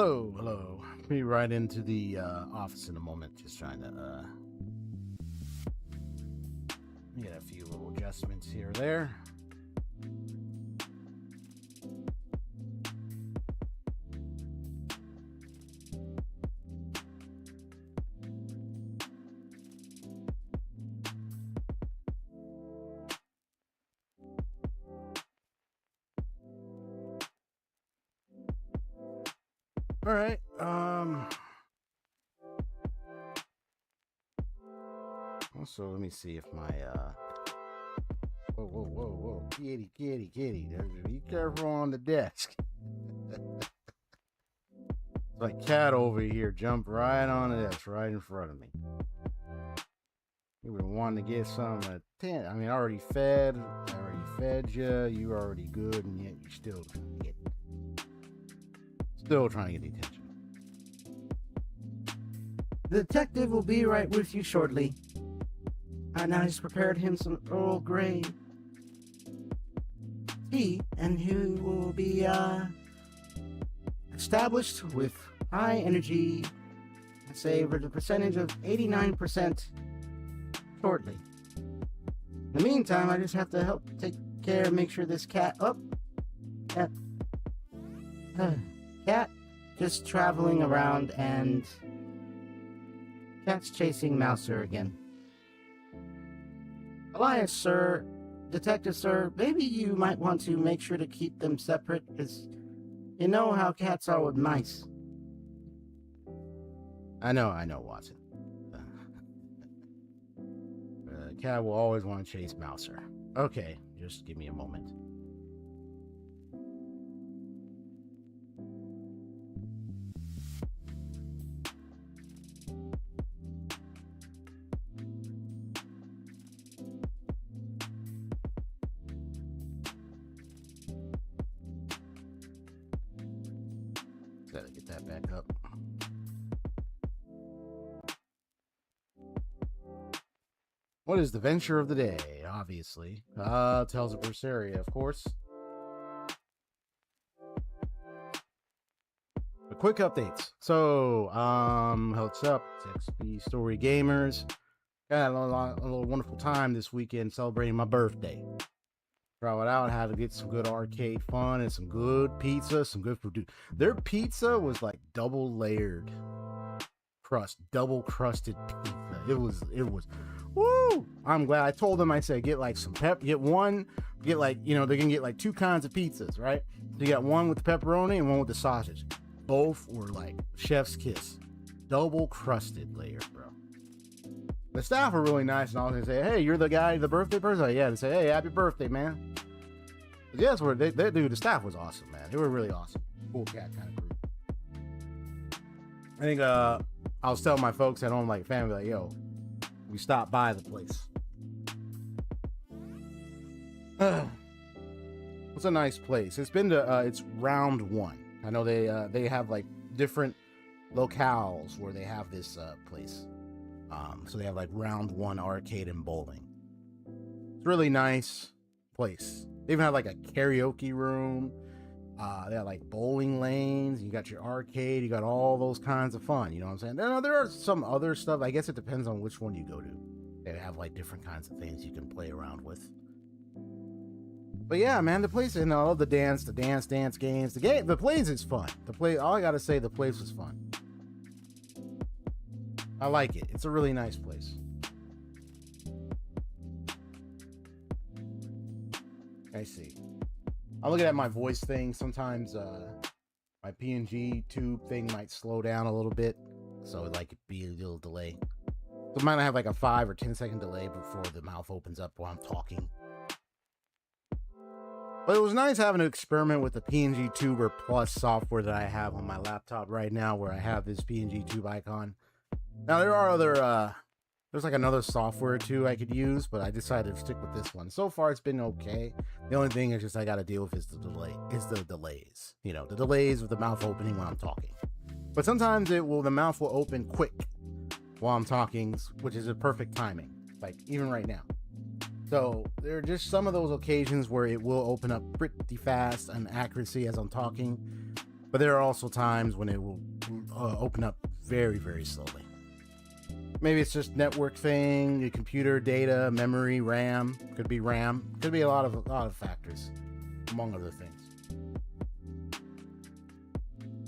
Hello. Be right into the office in a moment. Just trying to get a few little adjustments here or there. All right. Also, let me see if my whoa, kitty. Be careful on the desk. My cat over here jumped right on the desk, right in front of me. You were wanting to get some attention. I mean, I already fed you. You were already good, and yet you're still trying to get the attention. The detective will be right with you shortly. I now just prepared him some Earl Grey tea, and he will be established with high energy, I say, with a percentage of 89% shortly. In the meantime, I just have to help take care, make sure this cat cat just traveling around, and cat's chasing Mouser again. Elias, sir, detective, sir, maybe you might want to make sure to keep them separate, because you know how cats are with mice. I know, Watson. Cat will always want to chase Mouser. Okay, just give me a moment. Gotta get that back up. What is the venture of the day? Obviously. Tales of Berseria, of course. But quick updates. So, what's up? It's XP StoryGamerZ. Got a little wonderful time this weekend celebrating my birthday. Throw it out, had to get some good arcade fun and some good pizza, some good food. Dude, their pizza was like double layered crust, double crusted pizza. It was woo! I'm glad. I told them, I said, get like some get like, they can get like two kinds of pizzas, right? So you got one with the pepperoni and one with the sausage. Both were like chef's kiss. Double crusted layer, bro. The staff are really nice, and I was gonna say, hey, you're the guy, the birthday person? Yeah, and say, hey, happy birthday, man. But yeah, that's where the staff was awesome, man. They were really awesome. Cool cat kind of group. I think I was telling my folks at home, like family, like, yo, we stopped by the place. It's a nice place. It's been to it's round one. I know they have like different locales where they have this place. So they have like round one arcade and bowling. It's a really nice place. They even have like a karaoke room. They have like bowling lanes. You got your arcade. You got all those kinds of fun. You know what I'm saying? There are some other stuff. I guess it depends on which one you go to. They have like different kinds of things you can play around with. But yeah, man, the place, and all the dance games. The place is fun. All I gotta say, the place was fun. I like it. It's a really nice place. I see. I'm looking at my voice thing. Sometimes my PNG tube thing might slow down a little bit, so it like be a little delay. So I might have like a 5 or 10 second delay before the mouth opens up while I'm talking. But it was nice having to experiment with the PNG Tuber Plus software that I have on my laptop right now, where I have this PNG Tube icon. Now there are other there's like another software too I could use, but I decided to stick with this one. So far it's been okay. The only thing is just I got to deal with the delays. You know, the delays with the mouth opening when I'm talking. But sometimes the mouth will open quick while I'm talking, which is a perfect timing. Like even right now. So there are just some of those occasions where it will open up pretty fast and accuracy as I'm talking. But there are also times when it will open up very, very slowly. Maybe it's just network thing, your computer data, memory, RAM. Could be RAM. Could be a lot of factors, among other things.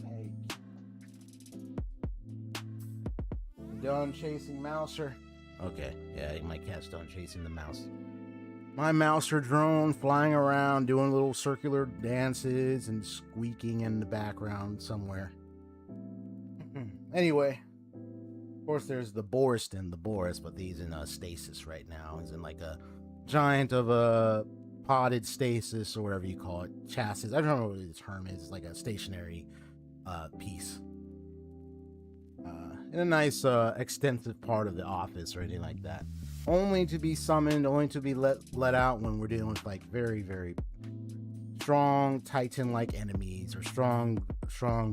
Hey. Done chasing Mouser? Okay, yeah, my cat's done chasing the mouse. My Mouser drone flying around, doing little circular dances and squeaking in the background somewhere. Anyway. Of course, there's the Boris, but he's in a stasis right now. He's in like a giant of a potted stasis or whatever you call it, chassis. I don't know what the term is. It's like a stationary piece in a nice extensive part of the office or anything like that. Only to be summoned, only to be let out when we're dealing with like very, very strong Titan-like enemies or strong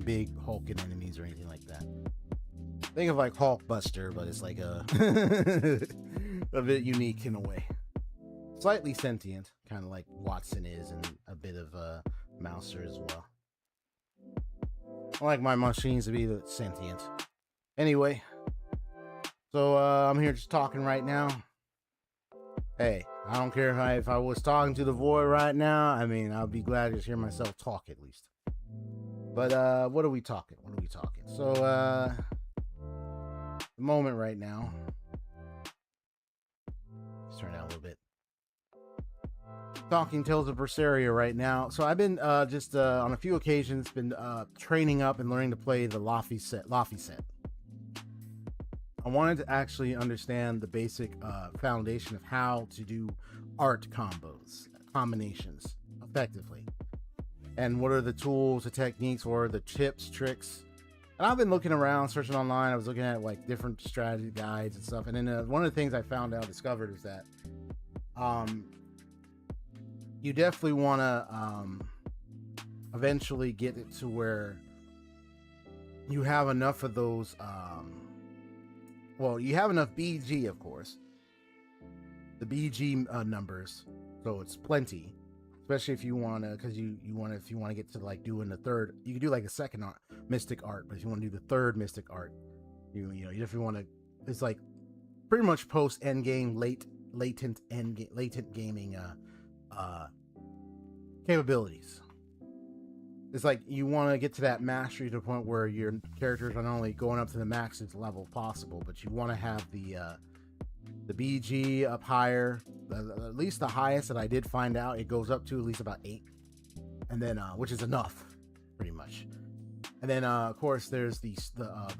big Hulking enemies or anything like that. Think of like Hulkbuster, but it's like a bit unique in a way. Slightly sentient, kind of like Watson is, and a bit of Mouser as well. I like my machines to be sentient. Anyway, so I'm here just talking right now. Hey, I don't care if I was talking to the void right now. I mean, I'll be glad to just hear myself talk at least. But what are we talking? So the moment right now. Let's turn down a little bit. Talking Tales of Berseria right now. So I've been just on a few occasions been training up and learning to play the Laffy set. I wanted to actually understand the basic foundation of how to do art combinations effectively. And what are the tools, the techniques, or the tips, tricks. And I've been looking around, searching online. I was looking at like different strategy guides and stuff. And then one of the things I discovered is that you definitely want to eventually get it to where you have enough of those. You have enough BG, of course. The BG numbers, so it's plenty. Especially if you want to, because if you want to get to like doing the third, you can do like a second mystic art, but if you want to do the third mystic art, you definitely want to. It's like pretty much post end game, latent gaming capabilities. It's like you want to get to that mastery to the point where your characters are not only going up to the max level possible, but you want to have the BG up higher. At least the highest that I did find out, it goes up to at least about 8, and then which is enough, pretty much. And then of course there's the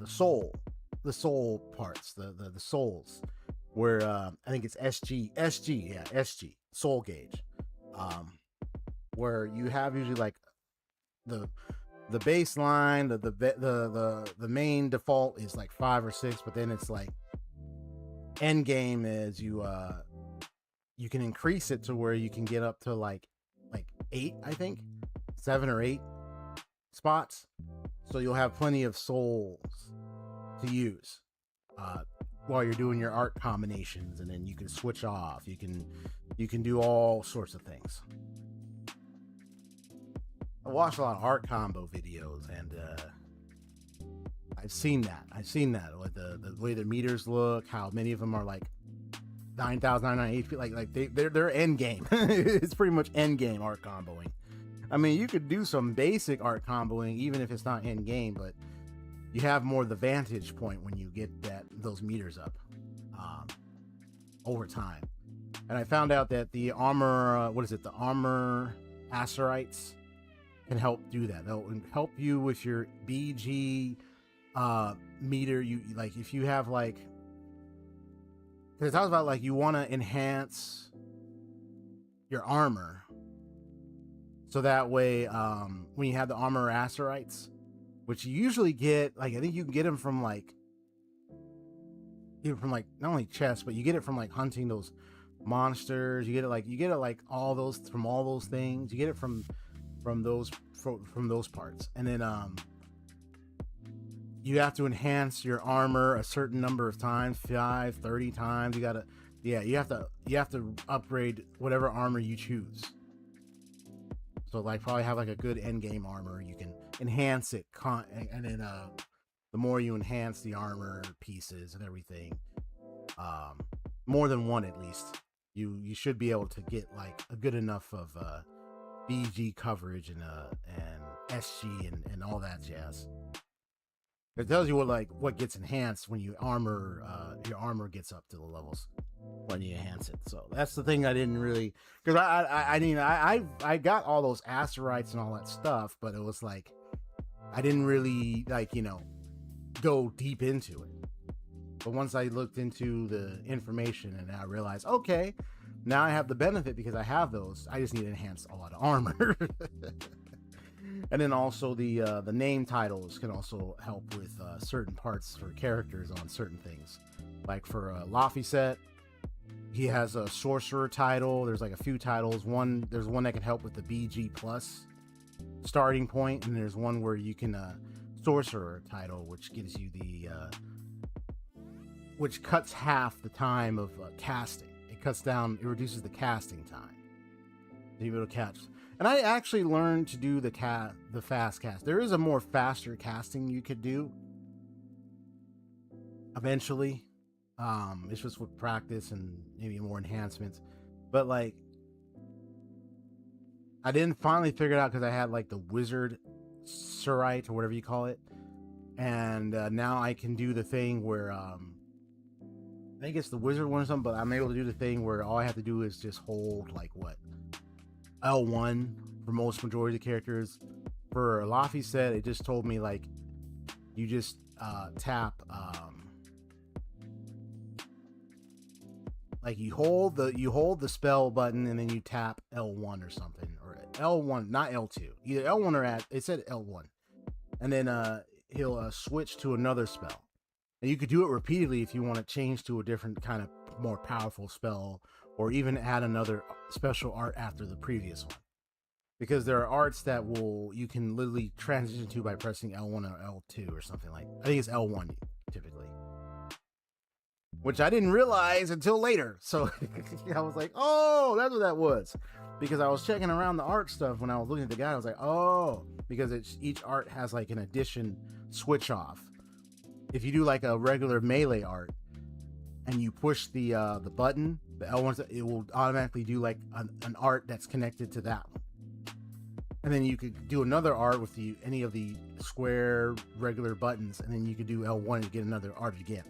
soul parts, the souls, where I think it's SG soul gauge, where you have usually like the baseline, the main default is like 5 or 6, but then it's like end game is you can increase it to where you can get up to like 8, I think 7 or 8 spots, so you'll have plenty of souls to use while you're doing your art combinations, and then you can switch off, you can do all sorts of things. I watched a lot of art combo videos, and I've seen that with the way the meters look, how many of them are like 9,998 feet, like they're end game. It's pretty much end game art comboing. I mean, you could do some basic art comboing even if it's not end game, but you have more the vantage point when you get those meters up over time. And I found out that the armor, the armor acerites can help do that. They'll help you with your BG meter. You like if you have like, because it talks about like you want to enhance your armor, so that way when you have the armor acerites, which you usually get, like I think you can get them from like not only chests, but you get it from like hunting those monsters. You get it like all those things. You get it from those parts, and then you have to enhance your armor a certain number of times, 5, 30 times. You have to upgrade whatever armor you choose. So like probably have like a good end game armor you can enhance it, and then the more you enhance the armor pieces and everything, more than one at least, you should be able to get like a good enough of BG coverage and SG and all that jazz. It tells you what gets enhanced when you your armor gets up to the levels when you enhance it. So that's the thing I didn't really, because I got all those asteroids and all that stuff, but it was like I didn't really go deep into it. But once I looked into the information and I realized, okay, now I have the benefit because I have those. I just need to enhance a lot of armor. And then also the name titles can also help with certain parts for characters on certain things. Like for Laphicet, he has a sorcerer title. There's like a few titles. There's one that can help with the BG plus starting point, and there's one where you can sorcerer title, which gives you the which cuts half the time of casting. It reduces the casting time to be able to catch. And I actually learned to do the fast cast. There is a more faster casting you could do eventually. It's just with practice and maybe more enhancements. But like, I didn't finally figure it out because I had like the wizard Surite or whatever you call it. And now I can do the thing where I think it's the wizard one or something, but I'm able to do the thing where all I have to do is just hold like L1 for most majority of the characters. For Laphicet, it just told me like you just tap like you hold the spell button and then you tap L1 or something, or L1, not L2, either L1 or it said L1, and then he'll switch to another spell. And you could do it repeatedly if you want to change to a different kind of more powerful spell, or even add another special art after the previous one. Because there are arts that you can literally transition to by pressing L1 or L2 or something like. I think it's L1 typically. Which I didn't realize until later. So I was like, oh, that's what that was. Because I was checking around the art stuff when I was looking at the guide. I was like, oh, because each art has like an addition switch off. If you do like a regular melee art and you push the button, the L1, it will automatically do like an art that's connected to that one. And then you could do another art with any of the square regular buttons, and then you could do L1 to get another art again.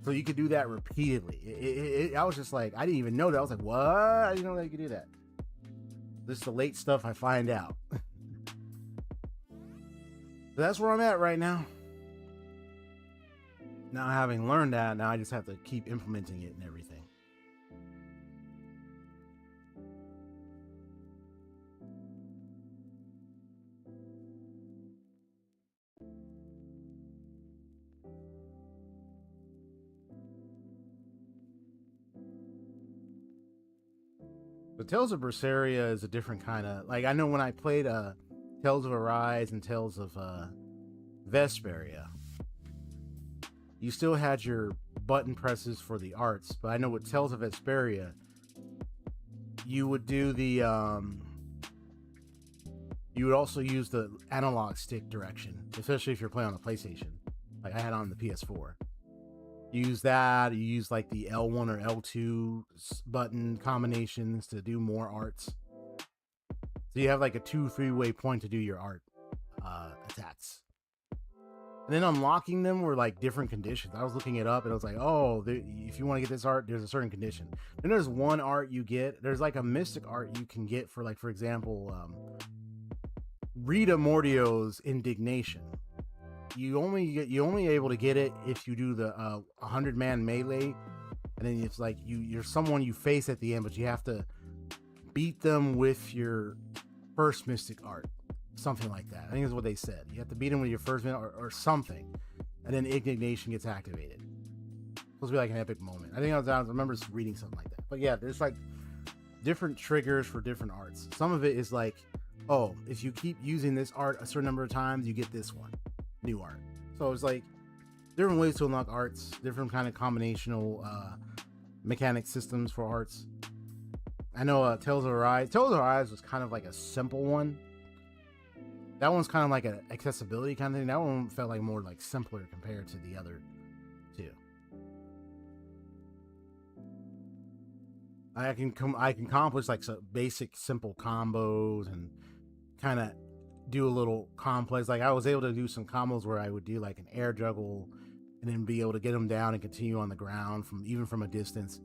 So you could do that repeatedly. I was just like, I didn't even know that. I was like, what? I didn't know that you could do that. This is the late stuff I find out. So that's where I'm at right now. Now, having learned that, now I just have to keep implementing it and everything. But Tales of Berseria is a different kind of, like, I know when I played Tales of Arise and Tales of Vesperia, you still had your button presses for the arts, but I know with Tales of Vesperia, you would do the you would also use the analog stick direction, especially if you're playing on the PlayStation. Like I had on the PS4. You use that, you use like the L1 or L2 button combinations to do more arts. So you have like a 2-3-way point to do your art attacks. And then unlocking them were like different conditions. I was looking it up and I was like, oh, if you want to get this art, there's a certain condition. Then there's one art you get. There's like a mystic art you can get for, like, for example, Rita Mortio's Indignation. You only able to get it if you do the 100-man melee, and then it's like you're someone you face at the end, but you have to beat them with your first mystic art. Something like that. I think that's what they said. You have to beat him with your first minute or something, and then Indignation gets activated. It's supposed to be like an epic moment. I think I remember reading something like that. But yeah, there's like different triggers for different arts. Some of it is like, oh, if you keep using this art a certain number of times, you get this one new art. So it's like different ways to unlock arts, different kind of combinational mechanic systems for arts. I know Tales of Arise was kind of like a simple one. That one's kind of like an accessibility kind of thing. That one felt like more like simpler compared to the other two. I can accomplish like some basic simple combos and kind of do a little complex. Like I was able to do some combos where I would do like an air juggle and then be able to get them down and continue on the ground from even from a distance.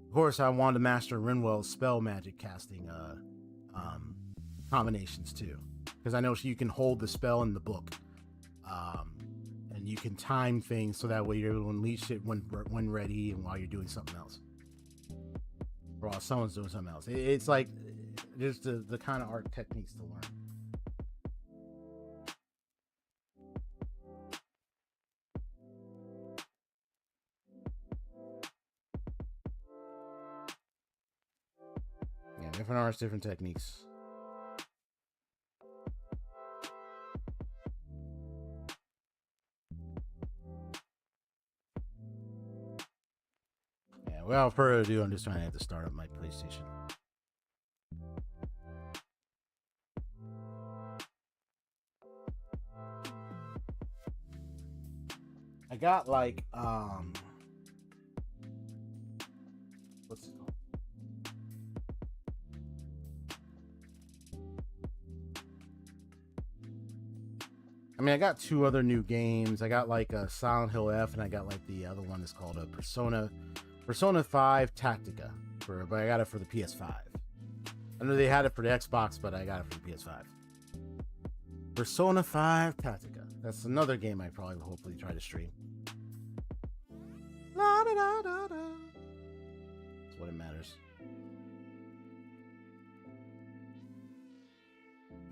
Of course, I wanted to master Rinwell's spell magic casting combinations too, because I know you can hold the spell in the book, and you can time things so that way you're able to unleash it when ready and while you're doing something else, or while someone's doing something else. It's like just the kind of art techniques to learn. Yeah, different arts, different techniques. Yeah, without further ado, I'm just trying to have to start up my PlayStation. I got like what's it called? I mean, I got two other new games. I got like a Silent Hill F, and I got like the other one is called a Persona 5 Tactica, but I got it for the PS5. I know they had it for the Xbox, but I got it for the PS5. Persona 5 Tactica. That's another game I probably will hopefully try to stream. La da da da da. That's what it matters.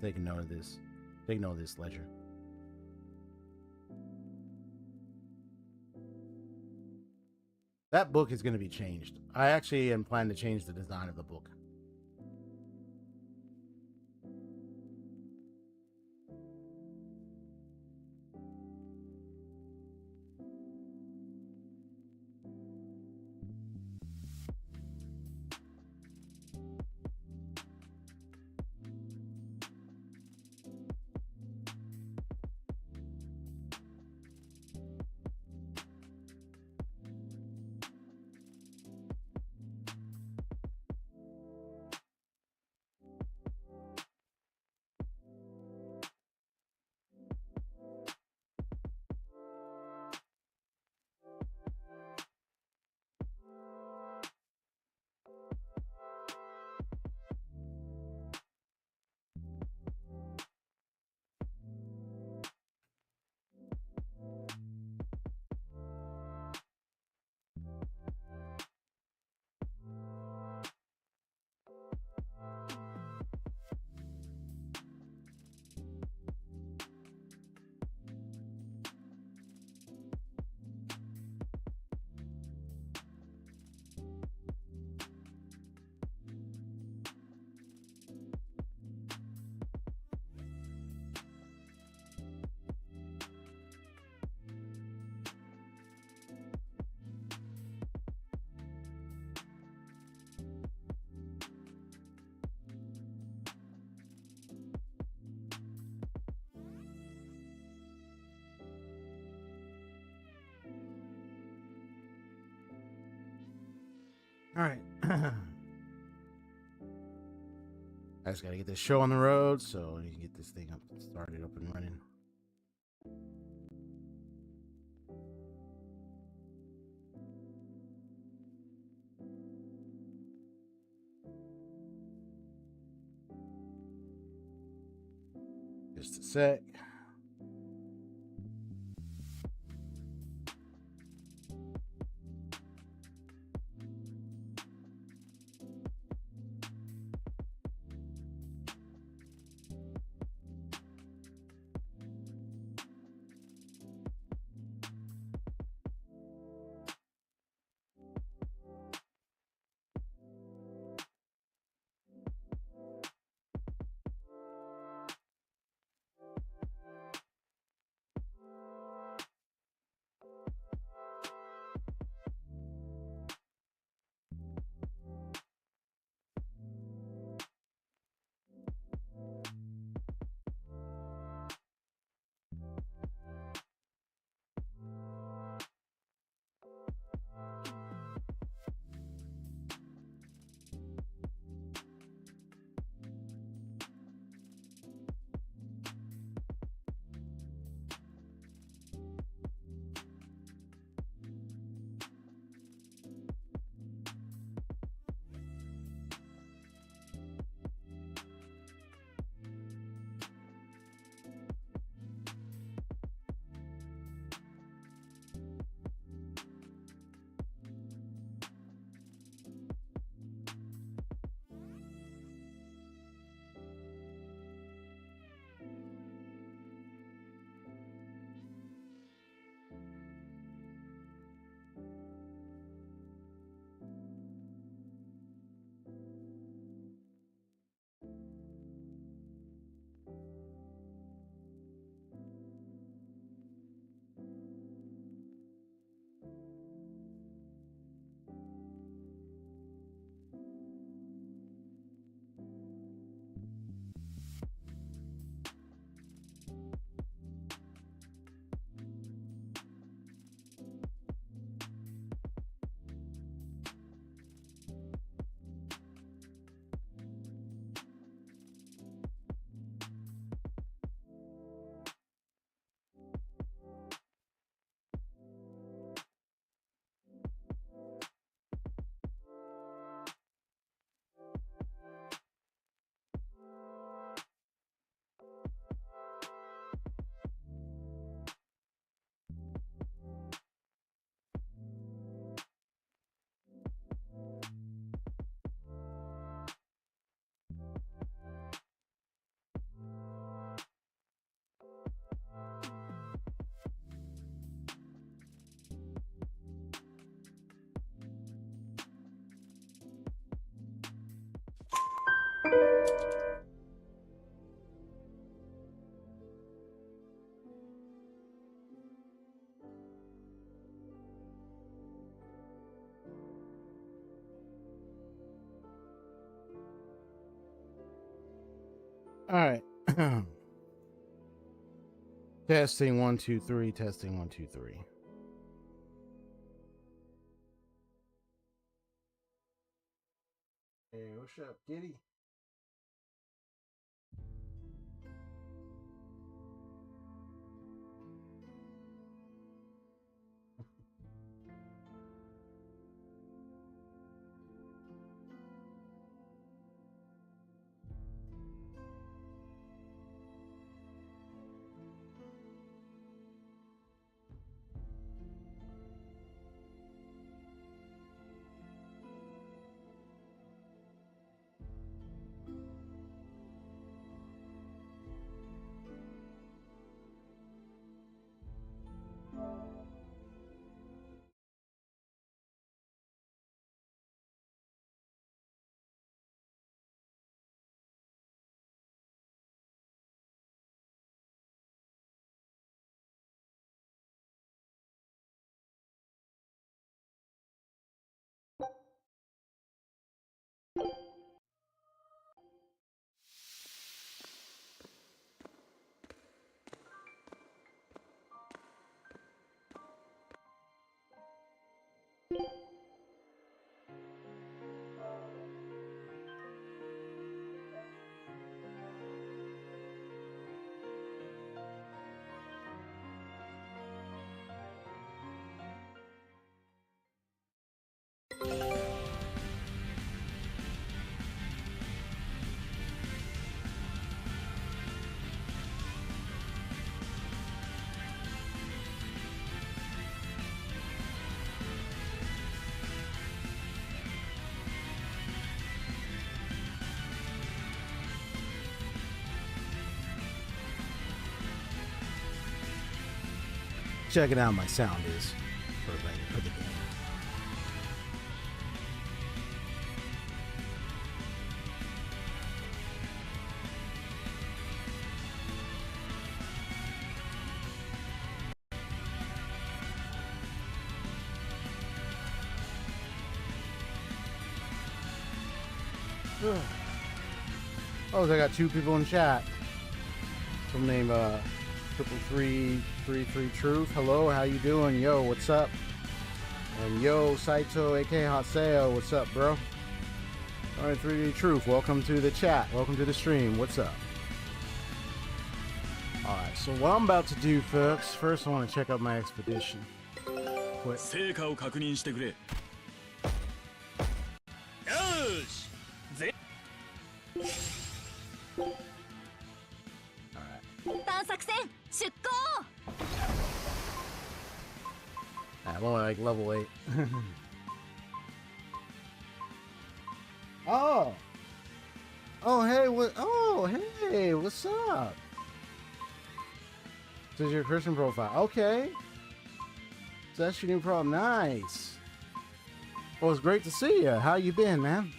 Take note of this. Take note of this, Ledger. That book is going to be changed. I actually am planning to change the design of the book. All right. I just got to get this show on the road so you can get this thing started up and running. Just a sec. All right. Testing 1 2 3. Testing 1 2 3. Hey, what's up, Giddy? Checking out my sound is for the game. Oh, I got 2 people in chat. Some name 333 Truth. Hello, how you doing? Yo, what's up? And yo, Saito, aka Haseo, what's up, bro? Alright, 333 Truth, welcome to the chat. Welcome to the stream. What's up? Alright, so what I'm about to do, folks, first I want to check out my expedition. Quick. I'm only like level 8. Oh! Oh, hey, what? Oh, hey, what's up? This is your Christian profile. Okay. So that's your new profile. Nice. Well, it's great to see you. How you been, man?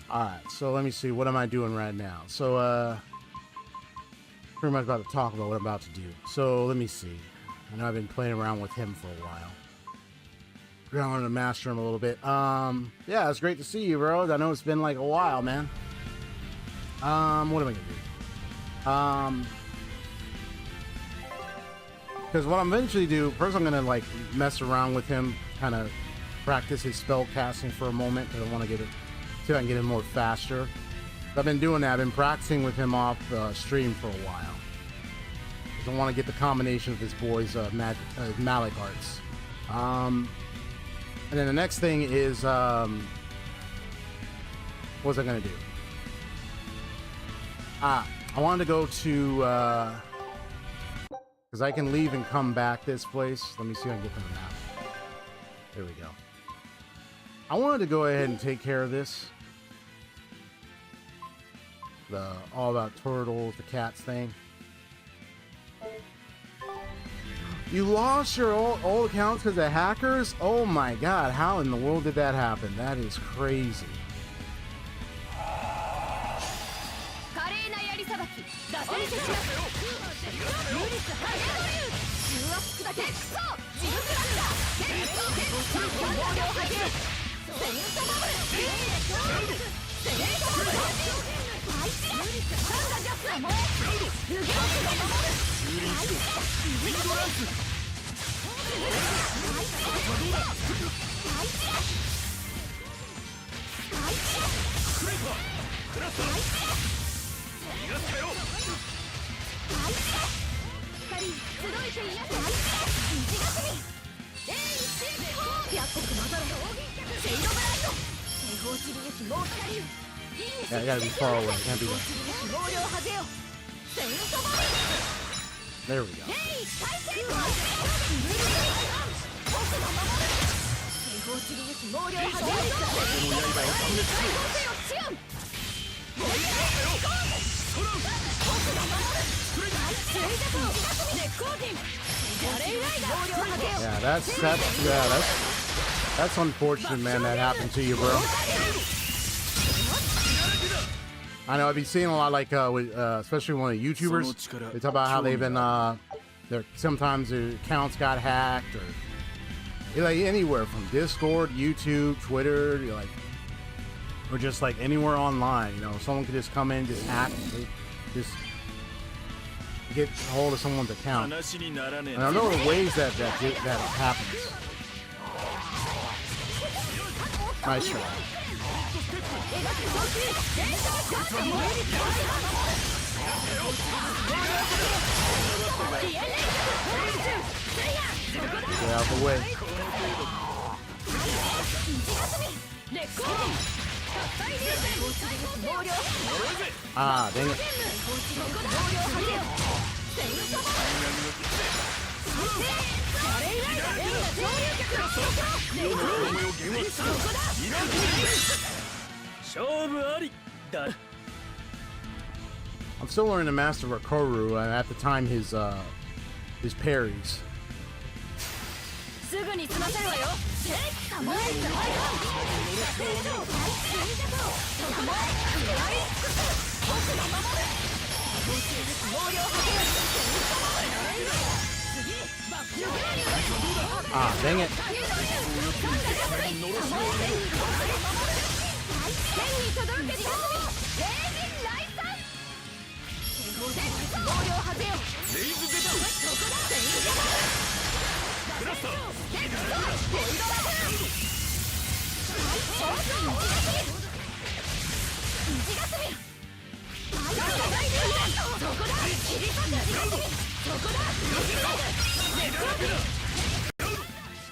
Alright, so let me see. What am I doing right now? So, pretty much about to talk about what I'm about to do. So, let me see. I know I've been playing around with him for a while. We're going to master him a little bit. Yeah, it's great to see you, bro. I know it's been like a while, man. What am I gonna do? Because what I'm eventually do, first I'm gonna like mess around with him, kind of practice his spell casting for a moment, because I want to get it, see if I can get him more faster. I've been doing that. I've been practicing with him off stream for a while. I want to get the combination of this boy's Malik arts. And then the next thing is, what was I gonna do? I wanted to go to, because I can leave and come back this place. Let me see if I can get to the map. There we go. I wanted to go ahead and take care of this. The all about turtles, the cats thing. You lost your old accounts because of hackers? Oh my god, how in the world did that happen? That is crazy. Yeah, I gotta be far away. Can't be there. There we go. Yeah, that's unfortunate, man. That happened to you, bro. I know I've been seeing a lot, like with especially one of the YouTubers. They talk about how they've been sometimes their accounts got hacked, or like anywhere from Discord, YouTube, Twitter, like, or just like anywhere online. You know, someone could just come in, just hack, just get a hold of someone's account. And I know the ways that happens. Nice try. Get out the way. Ah, dang it. I'm still learning to master Rakoru, and at the time his parries. Ah, dang it.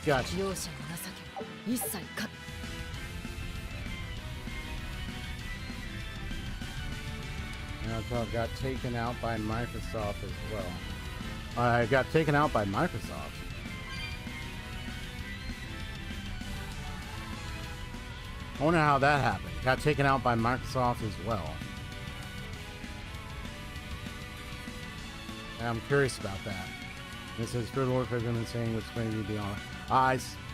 Gotcha. Now I got taken out by Microsoft as well. I got taken out by Microsoft. I wonder how that happened. Got taken out by Microsoft as well. I'm curious about that. It says good work I've been saying what's going to be on.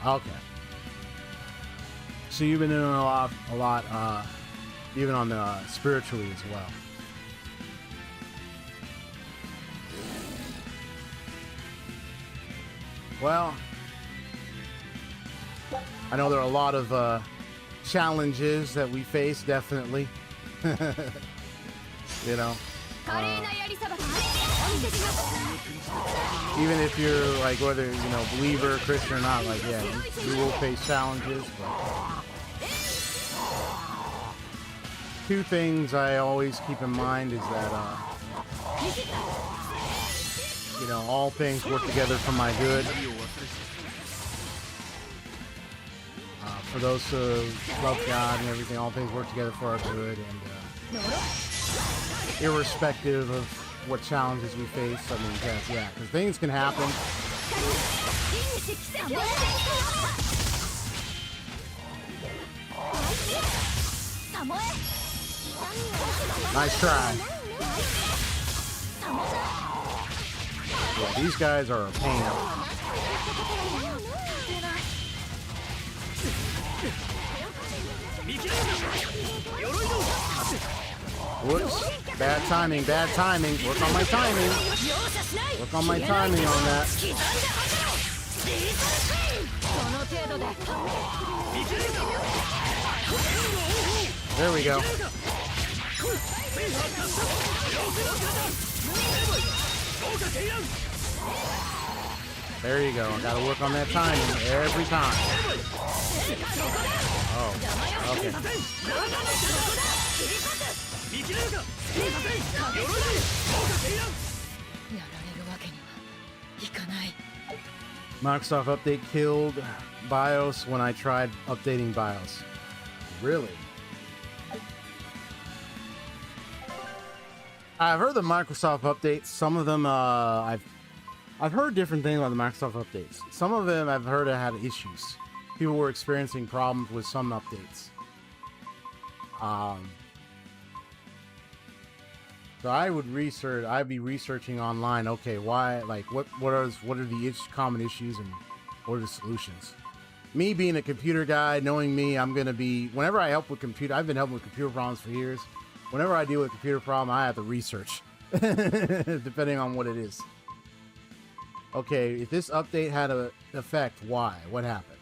Okay. So you've been doing a lot, even on the spiritually as well. Well, I know there are a lot of challenges that we face, definitely. You know, even if you're like, whether you know, believer, Christian or not, like, yeah, you will face challenges. But two things I always keep in mind is that you know, all things work together for my good. For those who love God and everything, all things work together for our good. And irrespective of what challenges we face, I mean, yeah, because things can happen. Nice try. Yeah, these guys are a pain. Whoops. Bad timing, bad timing. Work on my timing. Work on my timing on that. There we go. There you go. I gotta work on that timing every time. Oh, okay. Microsoft update killed BIOS when I tried updating BIOS. Really? I've heard the Microsoft updates. Some of them, I've heard different things about the Microsoft updates. Some of them I've heard had issues. People were experiencing problems with some updates. So I'd be researching online. Okay, why? Like, what are the common issues and what are the solutions? Me being a computer guy, knowing me, I'm gonna be whenever I help with computer. I've been helping with computer problems for years. Whenever I deal with a computer problem, I have to research, depending on what it is. Okay, if this update had an effect, why? What happened?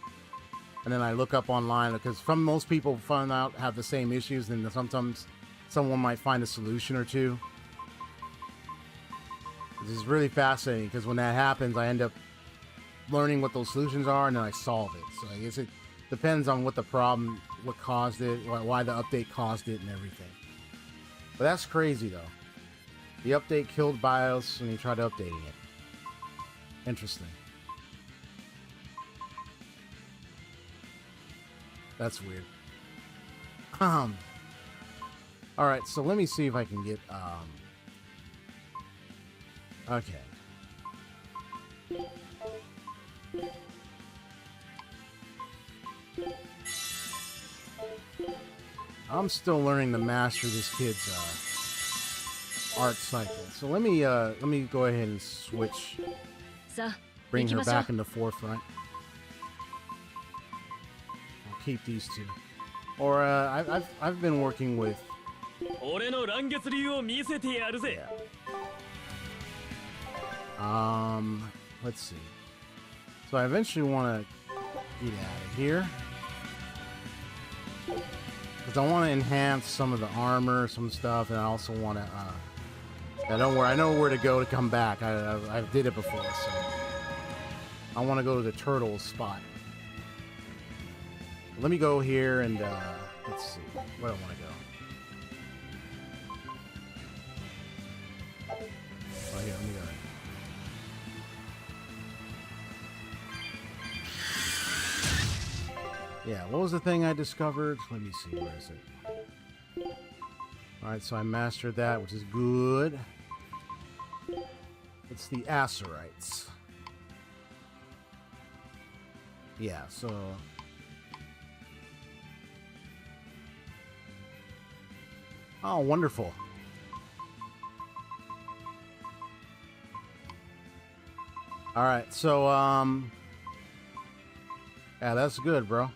And then I look up online because from most people find out have the same issues, and sometimes someone might find a solution or two. This is really fascinating because when that happens, I end up learning what those solutions are, and then I solve it. So I guess it depends on what the problem, what caused it, why the update caused it, and everything. But that's crazy, though. The update killed BIOS when he tried updating it. Interesting. That's weird. Alright, so let me see if I can get, okay. I'm still learning to master this kid's art cycle. So let me go ahead and switch. Bring her back in the forefront. I'll keep these two. Or I've been working with. Yeah. Let's see. So I eventually want to get out of here. Because I want to enhance some of the armor, some stuff, and I also want to, I know where to go to come back. I did it before, so I want to go to the turtle spot. Let me go here and, let's see, where do I want to go? Oh, here, let me go. Yeah, what was the thing I discovered? Let me see, where is it? Alright, so I mastered that, which is good. It's the Acerites. Yeah, so... Oh, wonderful. Alright, so, yeah, that's good, bro.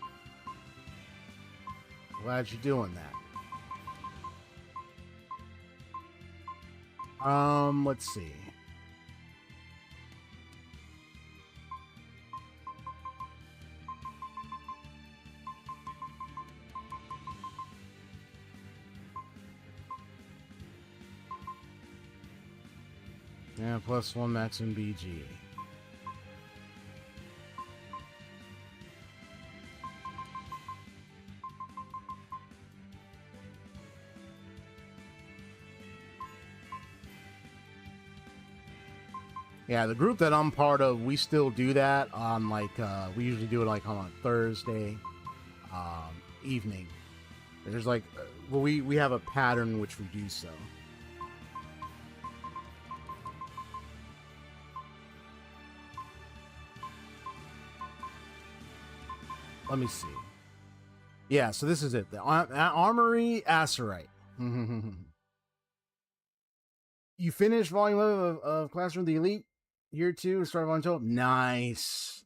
Glad you're doing that. Let's see. Yeah, +1 max in BG. Yeah, the group that I'm part of, we still do that on like, we usually do it like on a Thursday evening. There's like, well, we have a pattern which we do so. Let me see. Yeah, so this is it. The Armory Acerite. You finished Volume 11 of Classroom of the Elite? Year 2, start Volume 12? Nice.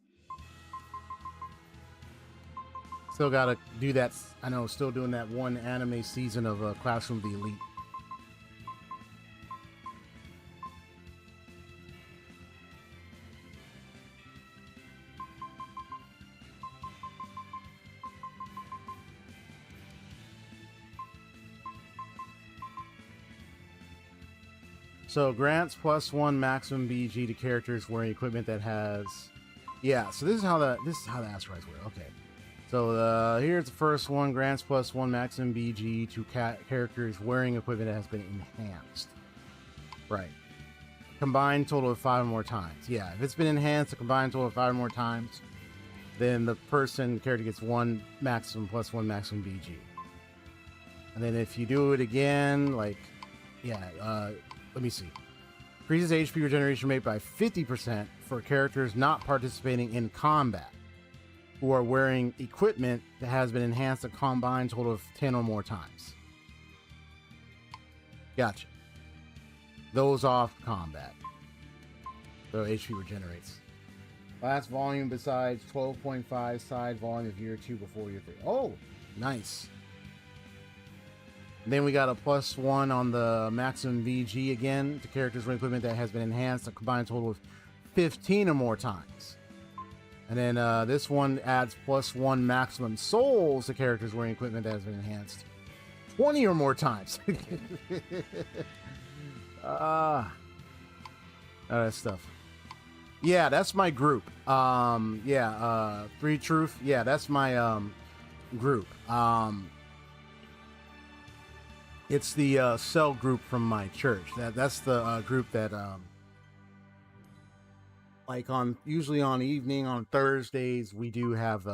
Still gotta do that. I know, still doing that one anime season of Classroom of the Elite. So grants +1 maximum BG to characters wearing equipment that has. Yeah. So this is how the asteroids work. Okay. So here's the first one: grants +1 maximum BG to characters wearing equipment that has been enhanced. Right. Combined total of 5 more times. Yeah, if it's been enhanced, a combined total of 5 more times, then the character gets +1 maximum BG. And then if you do it again, like, yeah, let me see. Increases HP regeneration rate by 50% for characters not participating in combat who are wearing equipment that has been enhanced a combined total of 10 or more times. Gotcha. Those off combat. So HP regenerates. Last volume besides 12.5 side volume of year 2 before year 3. Oh, nice. And then we got a +1 on the maximum VG again to characters with equipment that has been enhanced a combined total of 15 or more times. And then this one adds +1 maximum souls to characters wearing equipment that has been enhanced 20 or more times. That stuff. Yeah, that's my group. Free Truth. Yeah, that's my group. It's the cell group from my church. That's the group that like usually on Thursdays we do have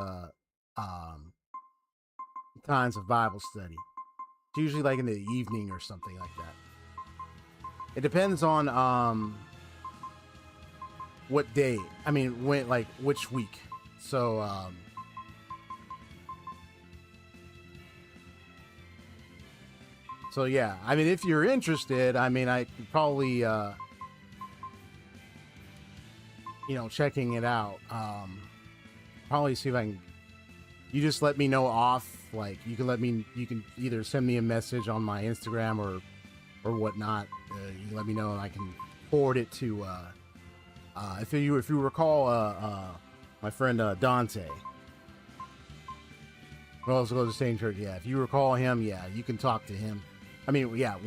times of Bible study. It's usually like in the evening or something like that. It depends on what day. I mean, when, like, which week. So yeah, I mean, if you're interested, I mean, I could probably checking it out. Probably see if I can. You just let me know off. Like, you can either send me a message on my Instagram or whatnot. You can let me know, and I can forward it to. If you recall, my friend Dante. We also go to the same church. Yeah, if you recall him, yeah, you can talk to him. I mean, yeah,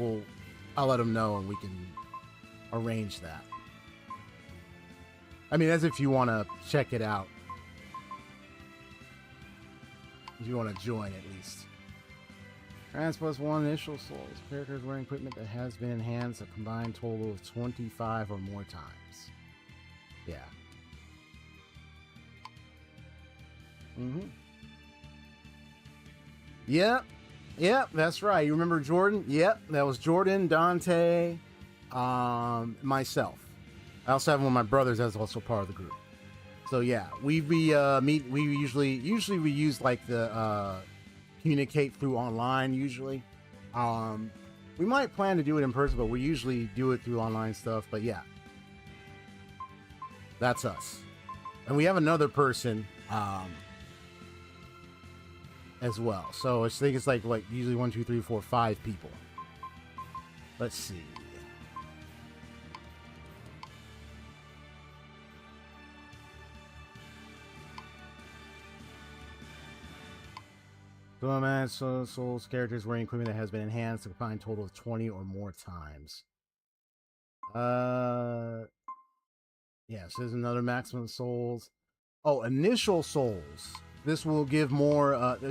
I'll let him know, and we can arrange that. I mean, as if you want to check it out. If you want to join, at least. Trans +1 initial souls. Characters wearing equipment that has been enhanced a combined total of 25 or more times. Yeah. Yep, that's right. You remember Jordan? Yep, that was Jordan, Dante, myself. I also have one of my brothers that's also part of the group. So yeah, we usually we use like the communicate through online usually. We might plan to do it in person, but we usually do it through online stuff. But yeah, that's us. And we have another person as well. So I think it's like usually 1, 2, 3, 4, 5 people. Let's see. So souls characters wearing equipment that has been enhanced a combined total of 20 or more times. Yeah, so there's another maximum souls. Oh, initial souls. This will give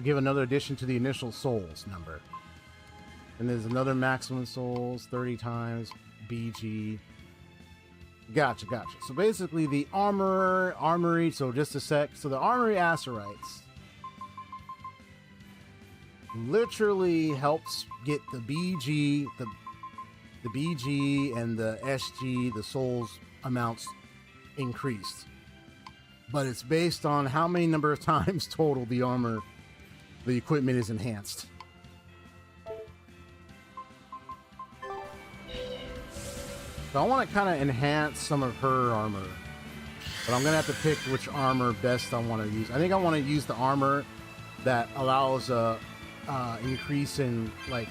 give another addition to the initial souls number. And there's another maximum souls 30 times BG. Gotcha. So basically the armory, so just a sec. So the armory Acerites literally helps get the BG, the BG and the SG, the souls amounts increased. But it's based on how many number of times total the equipment is enhanced. So I want to kind of enhance some of her armor. But I'm going to have to pick which armor best I want to use. I think I want to use the armor that allows increase in like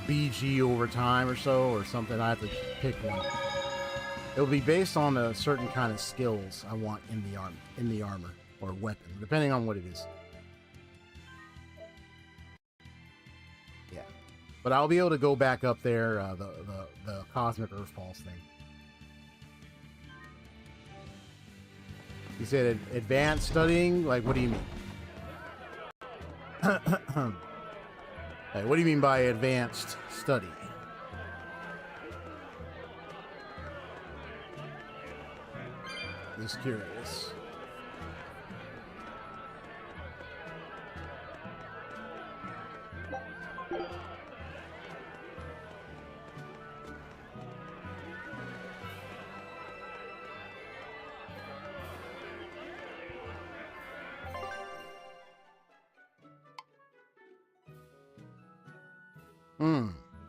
BG over time or so or something. I have to pick one. It'll be based on a certain kind of skills I want in the armor or weapon, depending on what it is. Yeah. But I'll be able to go back up there, the Cosmic Earth Pulse thing. You said advanced studying? Like, what do you mean? Hey, what do you mean by advanced study? Just curious.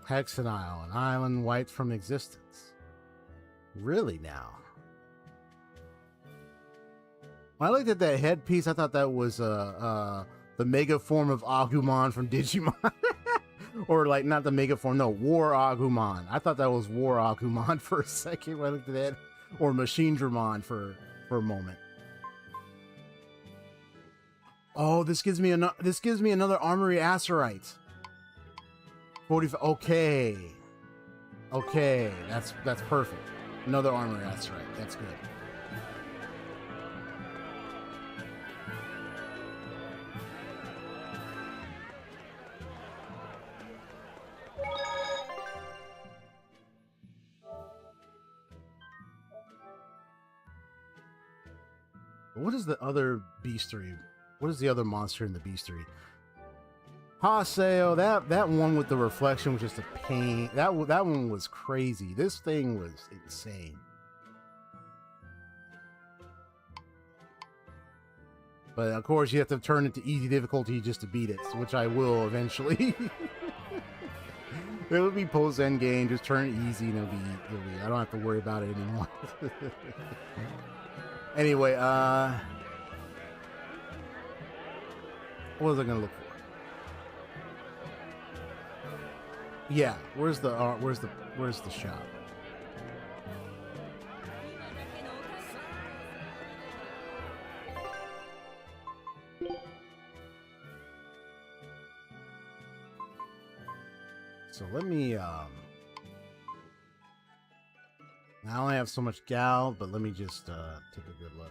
Hexenile, an island wiped from existence. Really now? When I looked at that headpiece, I thought that was the mega form of Agumon from Digimon. Or like, not the mega form, no, War Agumon. I thought that was War Agumon for a second when I looked at that. Or Machine Dramon for a moment. Oh, this gives me another Armory Acerite. 45. Okay. Okay, that's perfect. Another Armory Acerite. That's good. What is the other beastery? What is the other monster in the beastery? Haseo, that one with the reflection was just a pain. That one was crazy. This thing was insane. But of course, you have to turn it to easy difficulty just to beat it, which I will eventually. It'll be post end game. Just turn it easy, and it'll be. I don't have to worry about it anymore. Anyway, what was I gonna look for? Yeah, where's the shop? So let me I only have so much gal, but let me just take a good look.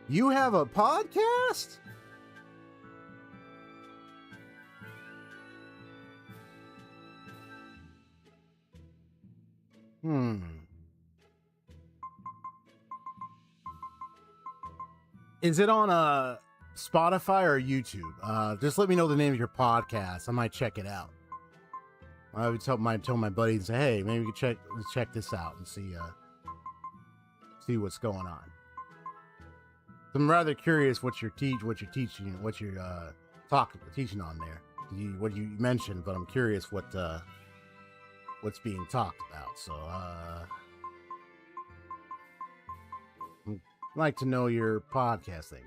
You have a podcast? Is it on Spotify or YouTube? Just let me know the name of your podcast. I might check it out. I would tell my buddies and say, hey, maybe we could check this out and see what's going on. I'm rather curious what you're teaching, what you're teaching on there. What you mentioned, but I'm curious what's being talked about. So I'd like to know your podcasting.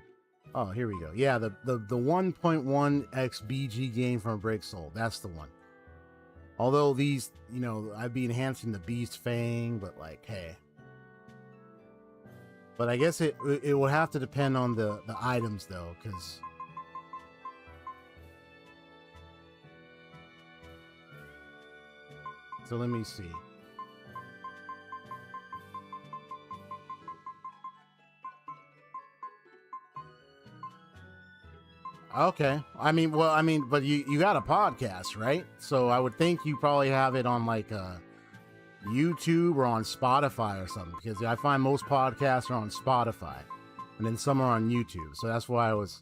Oh, here we go. Yeah, the 1.1x BG game from Break Soul. That's the one. Although these, I'd be enhancing the Beast Fang, but like, hey. But I guess it will have to depend on the items though, because so let me see. Okay. But you got a podcast, right? So I would think you probably have it on like YouTube or on Spotify or something, because I find most podcasts are on Spotify and then some are on YouTube. So that's why I was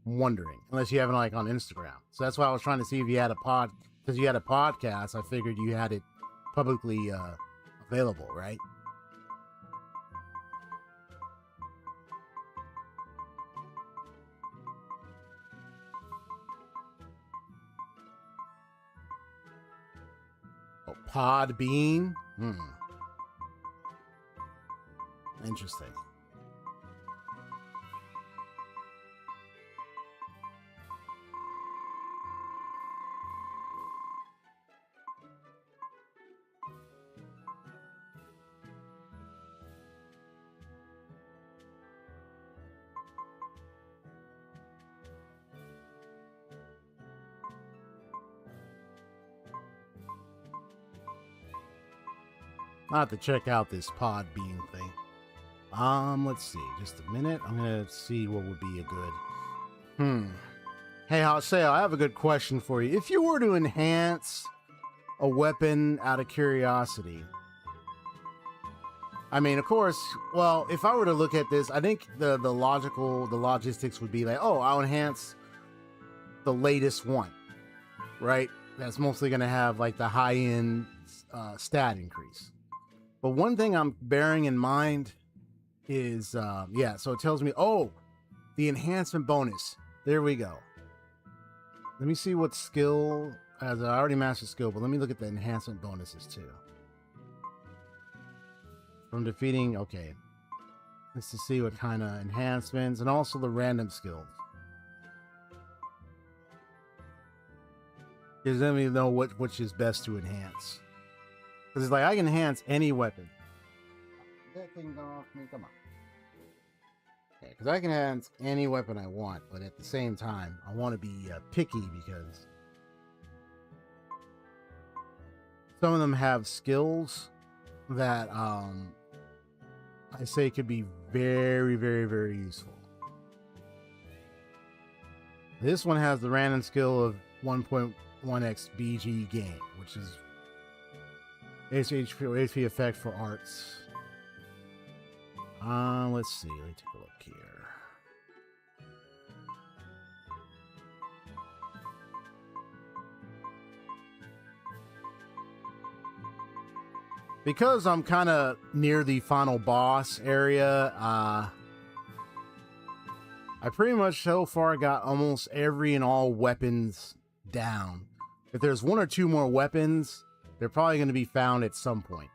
wondering, unless you have it like on Instagram. So that's why I was trying to see if you had because you had a podcast. I figured you had it publicly available, right? Oh, Podbean. Interesting. I'll have to check out this pod being thing. Let's see. Just a minute. I'm gonna see what would be a good. Hey, Haseo, I have a good question for you. If you were to enhance a weapon out of curiosity, I mean, of course, well, if I were to look at this, I think the logistics would be like, oh, I'll enhance the latest one, right? That's mostly going to have like the high-end stat increase. But one thing I'm bearing in mind is, yeah, so it tells me, oh, the enhancement bonus. There we go. Let me see what skill, as I already mastered skill, but let me look at the enhancement bonuses too. From defeating, okay. Let's just see what kind of enhancements, and also the random skills. Because let me know which is best to enhance. Because it's like, I can enhance any weapon. That thing's off me, come on. Okay, because I can enhance any weapon I want, but at the same time, I want to be picky because some of them have skills that I say could be very, very, very useful. This one has the random skill of 1.1x BG gain, which is HP effect for arts. Let's see. Let me take a look here. Because I'm kind of near the final boss area, I pretty much so far got almost every and all weapons down. If there's one or two more weapons, they're probably going to be found at some point.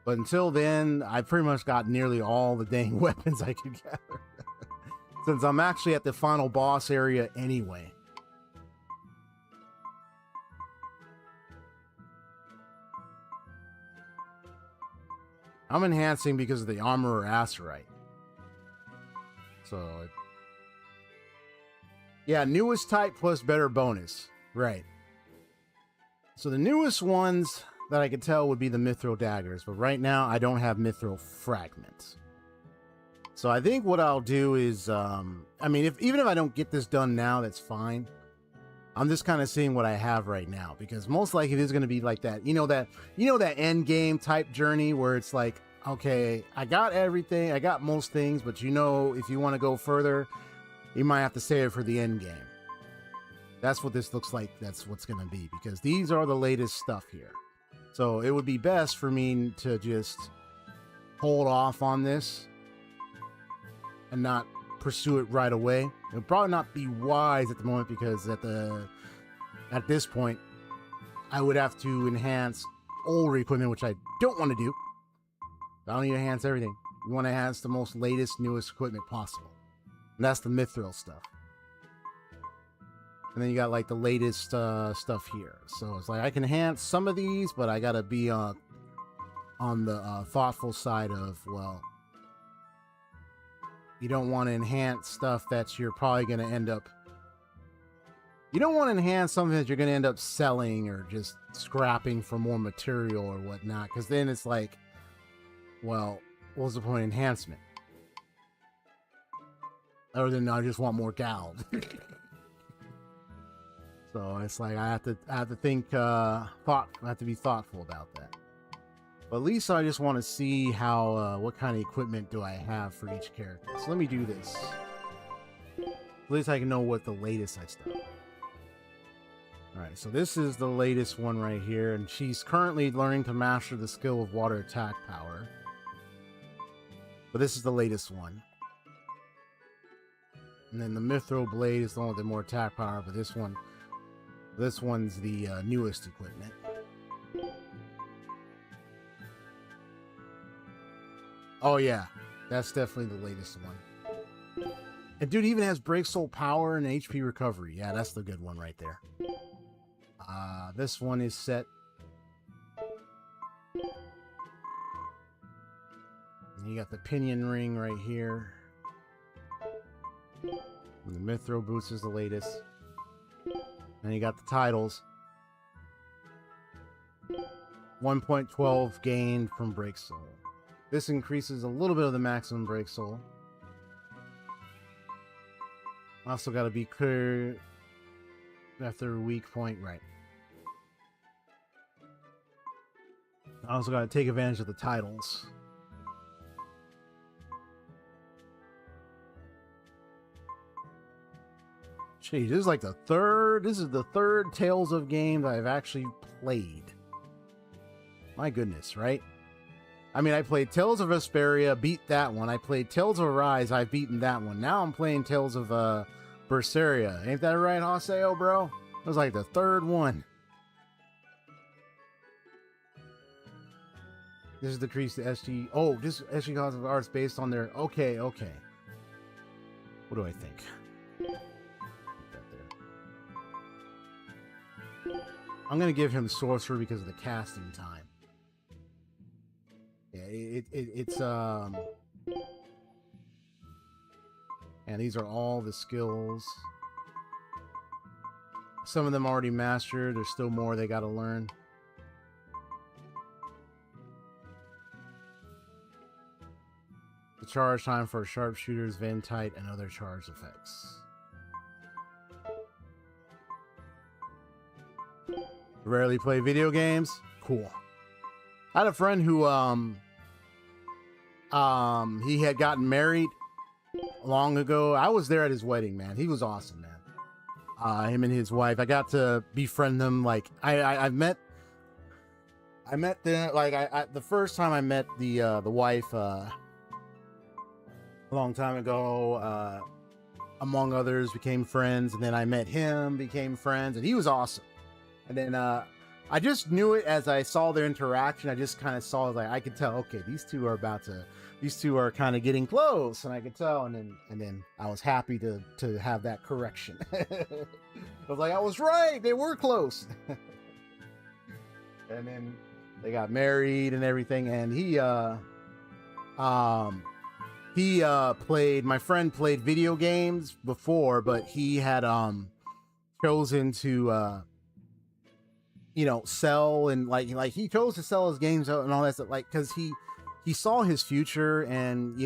But until then, I pretty much got nearly all the dang weapons I could gather. Since I'm actually at the final boss area anyway. I'm enhancing because of the Armorer Acerite. So, yeah, newest type plus better bonus. Right. So the newest ones that I could tell would be the Mithril Daggers. But right now, I don't have Mithril Fragments. So I think what I'll do is, I mean, even if I don't get this done now, that's fine. I'm just kind of seeing what I have right now, because most likely it is going to be like that. You know that end game type journey where it's like, okay, I got everything, I got most things, but you know, if you want to go further, you might have to save it for the end game. That's what this looks like. That's what's going to be, because these are the latest stuff here. So it would be best for me to just hold off on this and not pursue it right away. It would probably not be wise at the moment, because at this point I would have to enhance older equipment, which I don't want to do. I don't need to enhance everything. You want to enhance the most latest, newest equipment possible, and that's the Mithril stuff. And then you got like the latest stuff here. So it's like I can enhance some of these, but I gotta be on the thoughtful side of, well, you don't want to enhance stuff that you're probably going to end up... You don't want to enhance something that you're going to end up selling or just scrapping for more material or whatnot, because then it's like, well, what's the point of enhancement? Other than I just want more gold. So it's like I have to think, I have to be thoughtful about that. But at least I just want to see how, what kind of equipment do I have for each character. So let me do this. At least I can know what the latest I stuff. Alright, so this is the latest one right here, and she's currently learning to master the skill of water attack power. But this is the latest one. And then the Mithril Blade is the one with the more attack power, but this one's the newest equipment. Oh yeah, that's definitely the latest one. And dude even has Break Soul Power and HP Recovery. Yeah, that's the good one right there. This one is set. And you got the Pinion Ring right here. And the Mithril Boots is the latest. And you got the titles. 1.12 gained from break soul. This increases a little bit of the maximum break soul. Also got to be clear after weak point, right? I also got to take advantage of the titles. Gee, this is like the third. This is the third Tales of game that I've actually played. My goodness, right? I mean, I played Tales of Berseria, beat that one. I played Tales of Arise, I've beaten that one. Now I'm playing Tales of Berseria. Ain't that right, Hoseo, bro? It was like the third one. This is decreased to SG. Oh, this SG cost of arts based on their. Okay. What do I think? I'm gonna give him sorcerer because of the casting time. Yeah, it's and these are all the skills. Some of them already mastered. There's still more they got to learn. The charge time for sharpshooters, Ventite, and other charge effects. Rarely play video games. Cool. I had a friend who he had gotten married long ago. I was there at his wedding, man. He was awesome, man. Him and his wife. I got to befriend them. Like I met the first time I met the wife a long time ago. Among others, became friends, and then I met him, became friends, and he was awesome. And then I just knew it as I saw their interaction. I just kind of saw, like, I could tell, okay, these two are kind of getting close, and I could tell. And then I was happy to have that correction. I was like, I was right, they were close. And then they got married and everything. And my friend played video games before, but he had chosen to sell, and like he chose to sell his games out and all that stuff, like, because he saw his future, and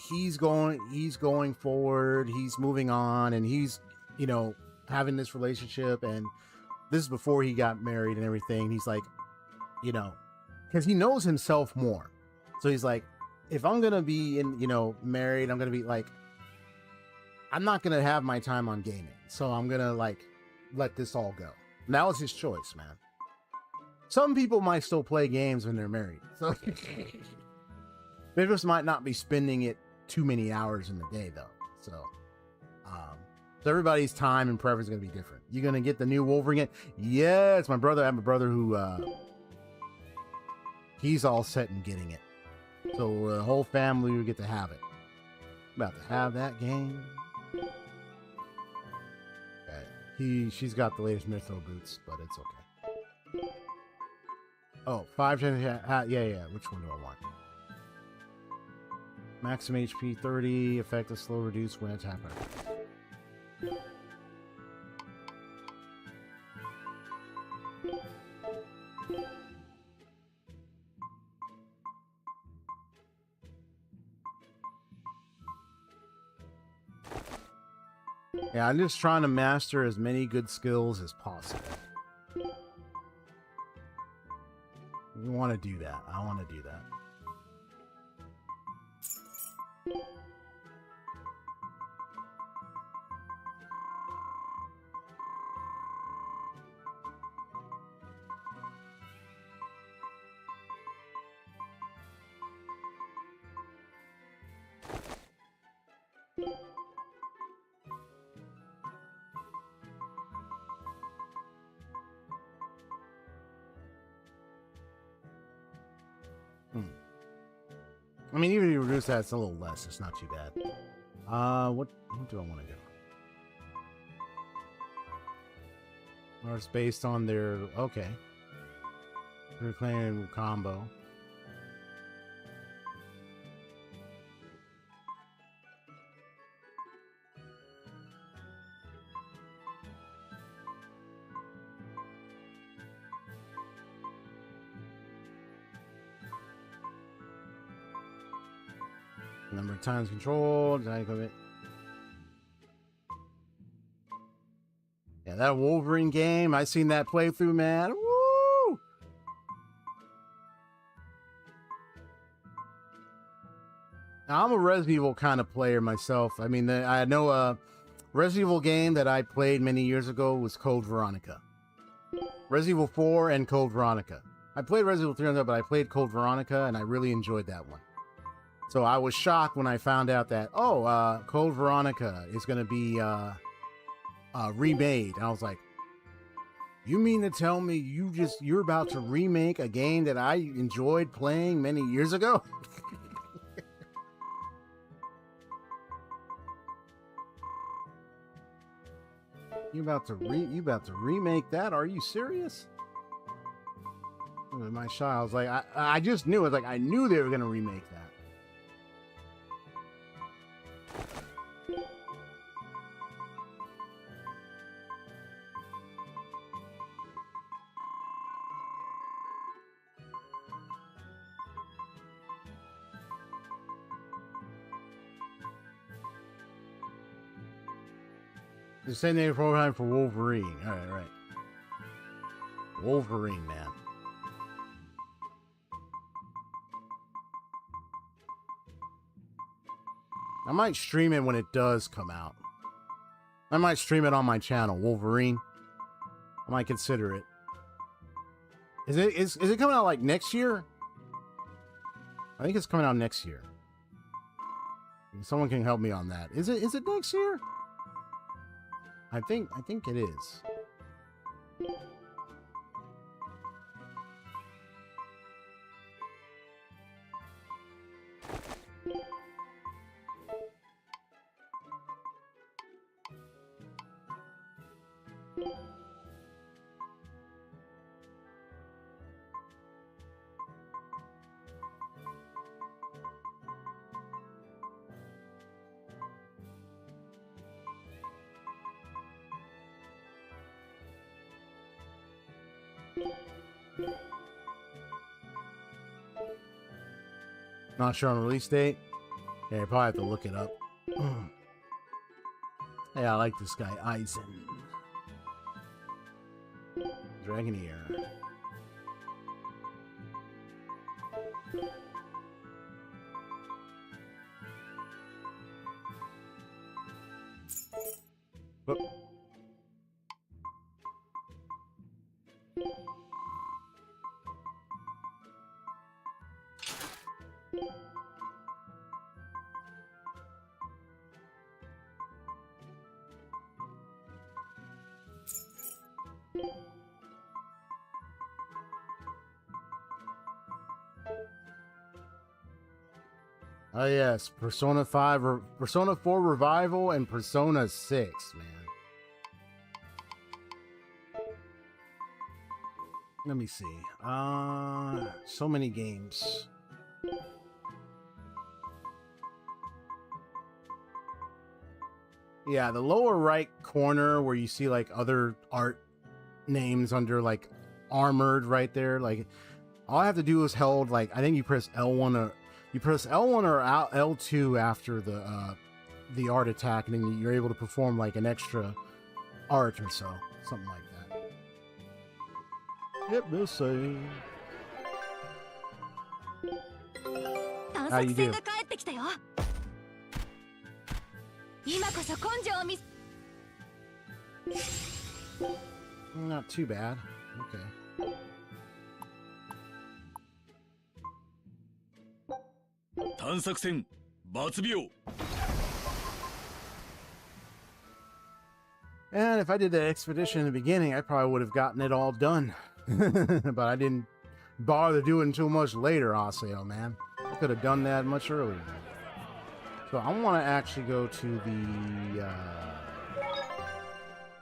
he's going forward, he's moving on, and he's having this relationship. And this is before he got married and everything. He's like, because he knows himself more, so he's like, if I'm gonna be married, I'm gonna be like, I'm not gonna have my time on gaming, so I'm gonna let this all go. And that was his choice, man. Some people might still play games when they're married, so they just might not be spending it too many hours in the day, though. So everybody's time and preference is gonna be different. You gonna get the new Wolverine? Yes, my brother. I have a brother who he's all set in getting it, so the whole family will get to have it. About to have that game. She's got the latest Mytho boots, but it's okay. Oh, 5 10. Yeah. Which one do I want? Maximum HP 30, effective slow reduce when attack. Yeah, I'm just trying to master as many good skills as possible. You want to do that. I want to do that. I mean, even if you reduce that, it's a little less. It's not too bad. What do I want to do? Or it's based on their... Okay. Reclaim combo. Number of times controlled. Yeah, that Wolverine game. I seen that playthrough, man. Woo! Now, I'm a Resident Evil kind of player myself. I mean, I know a Resident Evil game that I played many years ago was Code Veronica. Resident Evil 4 and Code Veronica. I played Resident Evil 3, but I played Code Veronica, and I really enjoyed that one. So I was shocked when I found out that, Code Veronica is going to be remade. And I was like, you mean to tell me you're about to remake a game that I enjoyed playing many years ago? You about to remake that? Are you serious? My child was like, I just knew it. Like, I knew they were gonna remake that. The same name program for Wolverine. All right. Wolverine, man. I might stream it when it does come out. I might stream it on my channel, Wolverine. I might consider it. Is it coming out like next year? I think it's coming out next year. Someone can help me on that. Is it next year? I think it is. Not sure on release date. Yeah, you probably have to look it up. Hey, I like this guy, Eisen. Dragoneer. Whoop. Oh yes, Persona 5 or Persona 4 Revival and Persona 6, man. Let me see. So many games. Yeah, the lower right corner where you see like other art names under like armored right there, like all I have to do is hold like I think you press L1 or L2 after the art attack, and then you're able to perform like an extra art or so, something like that. Yep, this save. How you do? Not too bad. Okay. And if I did the expedition in the beginning, I probably would have gotten it all done. But I didn't bother doing until much later, Aseo, man. I could have done that much earlier. So I want to actually go to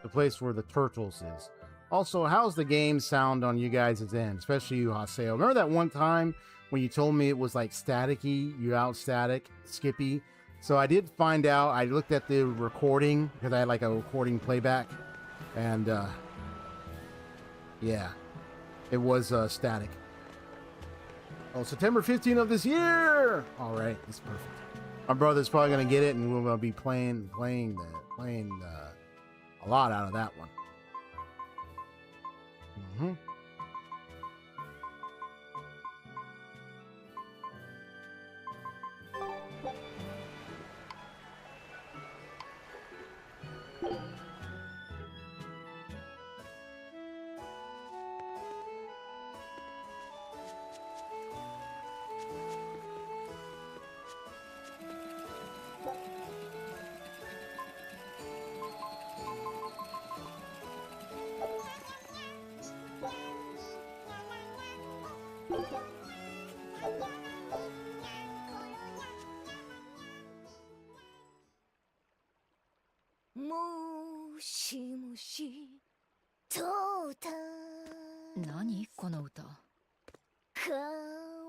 the place where the turtles is. Also, how's the game sound on you guys' end, especially you, Haseo? Remember that one time when you told me it was like staticky, you out static, skippy? So I did find out, I looked at the recording, because I had like a recording playback, and yeah, it was static. Oh, September 15th of this year! Alright, it's perfect. My brother's probably gonna get it, and we're gonna be playing a lot out of that one. Mm-hmm.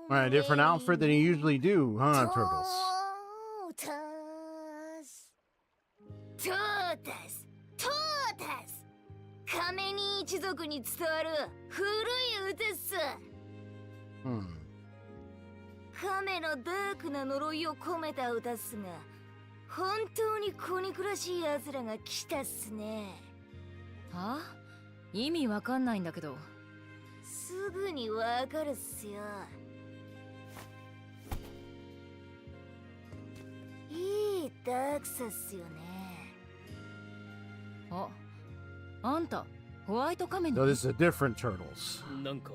Right, a different outfit than you usually do, huh, Turtles? Hmm. 亀のダークな呪いを込めた歌っすが、本当に子憎らしい奴らが来たっすね。はあ？意味わかんないんだけど。すぐにわかるっすよ。いいダークさっすよね。あ、あんた、ホワイト仮面 So this is a different Turtles. なんか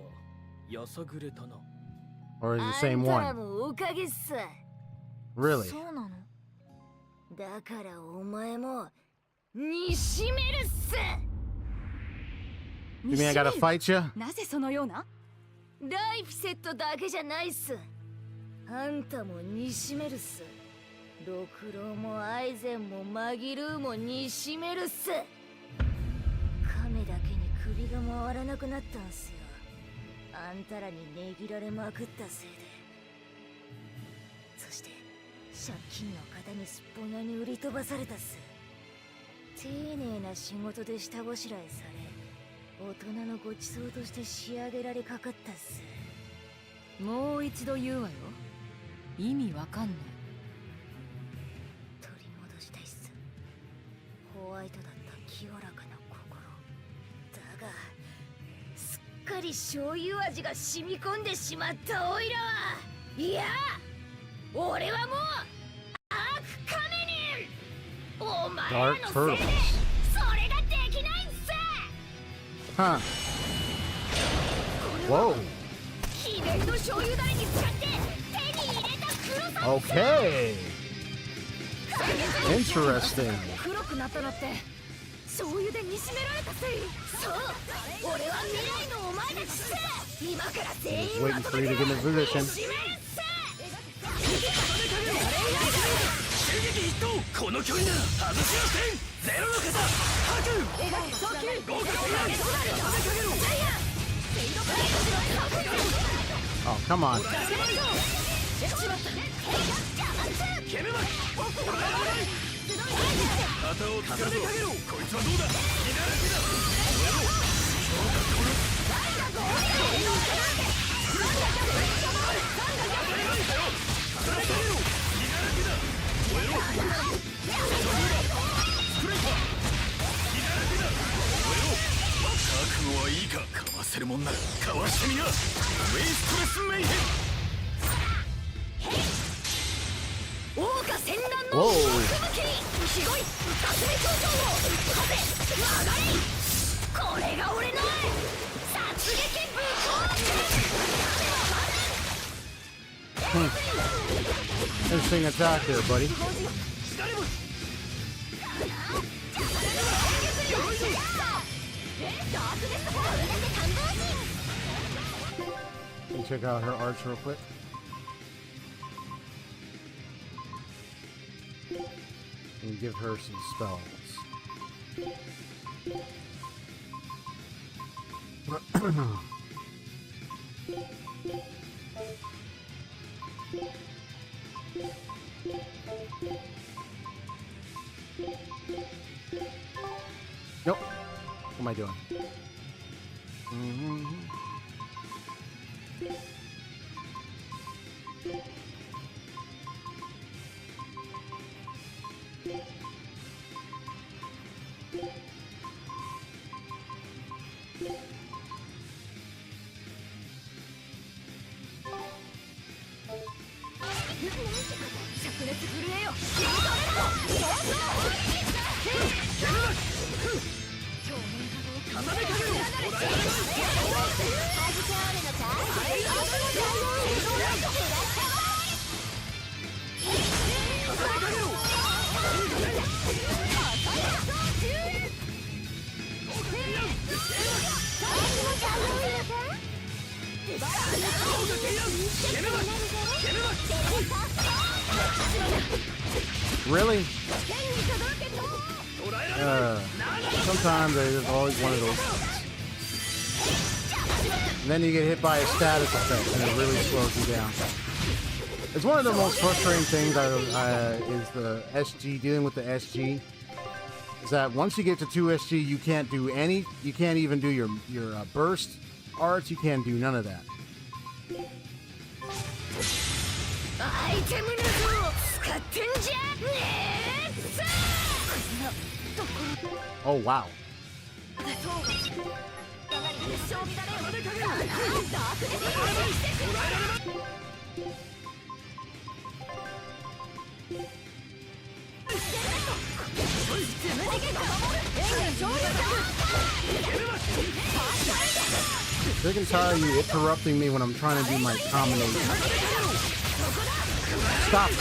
やさぐれたな。 Or is it the same あんたら one? もおかげっす。 Really? そうなの？だからお前もにしめるっす。 You mean I gotta fight you? なぜそのような？ライフセットだけじゃないっす。あんたもにしめるっす。六郎もアイゼンもマギルーもにしめるっす。亀だけに首が回らなくなったんすよ。あんたらに値切られまくったせいで。そして借金の方にすっぽん屋に売り飛ばされたっす。丁寧な仕事で下ごしらえされ、大人のごちそうとして仕上げられかかったっす。もう一度言うわよ。意味わかんない。取り戻したいっす。ホワイトだった清らかな心。だがすっかり醤油味が染み込んでしまったオイラは、いや俺はもうアークカメニン。お前らのせいでそれができないんす。 Huh. Whoa. 秘伝の醤油ダレに使って手に入れた黒さ。 Okay. Interesting. 黒くなったのって醤油で煮しめられたせい。そう、俺は未来のお前たちっす。今から全員 Waiting for you to get in position. 締めるっす。襲撃一投、この距離なら外しません。ゼロの方、白。 Oh, come on. ケメマ旗を使うぞ。こいつはどうだ。覚悟はいいか。かわせるもんならかわしてみな。ウェイストレスメイヘン。王家戦乱の奥向きにひごい霞頂上を風曲がれ。これが俺の殺撃武功。 Interesting attack there, buddy. Let me check out her arts real quick. And give her some spells. Nope. What am I doing? Really? Sometimes there's always one of those things. And then you get hit by a status effect and it really slows you down. It's one of the most frustrating things is the SG, dealing with the SG. Is that once you get to 2 SG, you can't do you can't even do your burst arts, you can't do none of that. Oh wow. They can tell you interrupting me when I'm trying to do my combination. Stop it.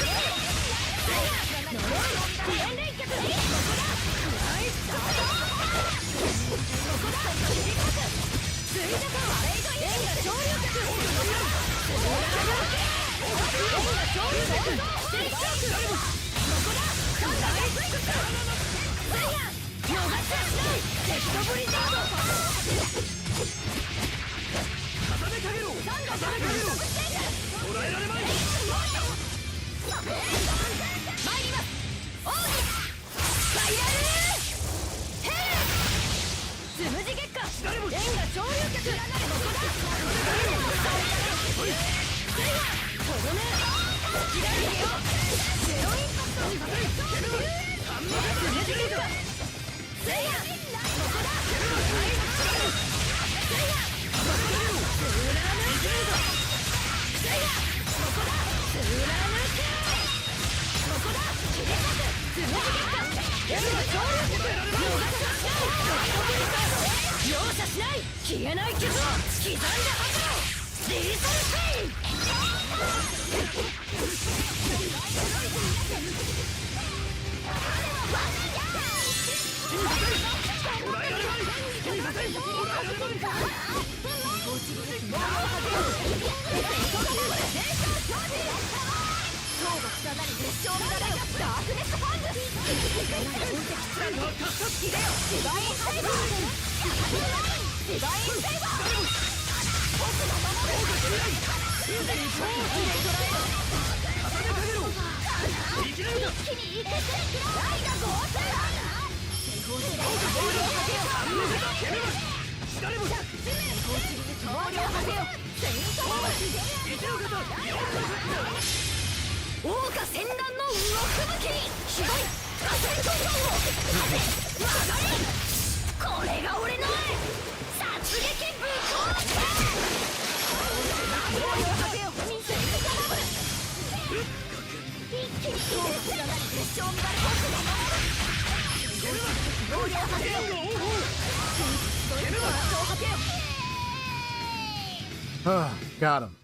Got him.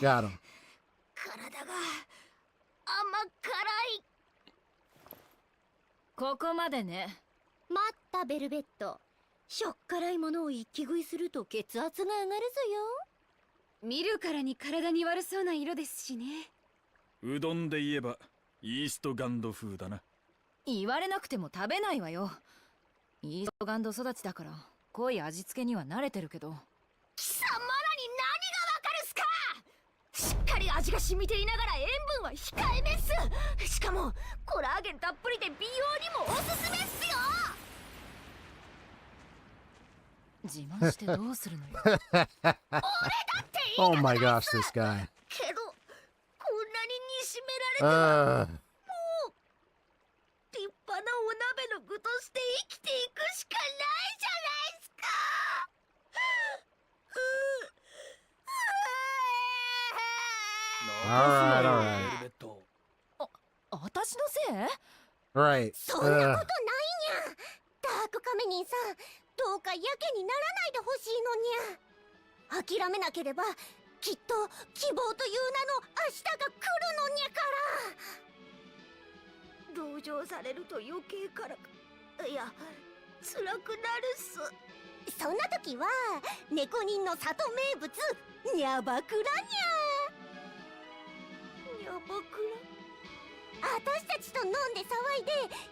Got him. 体が甘辛い。ここまでね。待ったベルベット。しょっからいものを一気食いすると血圧が上がるぞよ。見るからに体に悪そうな色ですしね。うどんで言えばイーストガンド風だな。言われなくても食べないわよ。イーストガンド育ちだから濃い味付けには慣れてるけど。貴様らに何がわかるっすか。しっかり味が染みていながら塩分は控えめっす。しかもコラーゲンたっぷりで美容にもおすすめっすよ。自慢してどうするのよ。俺だっていい Oh my gosh, this guy. けどこんなに煮しめられてもう立派なお鍋の具として生きていくしかないじゃないっすか。Alright, alright. ベルベット。私のせい？ Right. そんなことないにゃ。ダークカメニンさん、どうかやけにならないでほしいのにゃ。諦めなければきっと希望という名の明日が来るのにゃから。同情されると余計からか、いや辛くなるっす。そんな時は猫人の里名物ニャバクラニャ。ニャバクラ、私たちと飲んで騒いで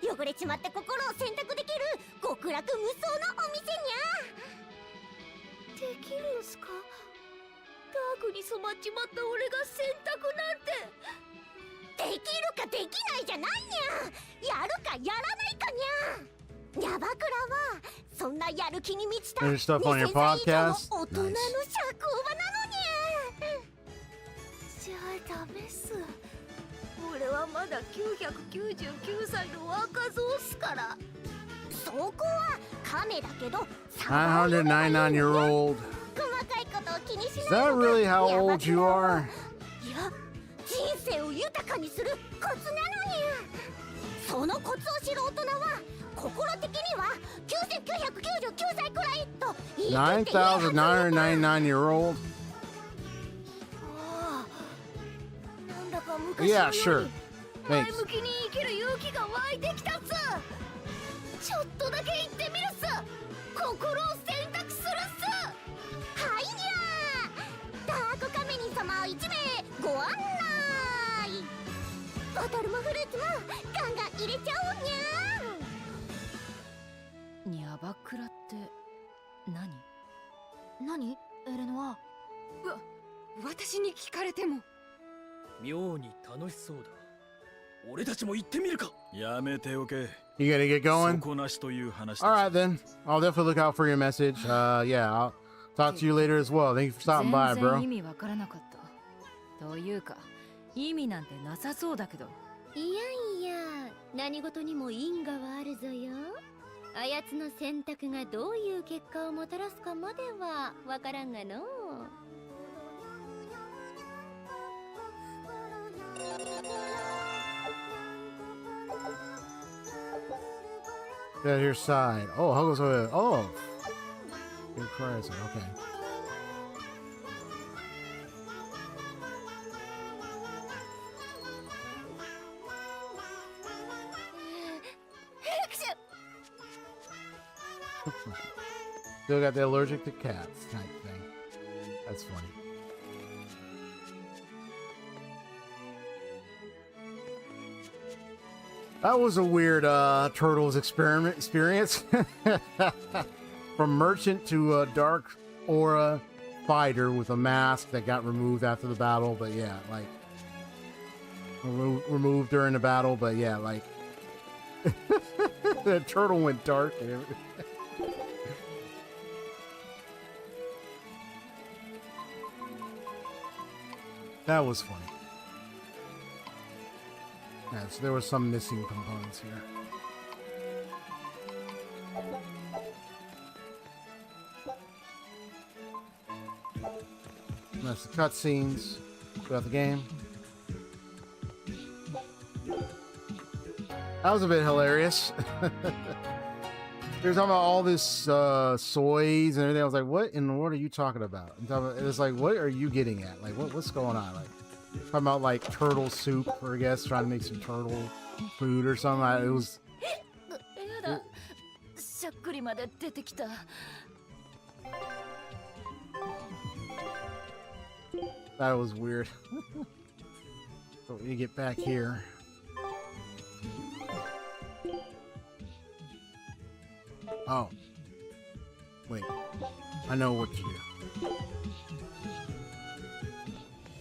汚れちまった心を洗濯できる極楽無双のお店にゃ。できるんすか？ダークに染まっちまった俺が洗濯なんて。できるかできないじゃないにゃ。やるかやらないかにゃ。ニャバクラはそんなやる気に満ちた There's stuff on your 2000歳以上の podcast? 大人の社交場なのにゃ。 Nice. じゃあダメっす。俺はまだ999歳の若造っすから。そこは亀だけど 999-year-old. 細かいことを気にし Is ない that のが really how ニャバ old クラ you は are? いや、人生を豊かにするコツなのに。そのコツを知る大人は心的には9999歳くらいと言い切っていいはずよ。 9,999-year-old? ああ、なんだか昔 Yeah, の sure. より前 Thanks. 向きに生きる勇気が湧いてきたっす。ちょっとだけ言ってみるっす。心を選択するっす。はいにゃー。ダークカメニン様1名ご案内。ボトルもフルーツもガンガン入れちゃおうにゃー。ニャバクラって何？何？エレノア。私に聞かれても。妙に楽しそうだ。俺たちも行ってみるか。やめておけ。 You gotta get そ going? こなしという話だ。 Alright then. I'll definitely look out for your message. Yeah, I'll talk to you later as well. Thank you for stopping by, 全 bro. 然意味わからなかった。というか意味なんてなさそうだけど。いやいや、何事にも因果はあるぞよ。あやつの選択がどういう結果をもたらすかまではわからんがのう。At your side. Oh, how goes it? Oh. Good present. Okay. Still got the allergic to cats type thing. That's funny. That was a weird Turtles experience. From merchant to a dark aura fighter with a mask that got removed after the battle, but yeah, like removed during the battle, but yeah, like the turtle went dark and everything. That was funny. Yeah, so there were some missing components here. And that's the cutscenes throughout the game. That was a bit hilarious. They were talking about all this soys and everything. I was like, what in the world are you talking about? It was like, what are you getting at? Like, what's going on? Like, talking about like turtle soup, or I guess trying to make some turtle food or something. It was. やだ、しゃっくりまで出てきた。That was weird. So we get back here. Oh. Wait. I know what to do.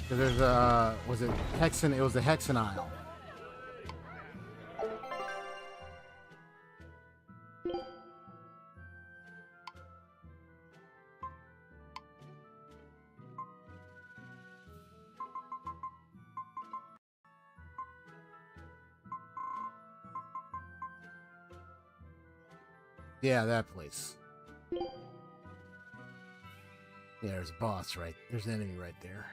'Cause there's was it Hexen? It was the Hexen Isle. Yeah, that place. Yeah, there's a boss right. There's an enemy right there.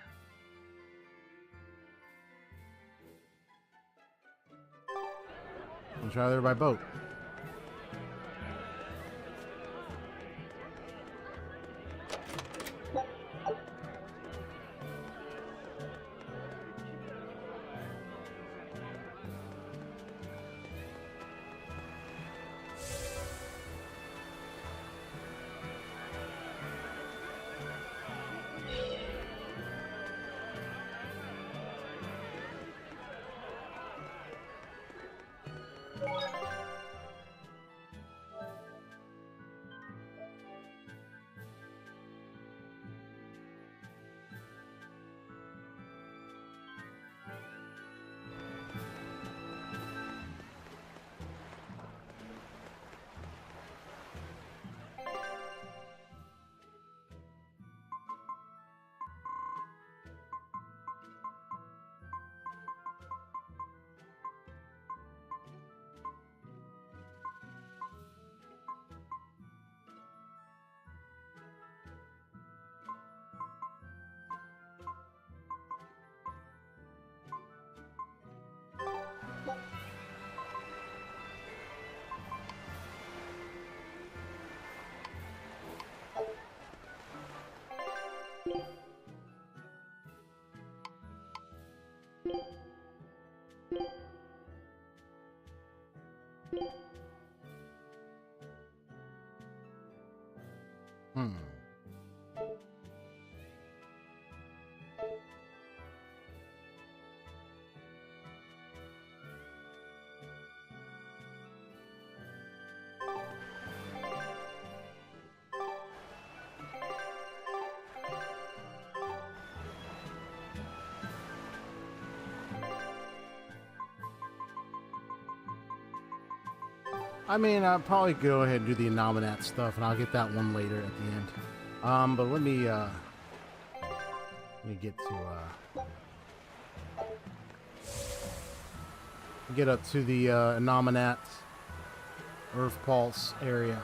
I'll try there by boat. I mean, I'll probably go ahead and do the Anominat stuff, and I'll get that one later at the end. But let me get to get up to the Anominat Earth Pulse area.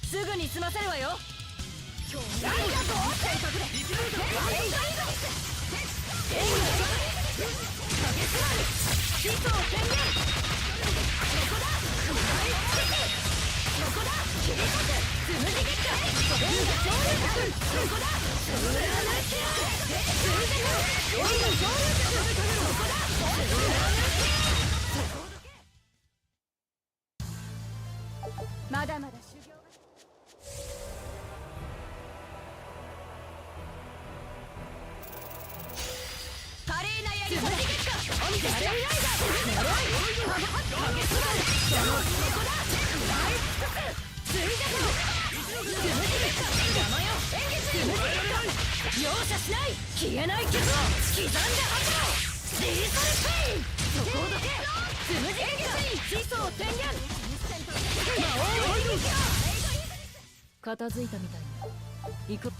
すぐに済ませるわよ。まだまだ修行。華麗なやり方。容赦しない。消えない傷を刻んで吐く。リーサルペイン。そこをどけ。つむじ劇。始祖天元。片付いたみたいに行く。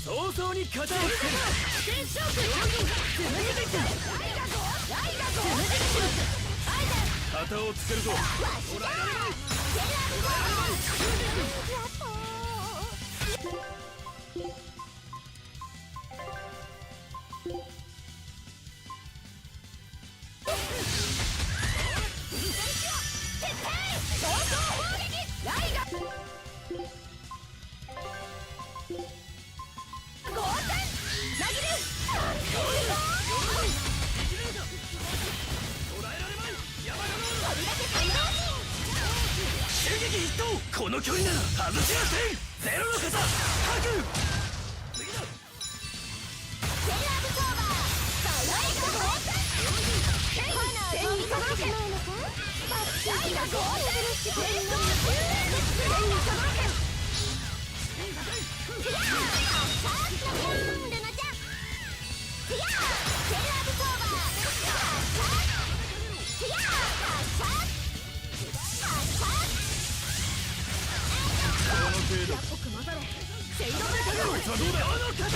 早々に型をつける。型をつけるぞ。の距離なら外しません。ゼロの方各次だ。セルアブソーバーバイライトゴーテンに届けバッキーがゴーテンテント10連テンに届けティアーカッサールナちゃんティアーセルアブソーバーカッサーティアーカッサーカッサーこの程度やっぽく混ざれシェイドメタルこいつはどうだ。あの方プ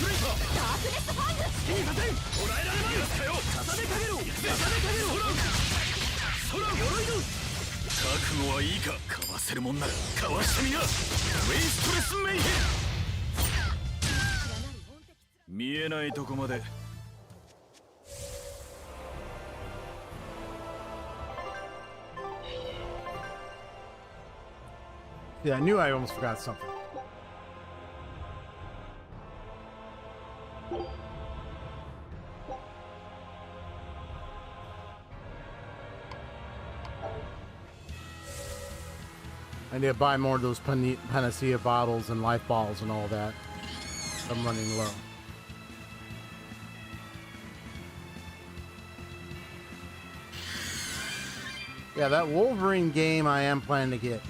レイかダークネスファングいいかせん。捕らえられないやつかよ。重ねかけろ重ねかけろ。空鎧の覚悟はいいか。かわせるもんならかわしてみな。ウェイストレスメイヘン。見えないとこまで。Yeah, I knew I almost forgot something. I need to buy more of those panacea bottles and life balls and all that. I'm running low. Yeah, that Wolverine game I am planning to get.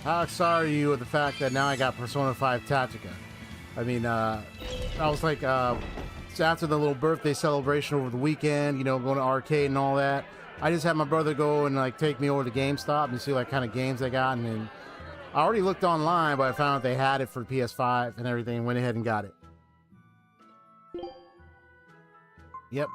How excited are you with the fact that now I got Persona 5 Tactica? I mean, I was like, after the little birthday celebration over the weekend, you know, going to arcade and all that, I just had my brother go and like take me over to GameStop and see like kind of games they got. And then I already looked online, but I found out they had it for PS5 and everything. Went ahead and got it. Yep.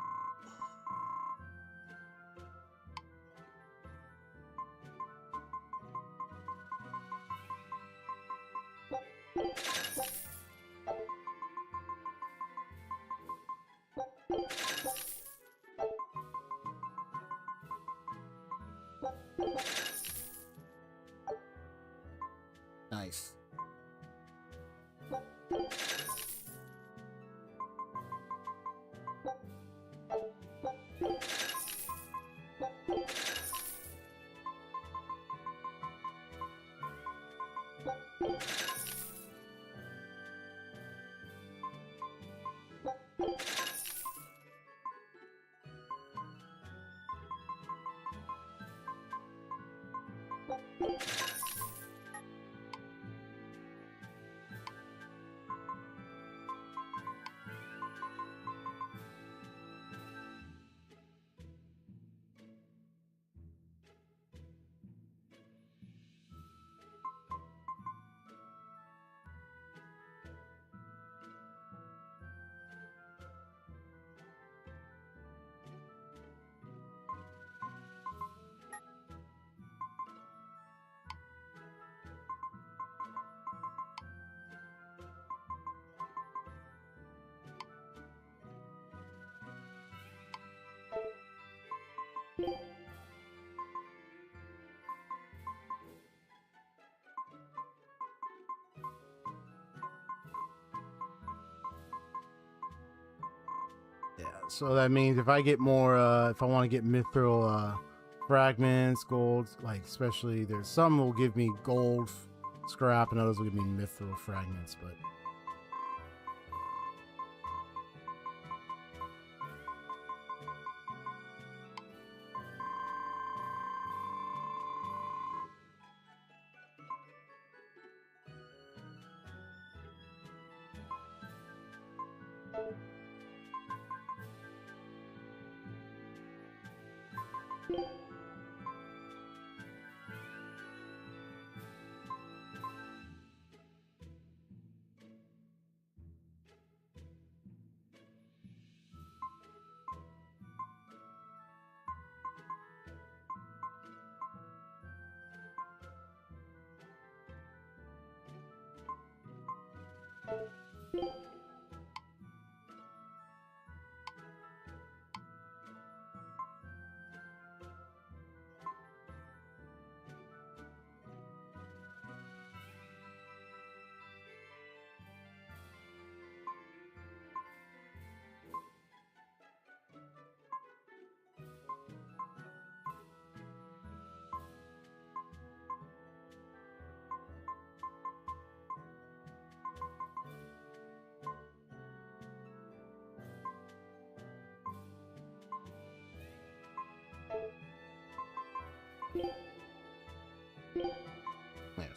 Nice. Yeah, so that means if I get more, if I want to get mithril fragments, gold, like especially there's some will give me gold scrap and others will give me mithril fragments, but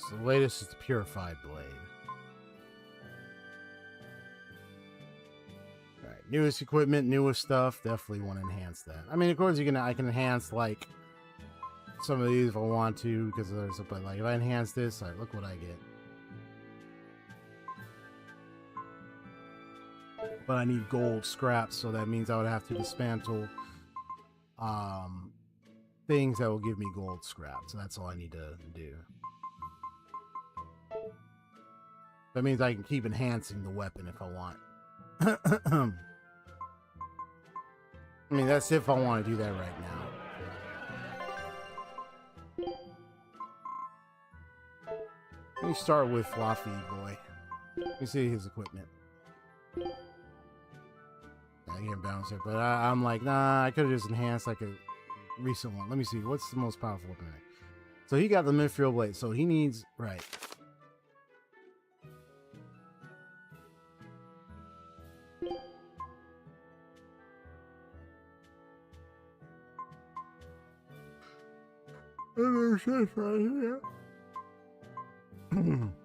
So the latest is the purified blade. Alright, newest equipment, newest stuff. Definitely want to enhance that. I mean, of course, I can enhance like some of these if I want to, because there's but like if I enhance this, like look what I get. But I need gold scraps, so that means I would have to dismantle things that will give me gold scraps. So that's all I need to do. That means I can keep enhancing the weapon if I want. I mean, that's if I want to do that right now. Let me start with Fluffy Boy. Let me see his equipment. I can't balance it, but I'm like, nah, I could have just enhanced like a recent one. Let me see, what's the most powerful weapon? So he got the Mithril Blade, so he needs, right.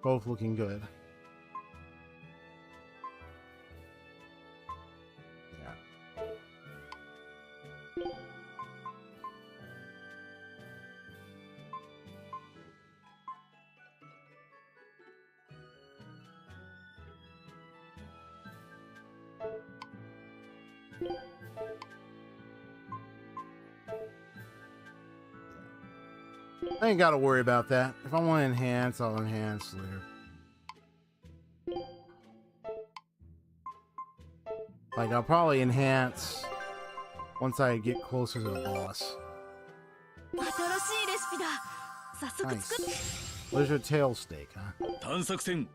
Both looking good. I ain't got to worry about that. If I want to enhance, I'll enhance later. Like, I'll probably enhance once I get closer to the boss. Nice. Where's your tail steak, huh? 探索戦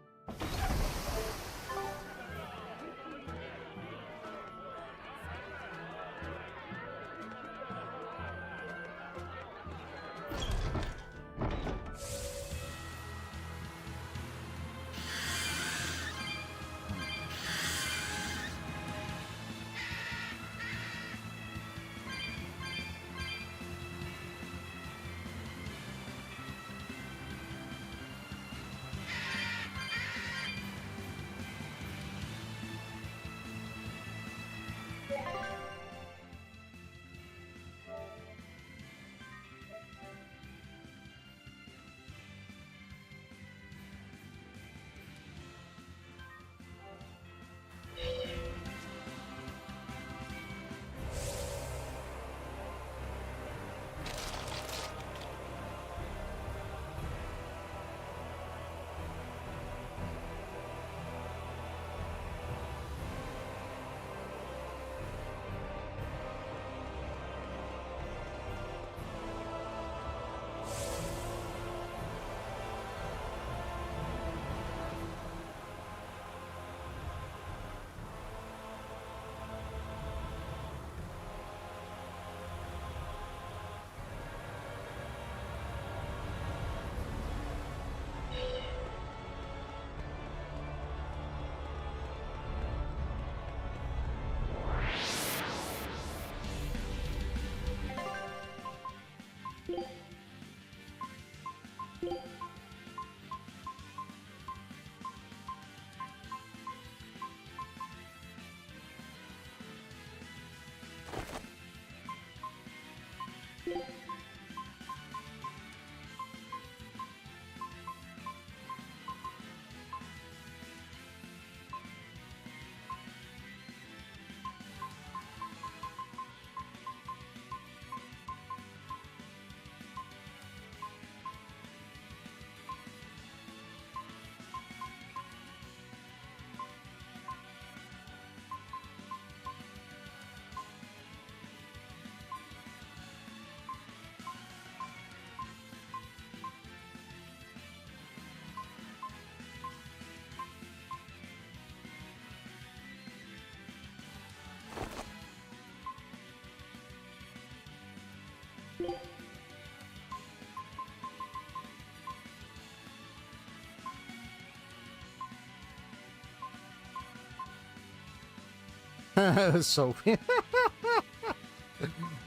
So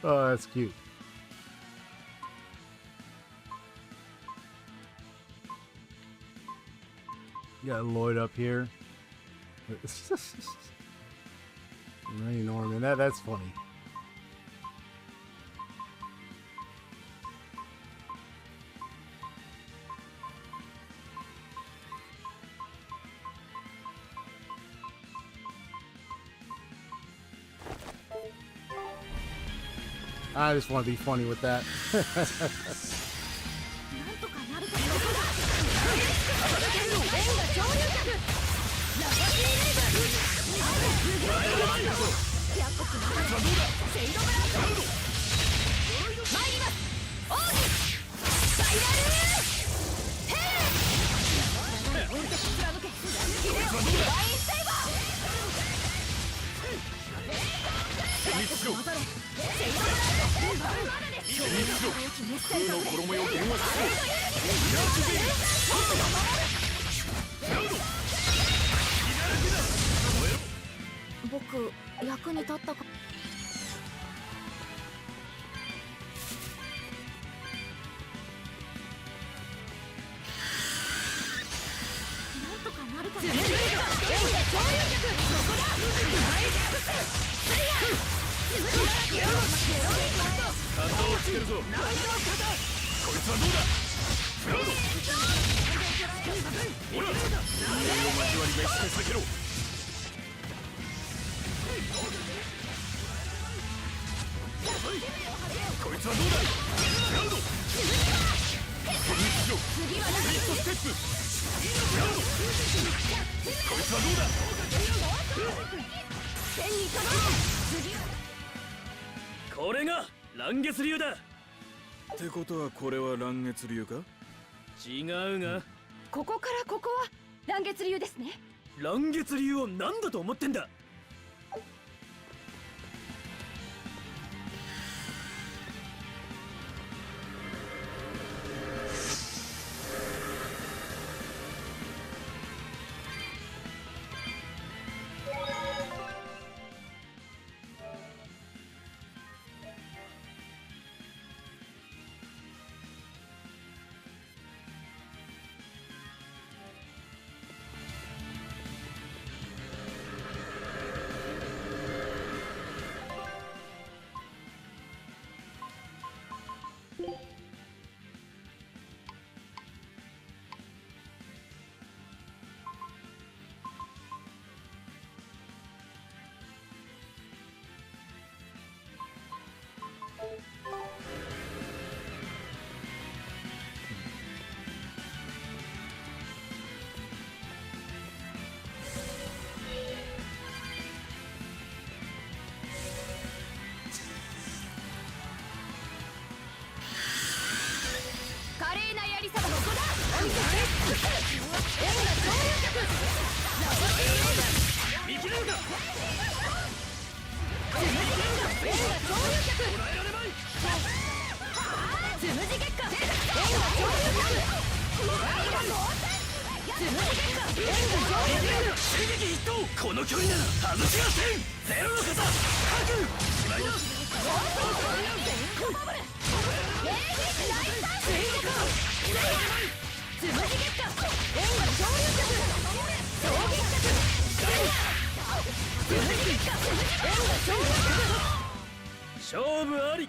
oh, that's cute. Got Lloyd up here. Ray Norman. That's funny. I just want to be funny with that. なんとかなるかも。僕、役に立ったか。なんとかなるかも。肩をつけるぞ。こいつはどうだ。ほら、お前を交わりがして避けろ。こいつはどうだ。ラウンド。フリットステップ。ラウンド。こいつはどうだ。これが乱月流だ。ってことはこれは乱月流か。違うが、ここからここは乱月流ですね。乱月流を何だと思ってんだ。華麗なやりさばここだ。見切れるか。この距離なら外しません。ゼロの傘。しまいだ。勝負あり。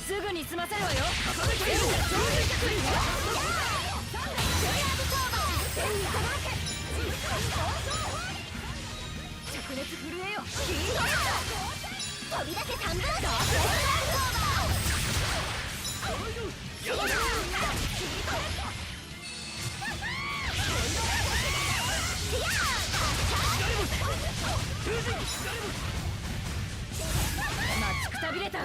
すぐに済ませるわよ。灼熱震えよ。飛び出せサンブラス。待ちくたびれた。円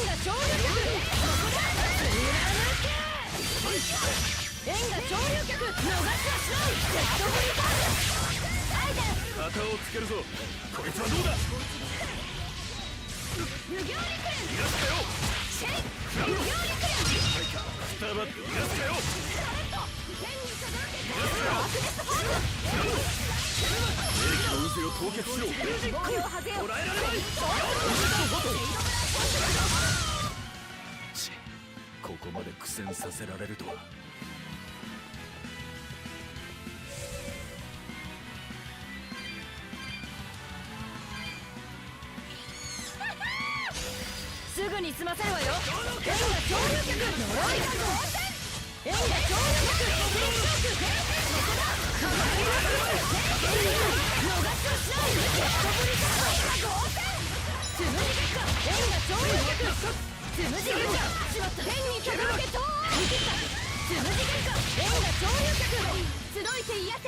が超力。円が潮流脚逃しはしない。ジェットフリーパー旗をつけるぞ。こいつはどうだ。無行陸連逃がすかよ。シェイ無行陸連スターバット逃がすかよ。天に届け逃がすかよ。兵器の渦を凍結しろ。防御を外よ捕らえられない。ち、ここまで苦戦させられるとは。すぐに済ませるわよ。円が潮流脚呪いだぞ。円が潮流脚そこだ。逃しはしない。ジェットブリザードつむじ結果円が潮流脚つむじ結果しまった。天に届けと見切ったつむじ結果円が潮流脚集いて癒せ。う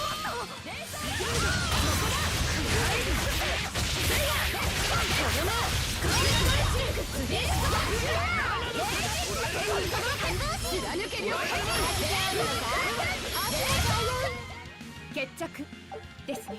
わっと連鎖そこだ。決着ですね。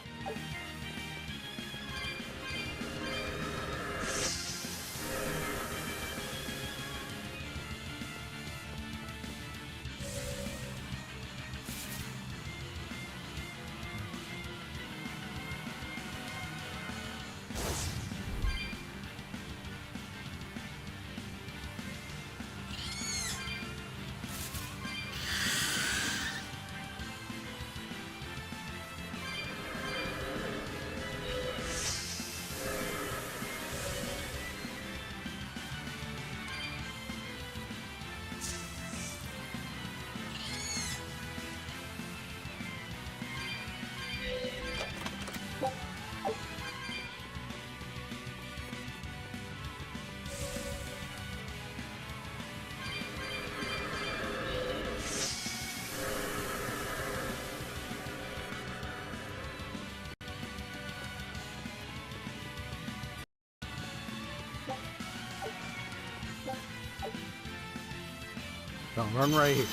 Don't run right here.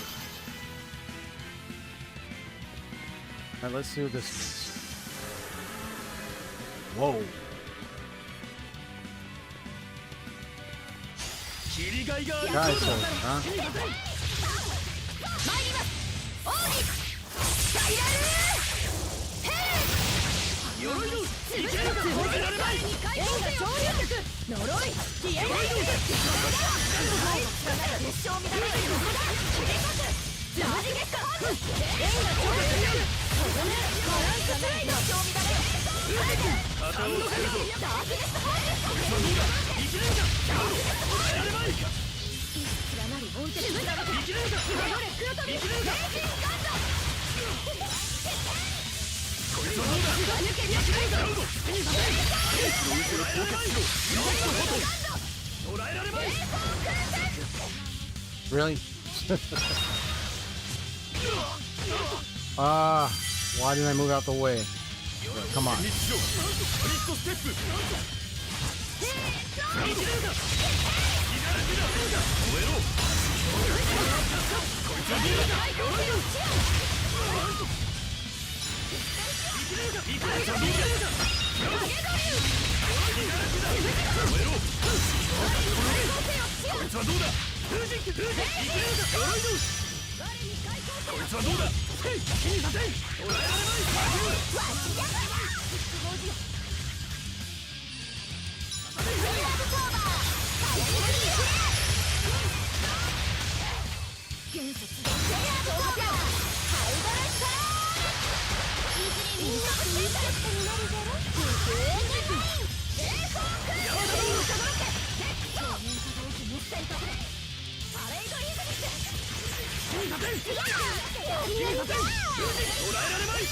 Alright, let's see what this is. Whoa. 切りがいがある。 Guys, so, huh? 参ります。オーリスガイラルヘイ鎧のつぶしのつぶしが彼に解放せよ。呪い消えないで結晶乱れるここだ。つむじ月下円が超越ここねバランススライド結晶乱れる旗をつけるぞ。ダークネスホールこいつはどうだ。生きれるか。捕らえられまい。連なるオンテルが生きれるか。戻れ黒飛び生きれるか。変身ガンドこいつはどうだ。抜けるやつがいるぞ。兵器の渦を凍結しろ。捕らえられまい。 Really? Why didn't I move out the way? Come on. ミッションスプリットステップ。生きれるか。燃えろ。こいつはどうだ。生きれるか。生きれるか。こいつはどうだ。燃えろ。こいつはどうだ。生きれるか。鎧のこいつはどうだ。気にさせん。捕らえられまい。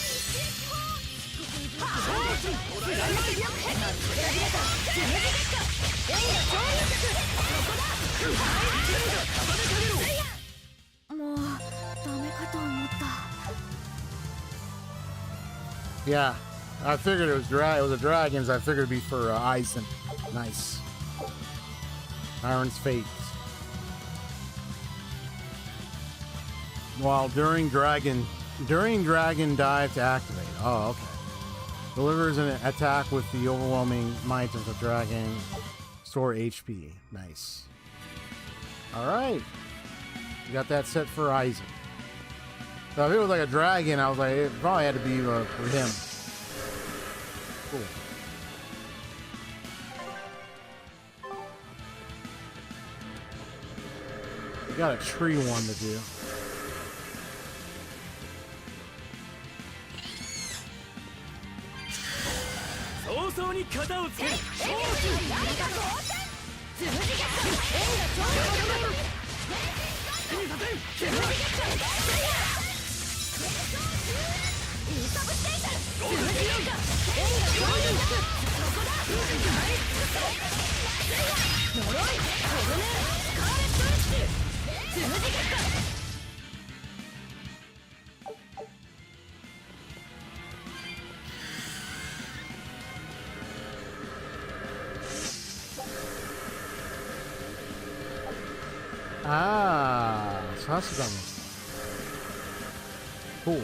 もうダメかと思った。 Yeah, I figured it was dry. It was a dragons. I figured it'd be for Eisen. Nice. Iron's fate. while during dragon dive to activate. Oh, okay. Delivers an attack with the overwhelming might of the dragon. Store HP. Nice. All right. You got that set for Isaac. So if it was like a dragon, I was like, it probably had to be for him. Cool. We got a tree one to do. Ah, so that's what that was. Cool.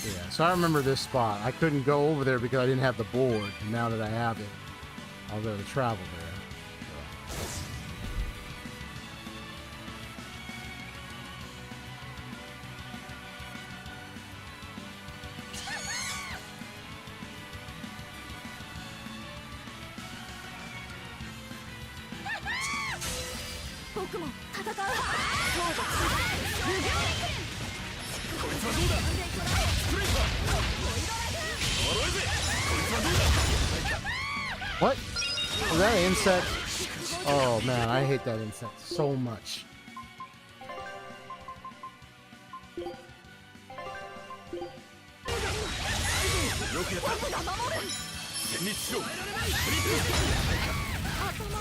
Yeah, so I remember this spot. I couldn't go over there because I didn't have the board. And now that I have it, I'll be able to travel there. What? Is that an insect? Oh man, I hate that insect so much.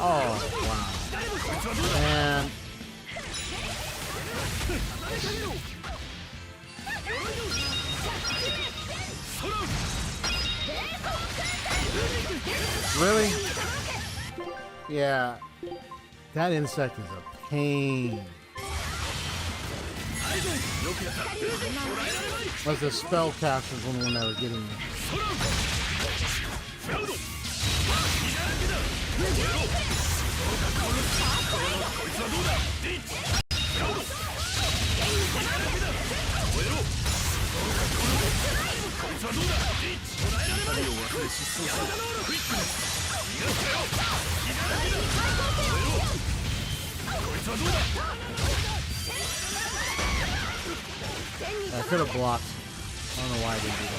Oh wow. Man. Really? Yeah. That insect is a pain. Was the spellcasters when they were getting me. I could have blocked. I don't know why I didn't do that.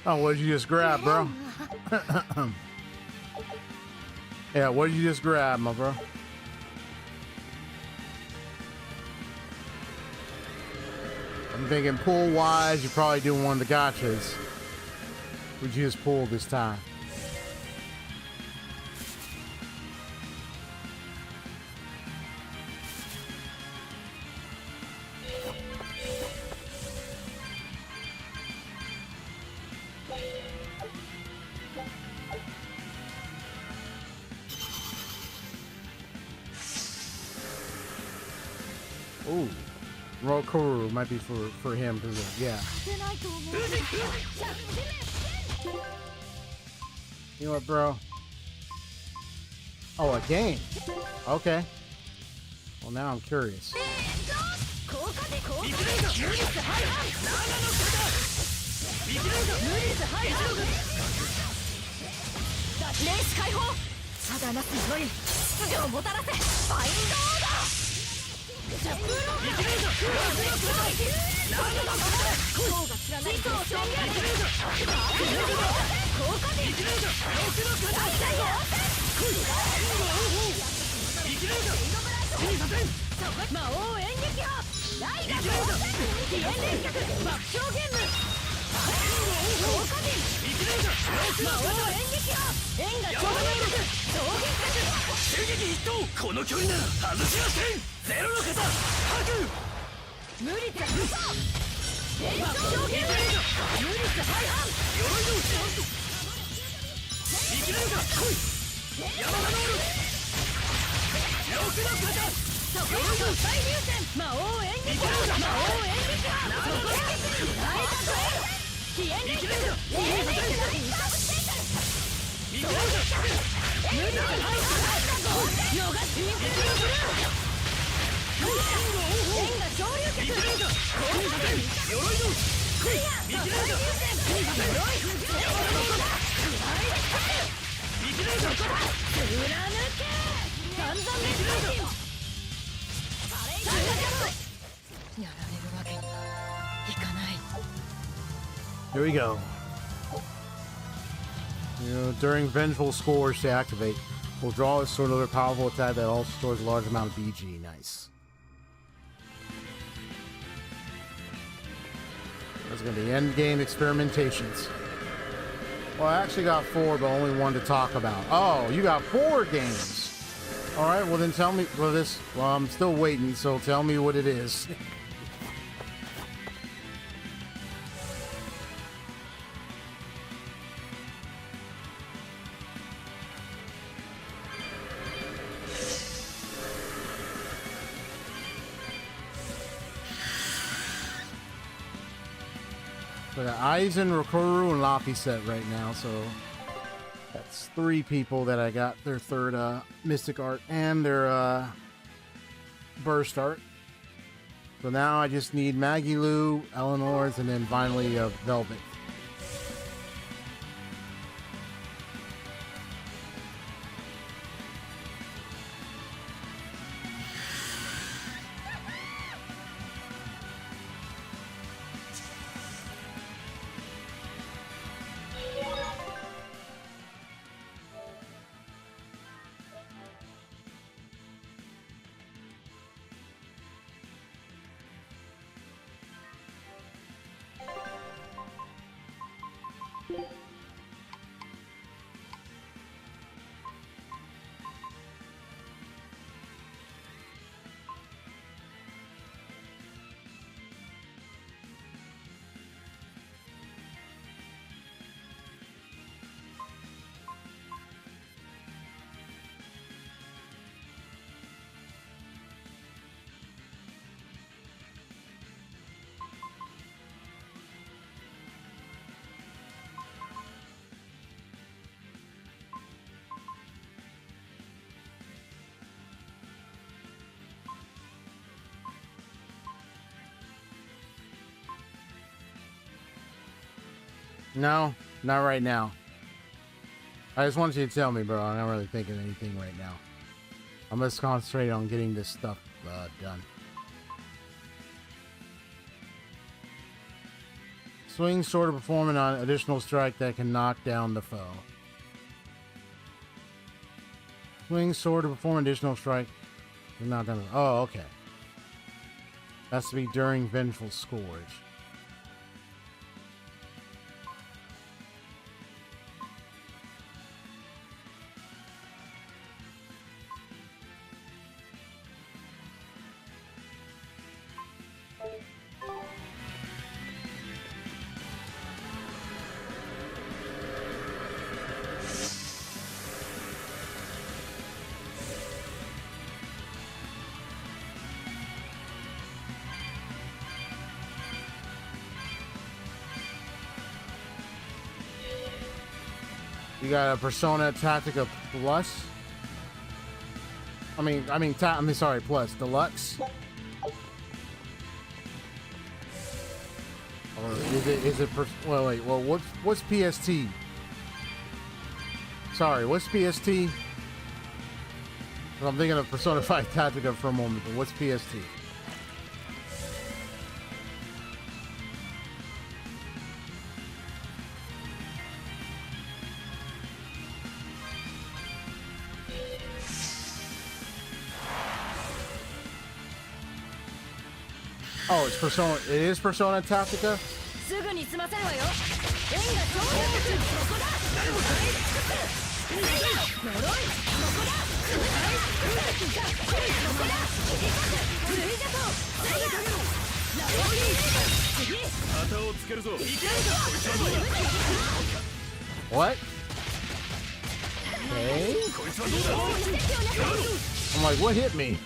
Oh, what did you just grab, bro? Yeah, what did you just grab, my bro? I'm thinking pull-wise, you're probably doing one of the gotchas. Would you just pull this time? Ooh. Rokuru might be for him, yeah. 勝てないと思う。 You know what, bro? Oh, a game. Okay. Well, now I'm curious. 効果で効果で無理すハイハン長野無理すハイハンレース解放ただなすのに秩序をもたらせファインドオーダージャップロー生きるぞ長野の塔が連なり水槽を宣言するぞ効果で生きるぞ6の肩大体よ生きるぞ魔王演劇派大学飛燕連脚爆笑ゲーム効果で魔王演劇派円が超能力超幻覚襲撃一等この距離なら外しませんゼロの方白無理だ爆笑ゲーム無理だハイハン鎧の内生きれるか来い山田ノール6の方そこの最優先魔王演劇派魔王演劇派そこ演劇大学飛燕連脚飛燕連脚無理だハイハン逃しピンクブルー円が昇竜脚鎧のクリア最優先鎧山田の子だ生きれるぞこだ貫け散々メッセージやられるわけにはいかない Here we go. During vengeful scores to activate, will draw a sort of powerful attack that also stores a large amount of BG. Nice. That's going to be end game experimentations. Well, I actually got 4, but only 1 to talk about. Oh, you got 4 games. All right, well then tell me. Well, I'm still waiting, so tell me what it is. So the Aizen, Rokuru, and Lapi set right now, so that's 3 people that I got their 3rd Mystic Art and their Burst Art. So now I just need Maggie Lou, Eleanor's, and then finally Velvet. No, not right now. I just want you to tell me, bro. I'm not really thinking anything right now. I'm just concentrating on getting this stuff done. Swing sword to perform an additional strike that can knock down the foe. Swing sword to perform an additional strike. Knock down the Oh, okay. Has to be during Vengeful Scourge. got a Persona Tactica Plus. Sorry, Plus Deluxe. Or is it? Well, what's PST? Sorry, what's PST? I'm thinking of Persona 5 Tactica for a moment, but what's PST? Oh, it's Persona. It is Persona Tactica. すぐに済ませるわよ。円が超力。そこだ。誰も食らいつくす。呪い。そこだ。そこだ。ルイジャト。ラローリー。次。旗をつけるぞ。いけるぞ。 What? Okay. こいつはどうだ。 I'm like, what hit me?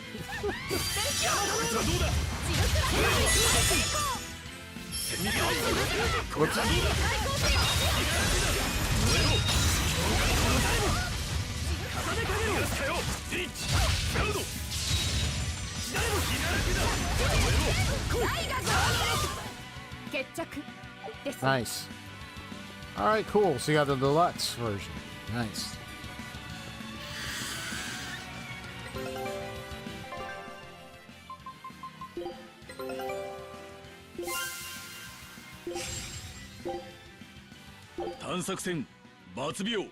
こいつはどうだ。 What's that? Nice. All right, cool. So you got the deluxe version. Nice. "探索戦罰病」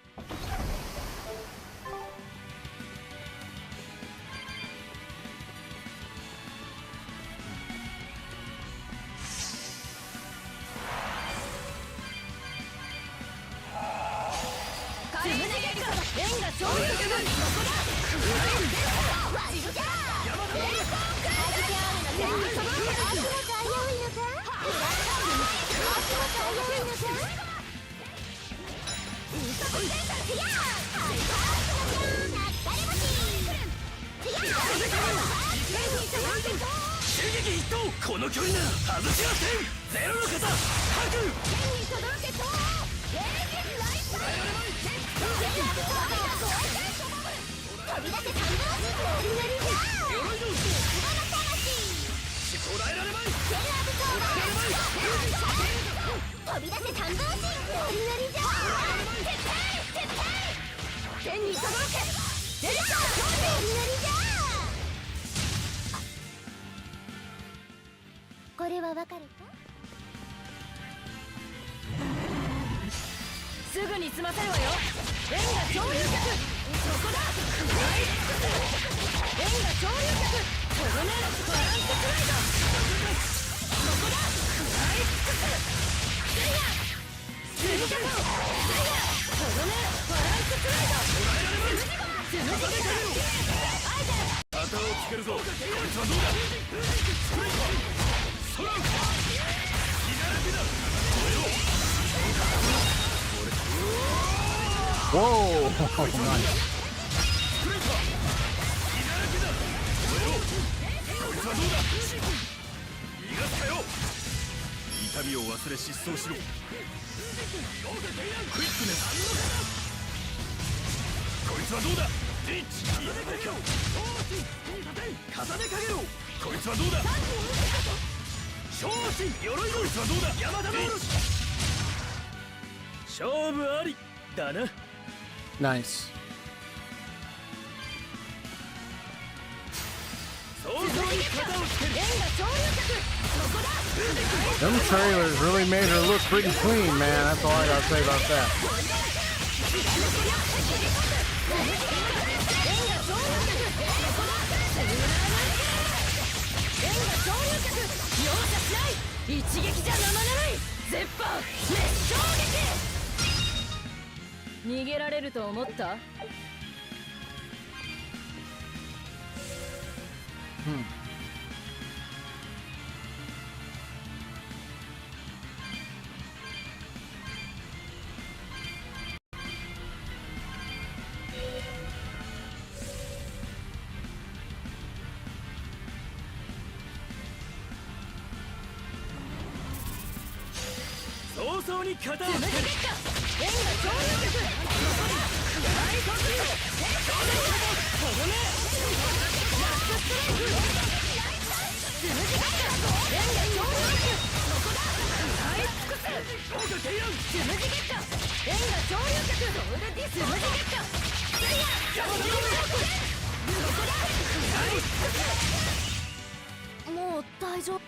この距離なら外しません。ゼロの方、白。天に届けと。永遠ライフ。飛び出せ三号機ノリノリじゃ。島の魂。捉えられまい。セーラーブソーダ。飛び出せ三号機ノリノリじゃ。撤退。天に届け。出るか。ノリノリじゃ。 これはわかるか？すぐに済ませるわよ。円が超流脚。そこだ。円が超流脚。とどめバランススライド。そこだ。食らい尽くす。スイヤ。スリジャト。スイヤ。とどめバランススライド。スムジギガ。アイテム。旗をつけるぞ。こいつはどうだ。空。 Whoa! Nice. 痛みを忘れ失踪しろ。クイックネス。こいつはどうだ。リッチ。風でかけろ。こいつはどうだ。昇進鎧の。こいつはどうだ。山田の。勝負ありだな。 Nice. Them trailers really made her look pretty clean, man. That's all I gotta say about that. つむじ月下円が潮流脚ソウルディスつむじ月下セリアもう大丈夫。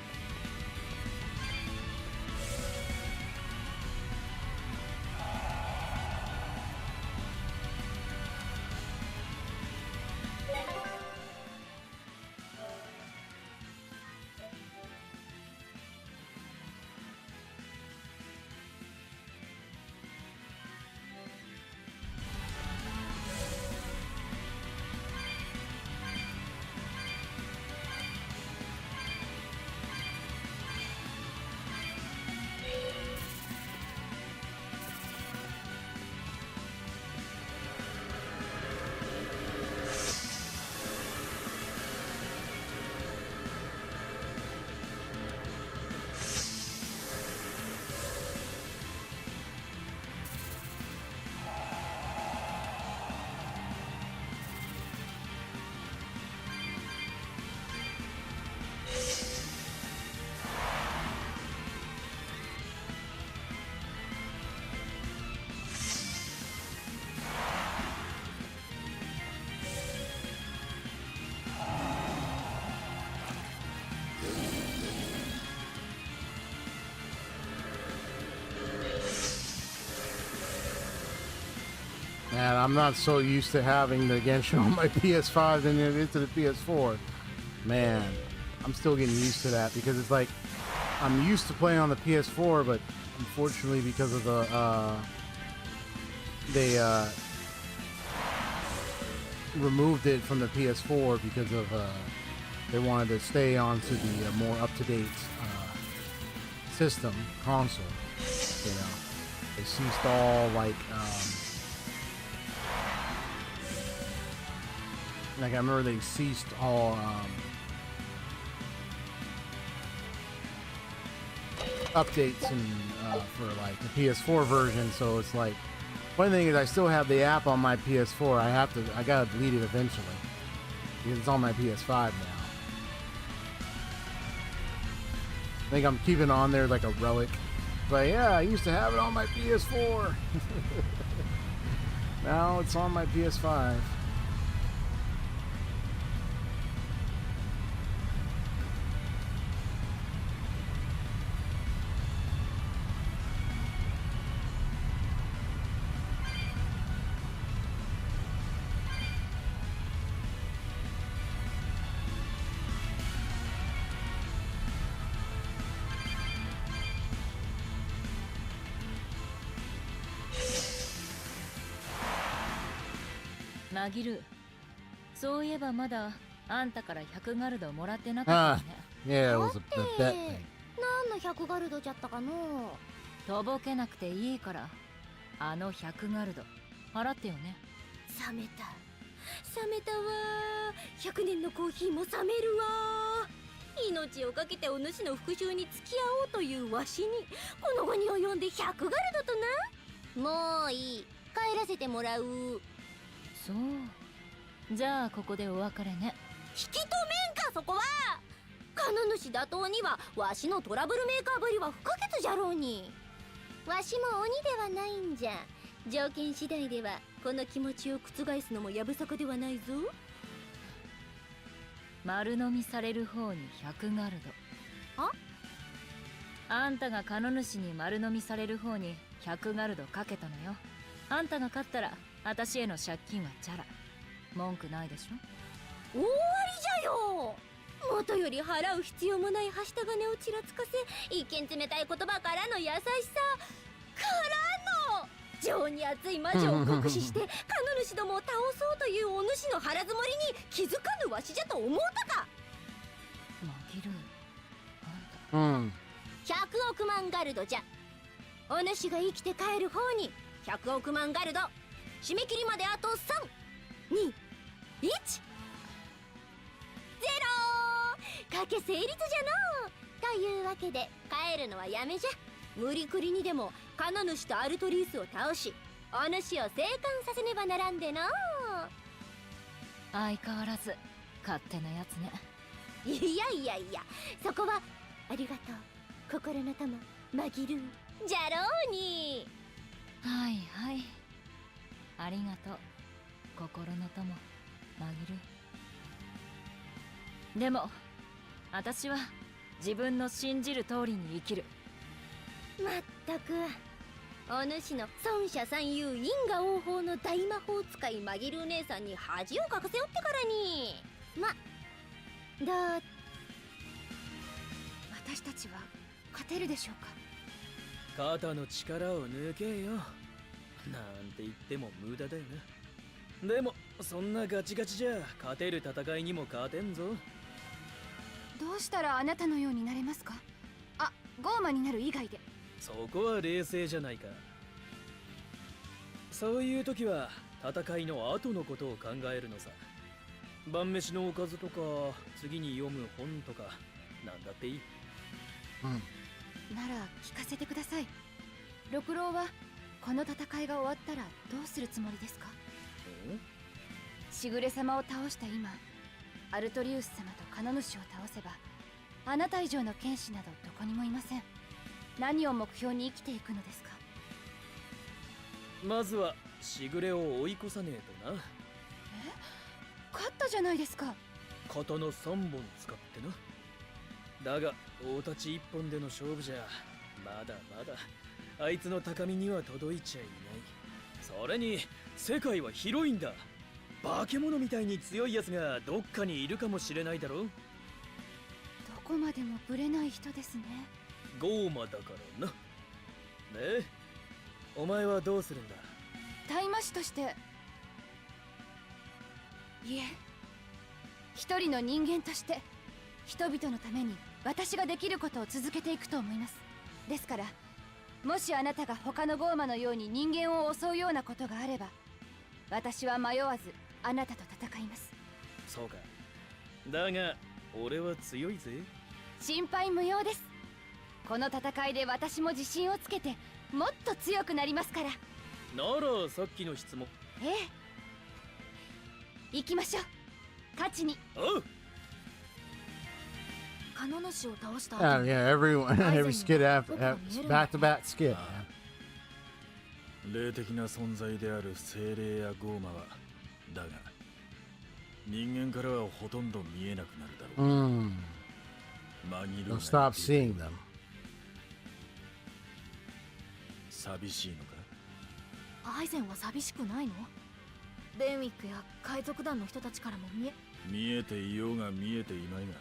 Man, I'm not so used to having the Genshin on my PS5 than it is to the PS4. Man, I'm still getting used to that because it's like I'm used to playing on the PS4, but unfortunately because of the they removed it from the PS4 because of they wanted to stay onto the more up-to-date system console. You know, they ceased all like I remember they ceased all updates and for like the PS4 version. So it's like, one thing is I still have the app on my PS4. I gotta delete it eventually because it's on my PS5 now. I think I'm keeping it on there like a relic. But yeah, I used to have it on my PS4. Now it's on my PS5.マギル、そういえばまだあんたから100ガルドもらってなかったね。Yeah, it was a bet thing. 何の100ガルドじゃったかの。とぼけなくていいから、あの100ガルド払ってよね。冷めたわー。100年のコーヒーも冷めるわー。命をかけてお主の復讐に付き合おうというわしにこの後に及んで100ガルドとな。もういい、帰らせてもらう。そう、じゃあここでお別れね。引き止めんかそこは。金主打倒にはわしのトラブルメーカーぶりは不可欠じゃろうに。わしも鬼ではないんじゃ。条件次第ではこの気持ちを覆すのもやぶさかではないぞ。丸飲みされる方に100ガルド。あんたが金主に丸飲みされる方に100ガルドかけたのよ。あんたが勝ったら私への借金はチャラ。文句ないでしょ。終わりじゃよ。元より払う必要もないはした金をちらつかせ、一見冷たい言葉からの優しさからの情に熱い魔女を酷使して金主どもを倒そうというお主の腹積もりに気づかぬわしじゃと思うたか。マギル、あんた100億万ガルドじゃ。お主が生きて帰る方に100億万ガルド。締め切りまであと3、2、1、0。賭け成立じゃのう。というわけで帰るのはやめじゃ。無理くりにでも金主とアルトリースを倒しお主を生還させねばならんでのう。相変わらず勝手なやつね。いや、そこはありがとう心の友マギルー。じゃろうに。はいはい、ありがとう心の友まぎる。でも私は自分の信じる通りに生きる。まったくお主の孫者さんいう因果応報の大魔法使いマギル姉さんに恥をかかせよってからに。私たちは勝てるでしょうか。肩の力を抜けよ。なんて言っても無駄だよな。でもそんなガチガチじゃ勝てる戦いにも勝てんぞ。どうしたらあなたのようになれますか。あ、ゴーマになる以外で。そこは冷静じゃないか。そういう時は戦いの後のことを考えるのさ。晩飯のおかずとか次に読む本とかなんだっていい。なら聞かせてください。六郎はこの戦いが終わったらどうするつもりですか。しぐれ様を倒した今、アルトリウス様とカノ主を倒せばあなた以上の剣士などどこにもいません。何を目標に生きていくのですか。まずはしぐれを追い越さねえとな。勝ったじゃないですか。刀3本使ってな。だが大太刀1本での勝負じゃまだまだあいつの高みには届いちゃいない。それに世界は広いんだ。化け物みたいに強いやつがどっかにいるかもしれないだろ。どこまでもブレない人ですね。ゴーマだからな。でお前はどうするんだ。大魔師として、いえ、一人の人間として人々のために私ができることを続けていくと思います。ですからもしあなたが他のゴーマのように人間を襲うようなことがあれば、私は迷わずあなたと戦います。そうか。だが俺は強いぜ。心配無用です。この戦いで私も自信をつけてもっと強くなりますから。ならさっきの質問。ええ、行きましょう。勝ちに。おう。カノ主を倒した後 Yeah, every skit after back to back skit. 霊的な存在である精霊やゴーマはだが人間からはほとんど見えなくなるだろう。紛る Don't stop seeing them. 寂しいのか。アイゼンは寂しくないの。ベンウィックや海賊団の人たちからも見えていようが見えていまいが、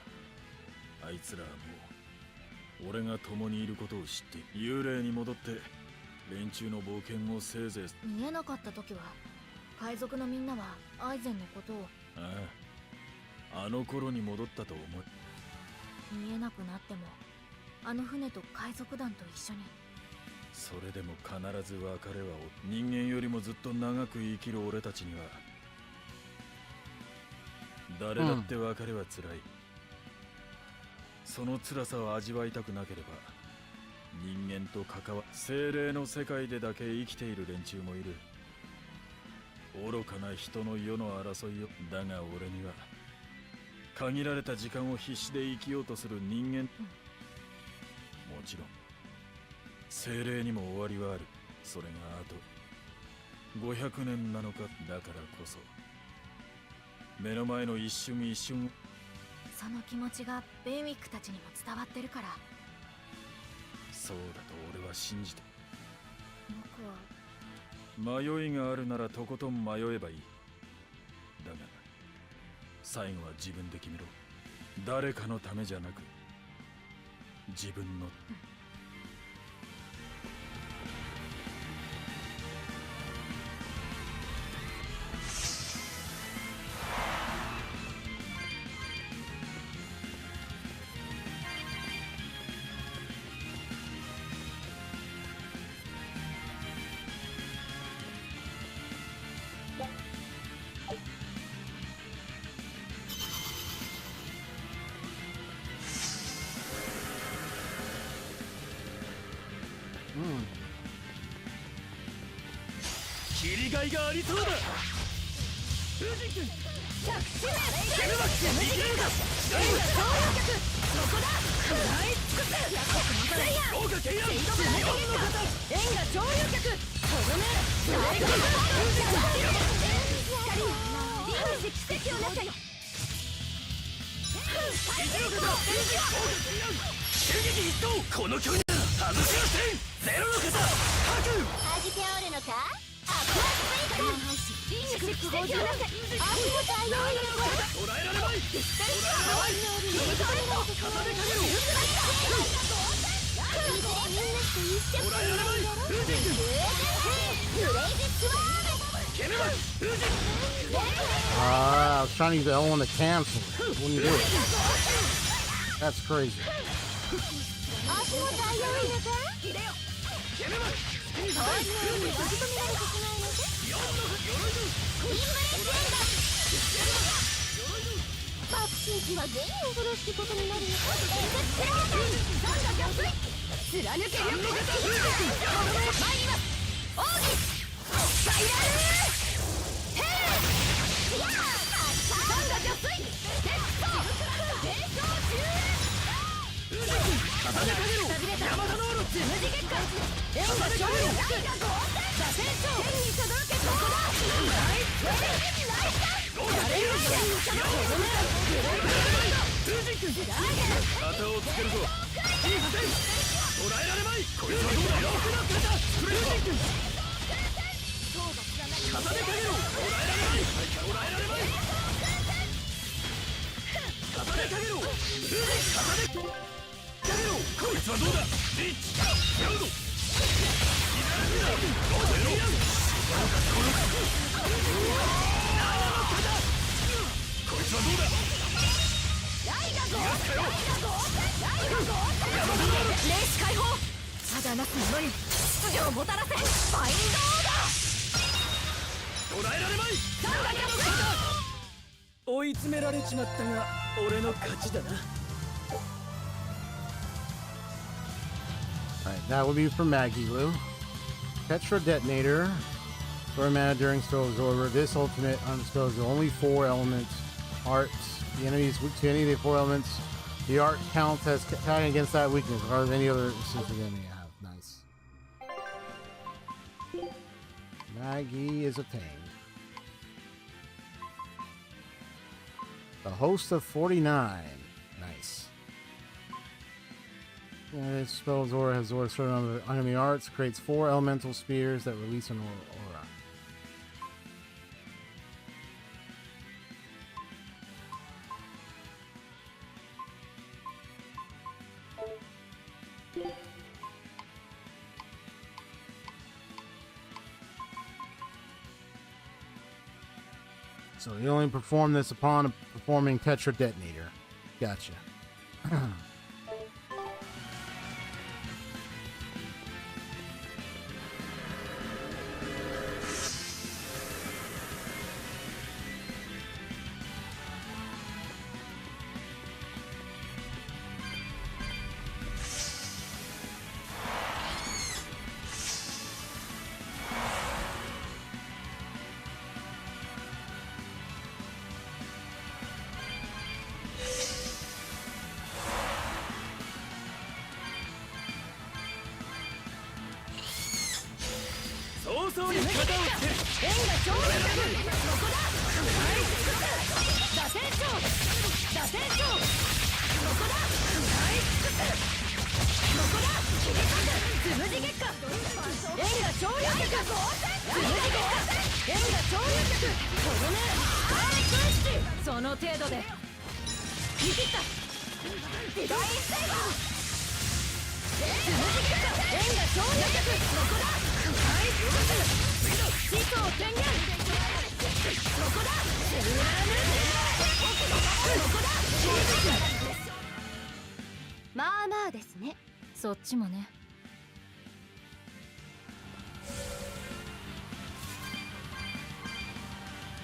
あいつらはもう俺が共にいることを知って幽霊に戻って連中の冒険をせいぜい。見えなかった時は海賊のみんなはアイゼンのことを。あの頃に戻ったと思う。見えなくなってもあの船と海賊団と一緒に。それでも必ず別れは人間よりもずっと長く生きる俺たちには誰だって別れは辛い。その辛さを味わいたくなければ人間と関わ精霊の世界でだけ生きている連中もいる。愚かな人の世の争いよ。だが俺には限られた時間を必死で生きようとする人間、もちろん精霊にも終わりはある。それがあと500年なのか。だからこそ目の前の一瞬一瞬。その気持ちがベンウィックたちにも伝わってるから。そうだと俺は信じて。僕は迷いがあるならとことん迷えばいい。だが最後は自分で決めろ。誰かのためじゃなく自分の。切りがいがありそうだ。この距離なら外しません。ゼロの方吐く。味ておるのか。アクアスプリントリング奇跡をなせ。足元あよいのか。捉えられまい。捉えられまい。風でかけろ。いずれみんなと一緒に捉えられまい。ブレイズスワー決めます。I was trying to use the L1 to cancel it. Wouldn't do it. That's crazy. 足元あよいのか。決めます。そういう風に閉じ込められてしまうので。インブレスエンダバックシンキは全員を殺すってことになるのか。エクスプラーターサンダ逆水貫ける参りますオーギススパイラルヘイやーサンダ逆水レッツゴー伝承中風でかけろ。山田のオロつむじ月間エンガ勝利打線勝天に届けここだナイスライスやれるじゃん肩をつけるぞ。いいかせん。捉えられまい。こいつはどうだ。欲の肩フレージング。肩でかけろ。捉えられまい。捉えられまい。肩でかけろ。肩でかけろ。こいつはどうだ。リッチヤウドこいつはどうだ。レース解放ただなす者に秩序をもたらせファインドオーダー捉えられまい。追い詰められちまったが俺の勝ちだな。Alright, that would be for Maggie Lou. Tetra Detonator. Story mana during spell is over. This ultimate on the spell is only 4 elements. Arts. The enemy is weak to any of the 4 elements. The art counts as attacking against that weakness, or any other instance of the enemy have. Nice. Maggie is obtained. The host of 49. Nice. This spell Zora has Zora certain on the enemy arts, creates 4 elemental spears that release an aura. So you only perform this upon performing Tetra Detonator. Gotcha.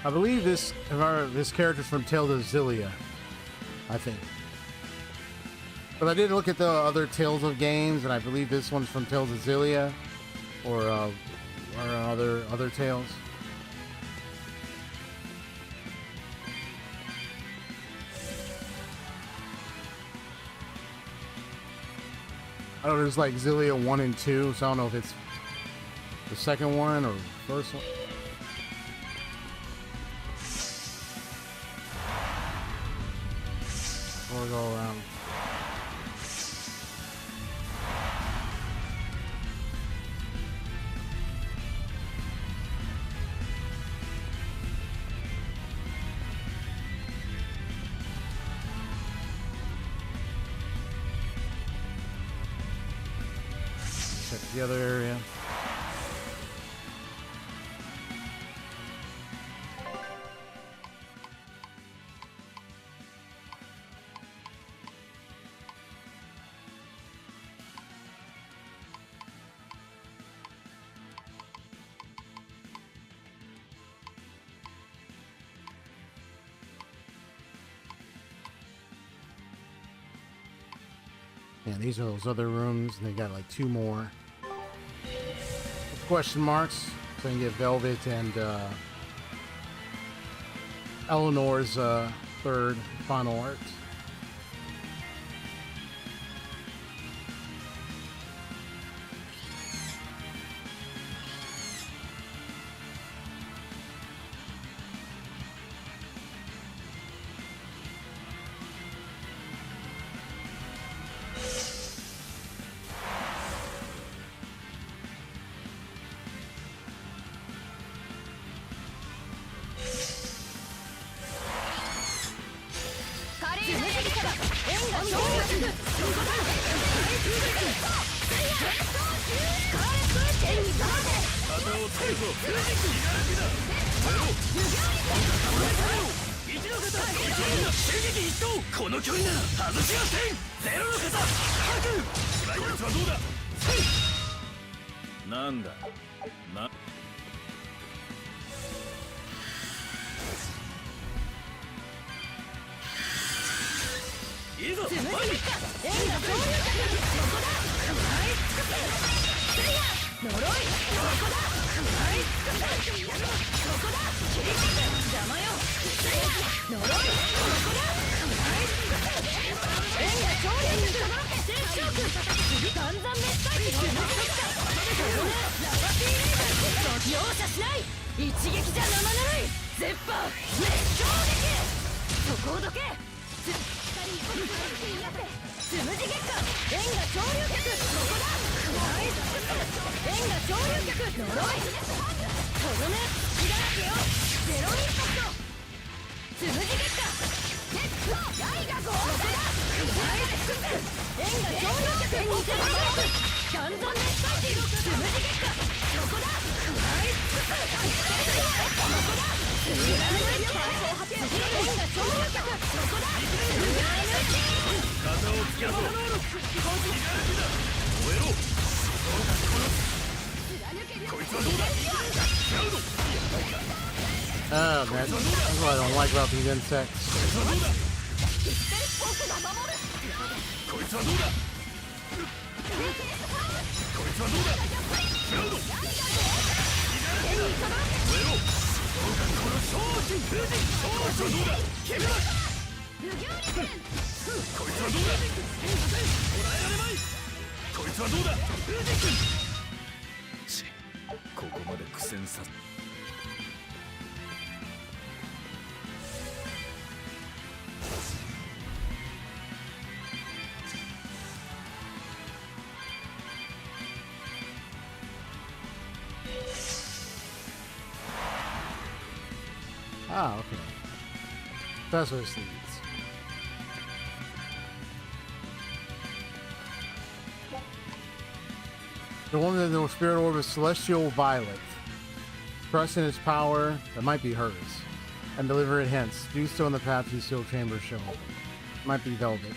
I believe this character's from Tales of Zillia, I think. But I did look at the other Tales of games, and I believe this one's from Tales of Zillia, or other Tales. I know there's like Zillia 1 and 2, so I don't know if it's the second one or the first one. We'll go around. Check the other area. Yeah, these are those other rooms, and they got like 2 more. With question marks, so you can get Velvet and Eleanor's third final art.なんだな。いいぞ。容赦しない。一撃じゃ生ぬるい。絶版熱衝撃。そこをどけ。つむじ月下円が潮流客。ここだ。円が潮流客。呪いとどめ血だらけよ。ゼロインパクト。つむじ月下大が豪華だ。円が潮流客。ガンザン熱帯地。つむじ月下そこだ。ここだ。円が潮流客。そこだ。肩をつけろ。燃えろ。こいつはどうだ。 Oh man, that's what I don't like about these insects. こいつはどうだ。こいつはどうだ。燃えろ。この超人風神。こいつはどうだ。決めろ。こいつはどうだ。捕らえられまい。こいつはどうだ。ち、ここまで苦戦さ。Ah, okay. That's what it needs. The woman in the spirit orb is Celestial Violet. Trust in its power, that might be hers. And deliver it hence. Do so in the path to the sealed chamber shall open. Might be Velvet.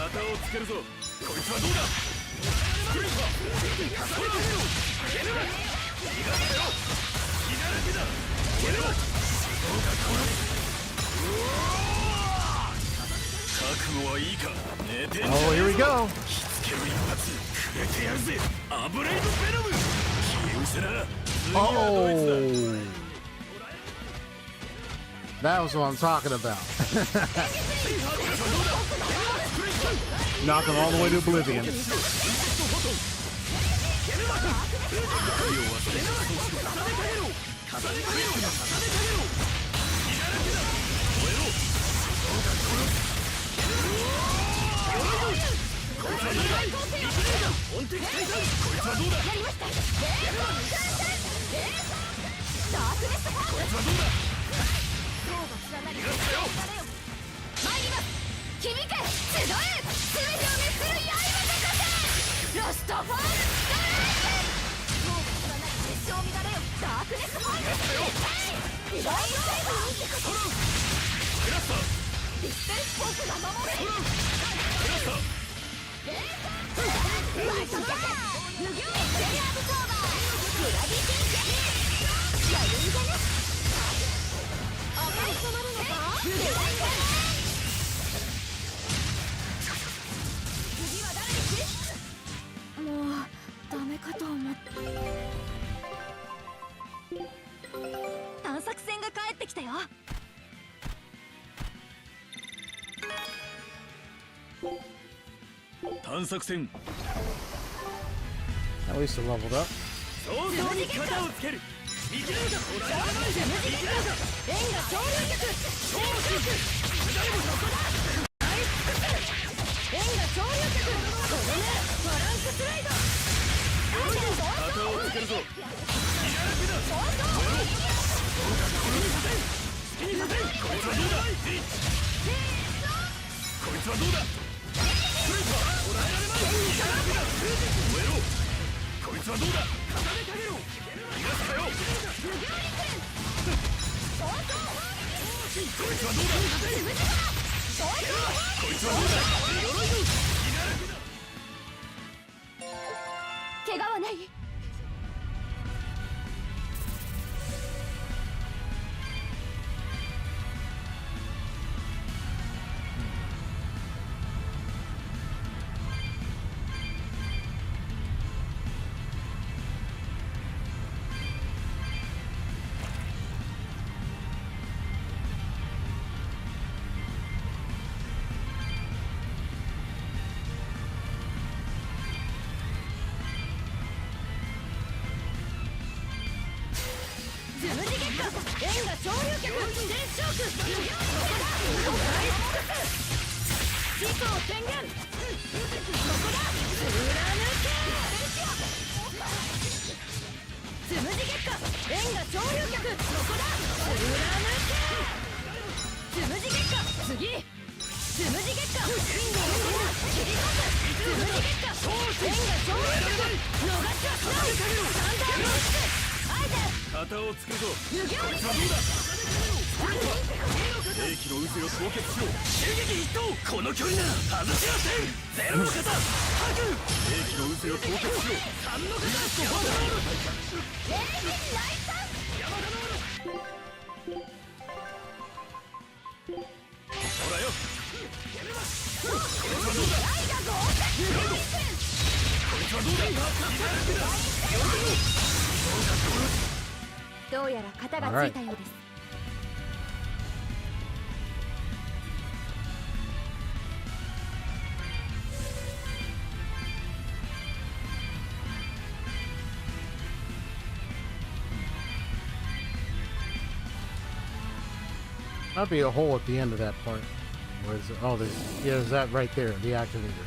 旗をつけるぞ。こいつはどうだ。スクリーパー重ねてみろ。逃がせよ。気だらけだ。蹴れろ。どうかこの覚悟はいいか。寝てんじゃね Oh, here we えぞ。 go. 火つける一発くれてやるぜ。アブレイドベノム。消え失せな。次はドイツだ。 Oh, that was what I'm talking about. Knock him all the way to oblivion. At least it leveled up. 早々に肩をつける。見切れるか。見切れるか。円が昇竜脚。昇竜脚。誰もそこだ。円が昇竜脚。このね、バランススライド。肩をつけるぞ。気だらけだ。好きにさせん。こいつはどうだ。こいつはどうだ。スリーパー。捕らえられまい。気だらけだ。燃えろ。こいつはどうだ。重ねかけろ。逃がすかよ。こいつはどうだ。こいつはどうだ。鎧の気だらけだ。怪我はない？ 旗をつけるぞ。こいつはどうだ。兵器の渦を凍結しろ。襲撃一投。この距離なら外しません。ゼロの型。白。兵器の渦を凍結しろ。三の型。山田ノール。ほらよ。こいつはどうだ。こいつはどうだ。どうやら型がついたようです。 Might be a hole at the end of that part. Where is it? Oh, there's that right there, the activator.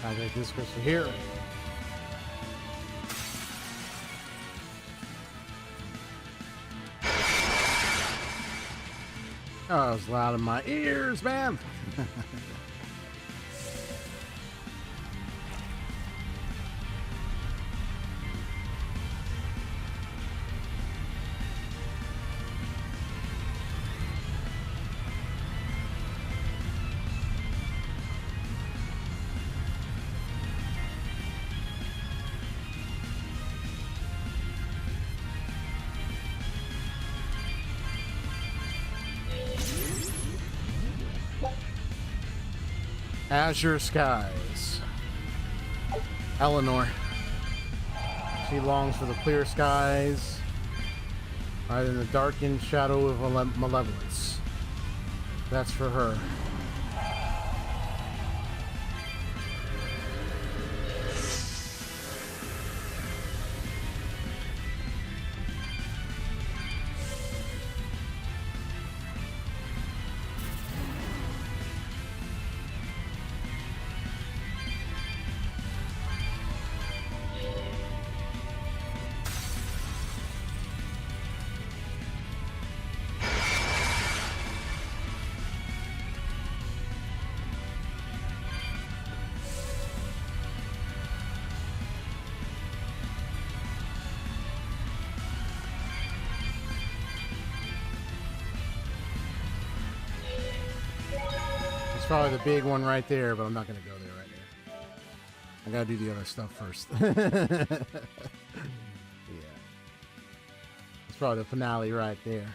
I think this goes to here. Oh, it was loud in my ears, man. Azure skies. Eleanor. She longs for the clear skies, rather than the darkened shadow of malevolence. That's for her. Probably the big one right there, but I'm not gonna go there right now. I gotta do the other stuff first. Yeah, it's probably the finale right there.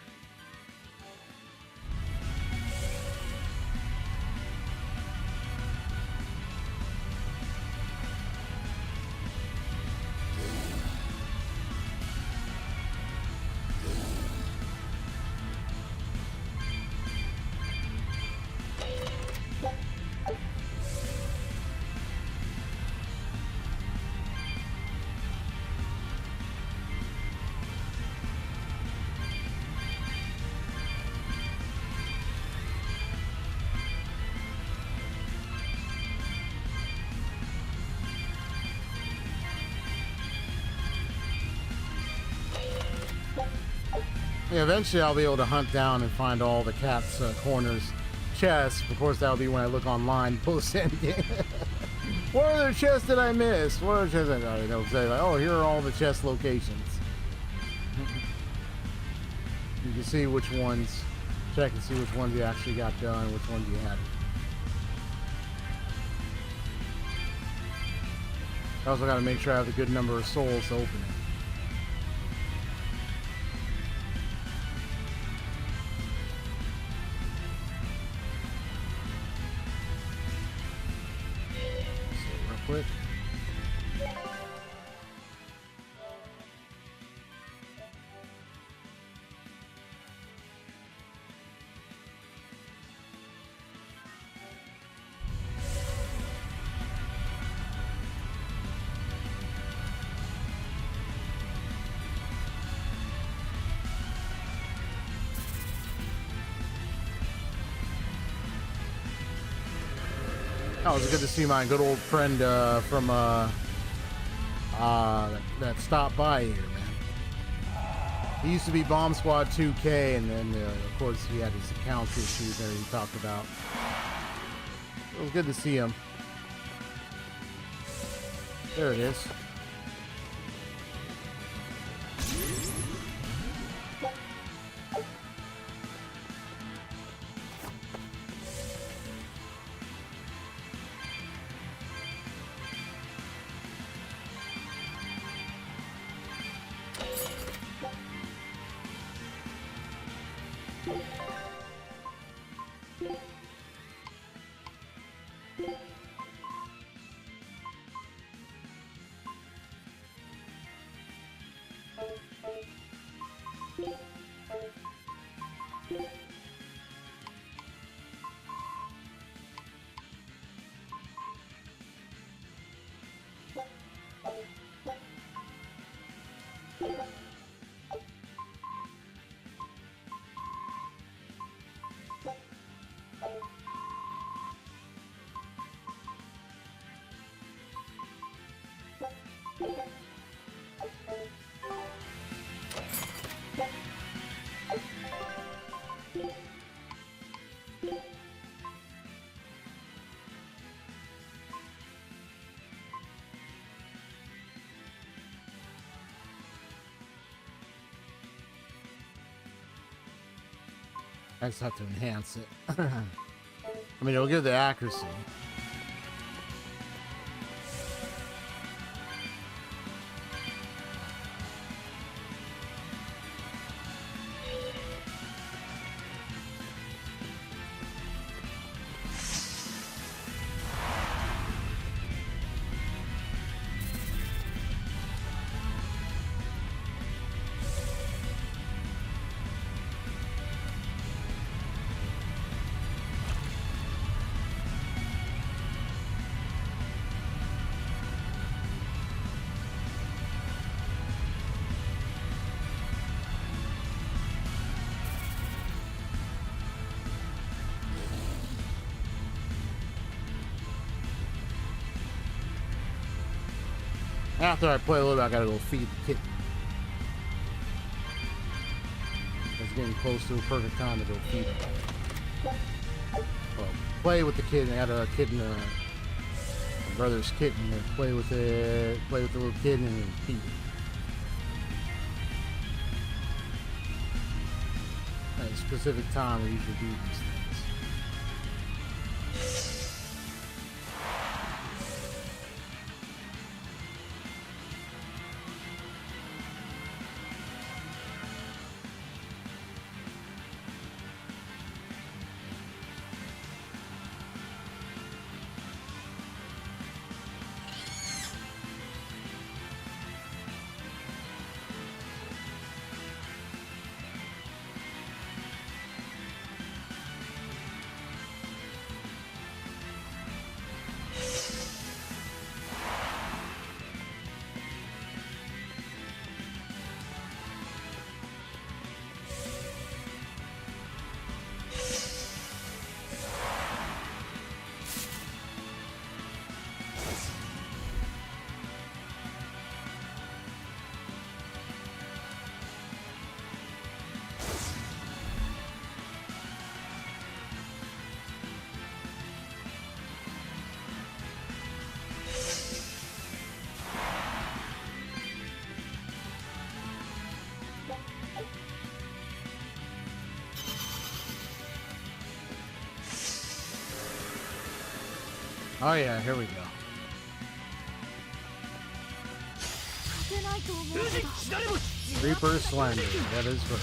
Yeah, eventually I'll be able to hunt down and find all the cat's corners, chests. Of course, that'll be when I look online, post endgame. What other chests did I miss? What other chests? They'll say like, oh, here are all the chest locations. You can see which ones. Check and see which ones you actually got done, which ones you hadn't. I also got to make sure I have a good number of souls to open it. Quick. Oh, it was good to see my good old friend from that stopped by here, man. He used to be Bomb Squad 2K, and then of course he had his account issues that he talked about. It was good to see him. There it is. I just have to enhance it. I mean, it'll give the accuracy. After I play a little bit, I gotta go feed the kitten. It's getting close to a perfect time to go feed it. Well, play with the kitten. I got a kitten, my brother's kitten. Play with it, play with the little kitten, and then feed it. At a specific time, we usually do these things. Oh yeah, here we go. Reaper Slender, that is right.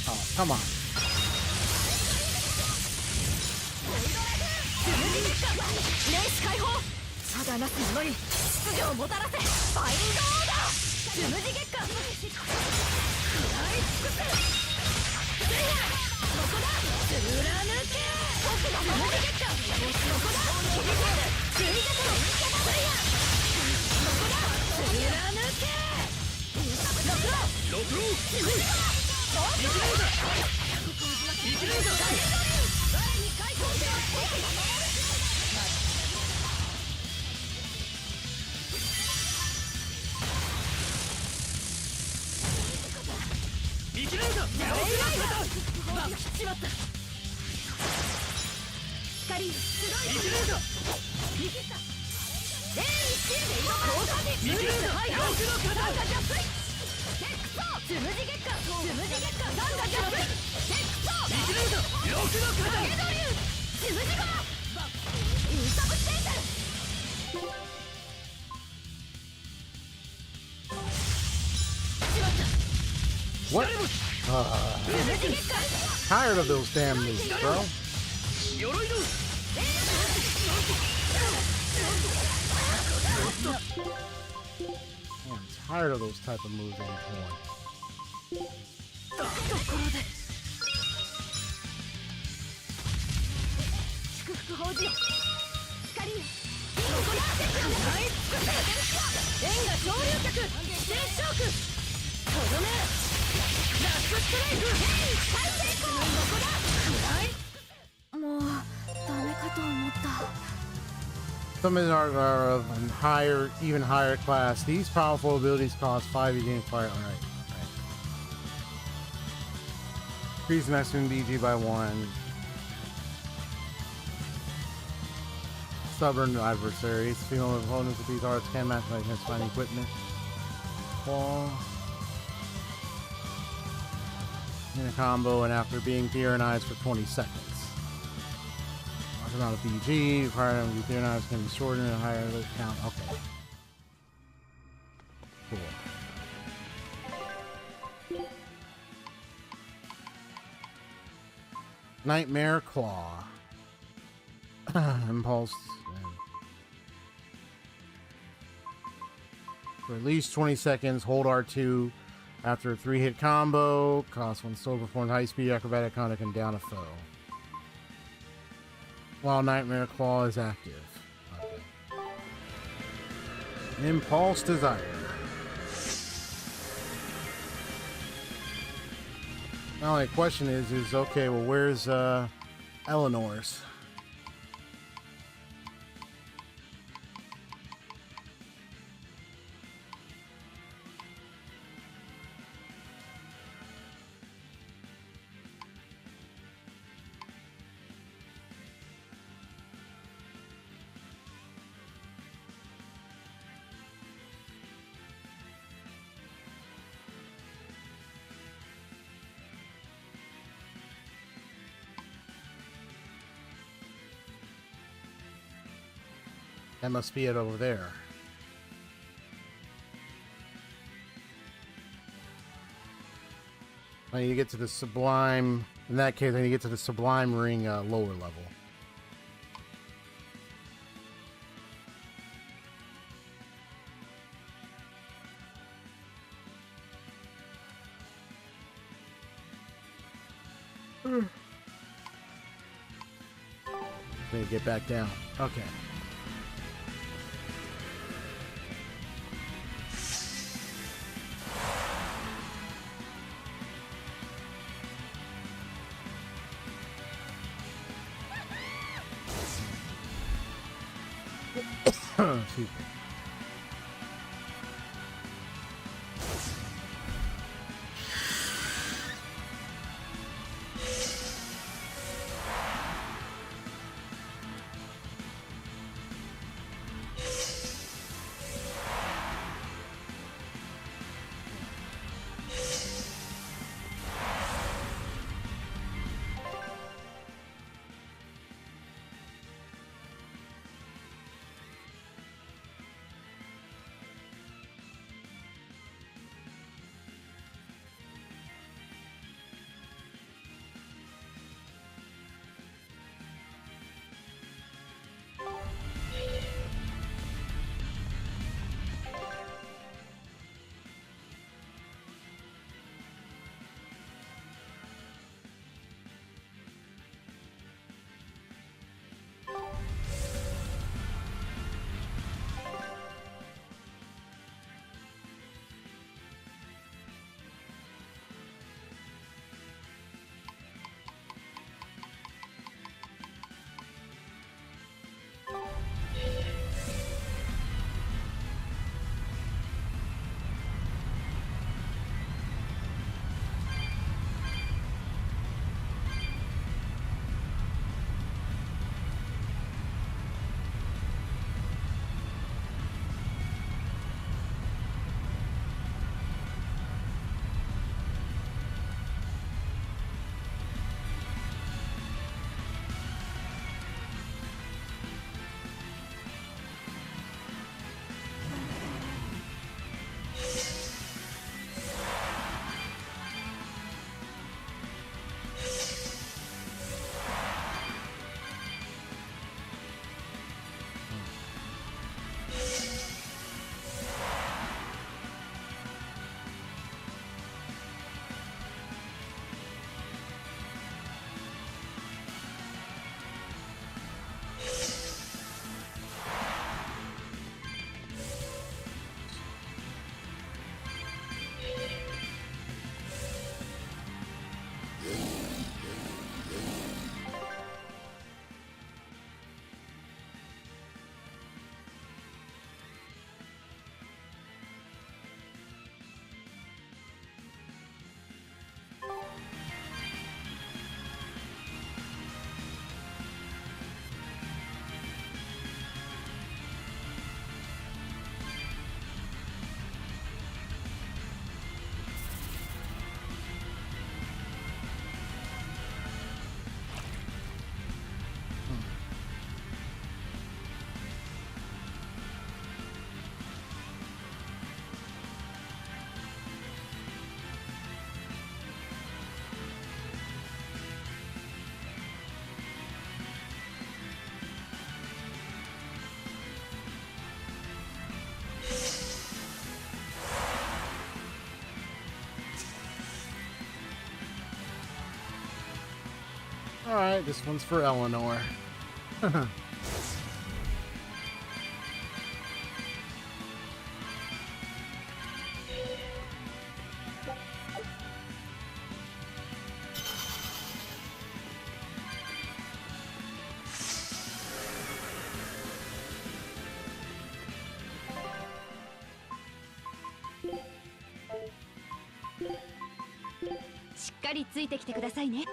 Oh, come on. What? Tired of those damn moves, bro. I'm tired of those type of moves on porn. Some are of a higher, even higher class. These powerful abilities cost 5 each fire. Alright. Increase maximum BG by 1. Stubborn adversaries. Female opponents with these arts can match like against fine equipment. Fall. In a combo and after being tyrannized for 20 seconds. Large amount of BG, required to be tyrannized can be shortened and a higher lift count. Okay. Cool. Nightmare Claw. Impulse. For at least 20 seconds, hold R2 after a 3-hit combo. Costs 1 soul, performs high-speed acrobatic conduct and down a foe. While Nightmare Claw is active. Okay. Impulse Desire. Now my question is okay, well where's Eleanor's? That must be it over there. I need to get to the Sublime. In that case, I need to get to the Sublime Ring lower level. Need to get back down. Okay. Excuse me. All right, this one's for Eleanor. しっかりついてきてくださいね。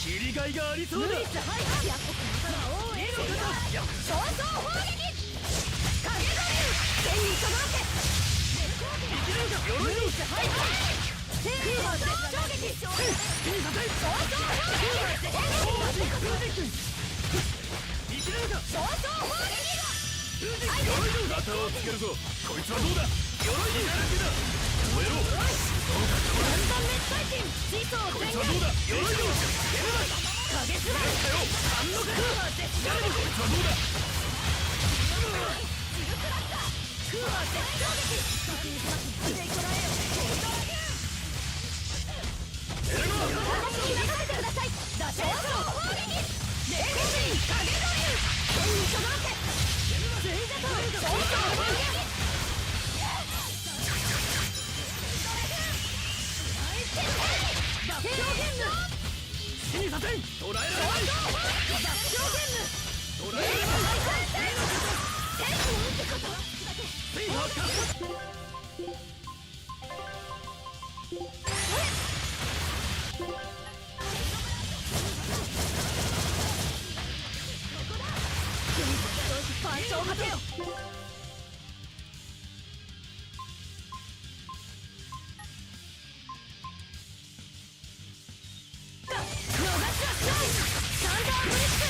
切りがいがありそうだ。無理さはいはいやっとこのから応援して早々砲撃影ドリル天に届け生きるか鎧の無理さはいはい天に衝撃早々砲撃生きるか早々砲撃鎧のナタをつけるぞ。こいつはどうだ。鎧にならけだ。燃えろ。だんだん滅体金地層こい全つはどうだ。鎧の影すばる反応か。空は絶頂こいつはどうだ。空は絶頂撃確認しますで捉えよ任せてください打線砲撃霊剣人影ドリル天に届け追加と早々砲撃爆笑ゲーム死にさせん。捕らえられない。爆笑ゲーム捕らえられない。天にってことスイハーか。パンチをかけよ逃しはしないサンダーブリッツ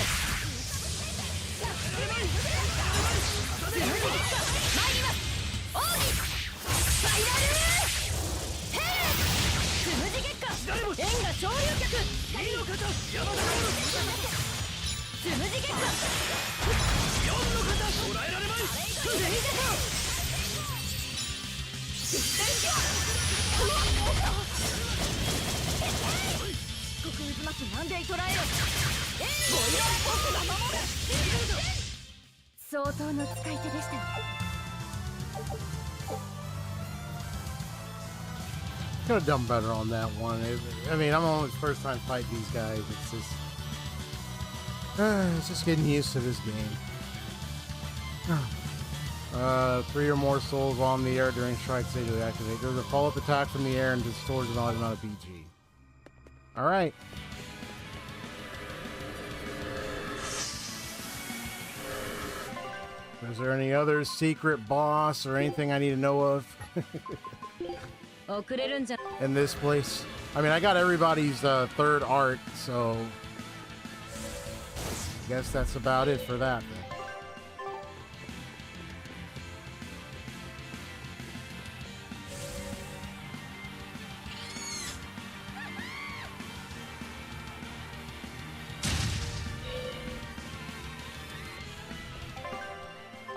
スムージック参ります奥義スパイラルヘイつむじ月下円が潮流脚いいのかと。山田のつむじ月下4の方。捕らえられまい。ついてこ極渦巻きマンデー捕らえよボイラー僕が守る相当の使い手でしたね。 Could have done better on that one. I mean, I'm almost first time fighting these guys. It's just getting used to this game. 3 or more souls while in the air during strike stage to activate. There's a follow-up attack from the air and restores an odd amount of PG. All right. Is there any other secret boss or anything I need to know of 遅れるんじゃ in this place? I mean, I got everybody's third art, so I guess that's about it for that then.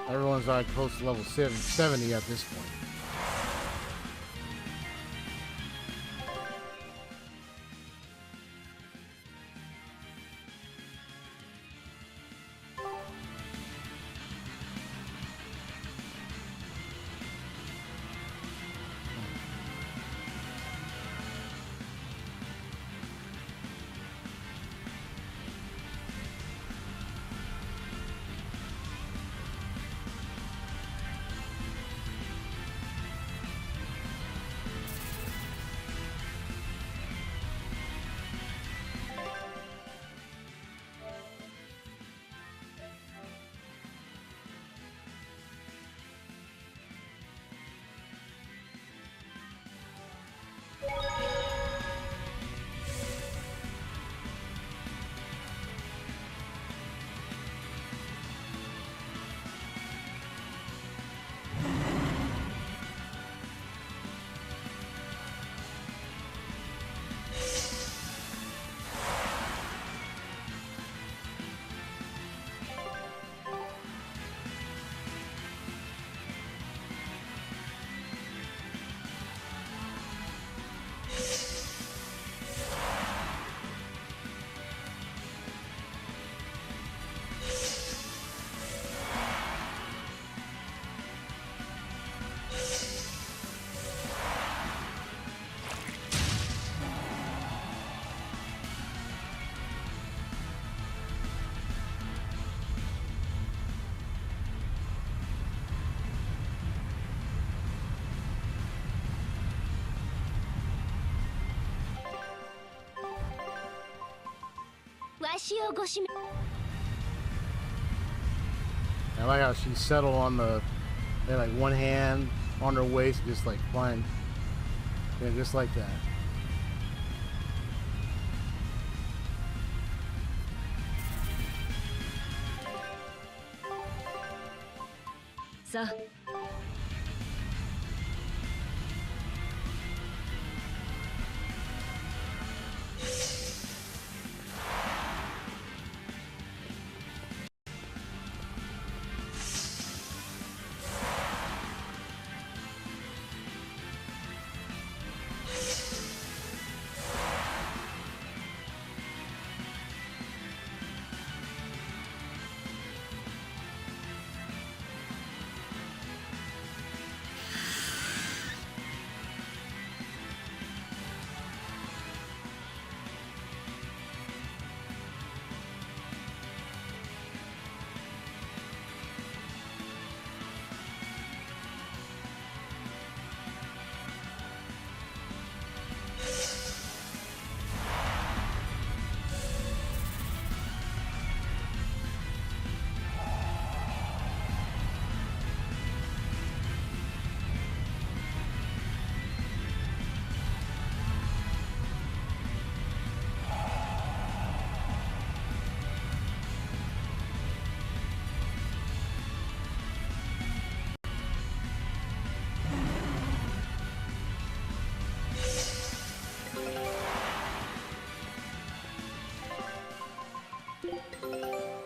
Everyone's like close to level 70 at this point. 足をごしめ I like how she settled on the, they had like one hand on her waist, just like flying. Yeah, just like that. Sa.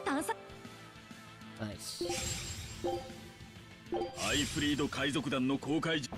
探索 Nice. アイフリード海賊団の公開時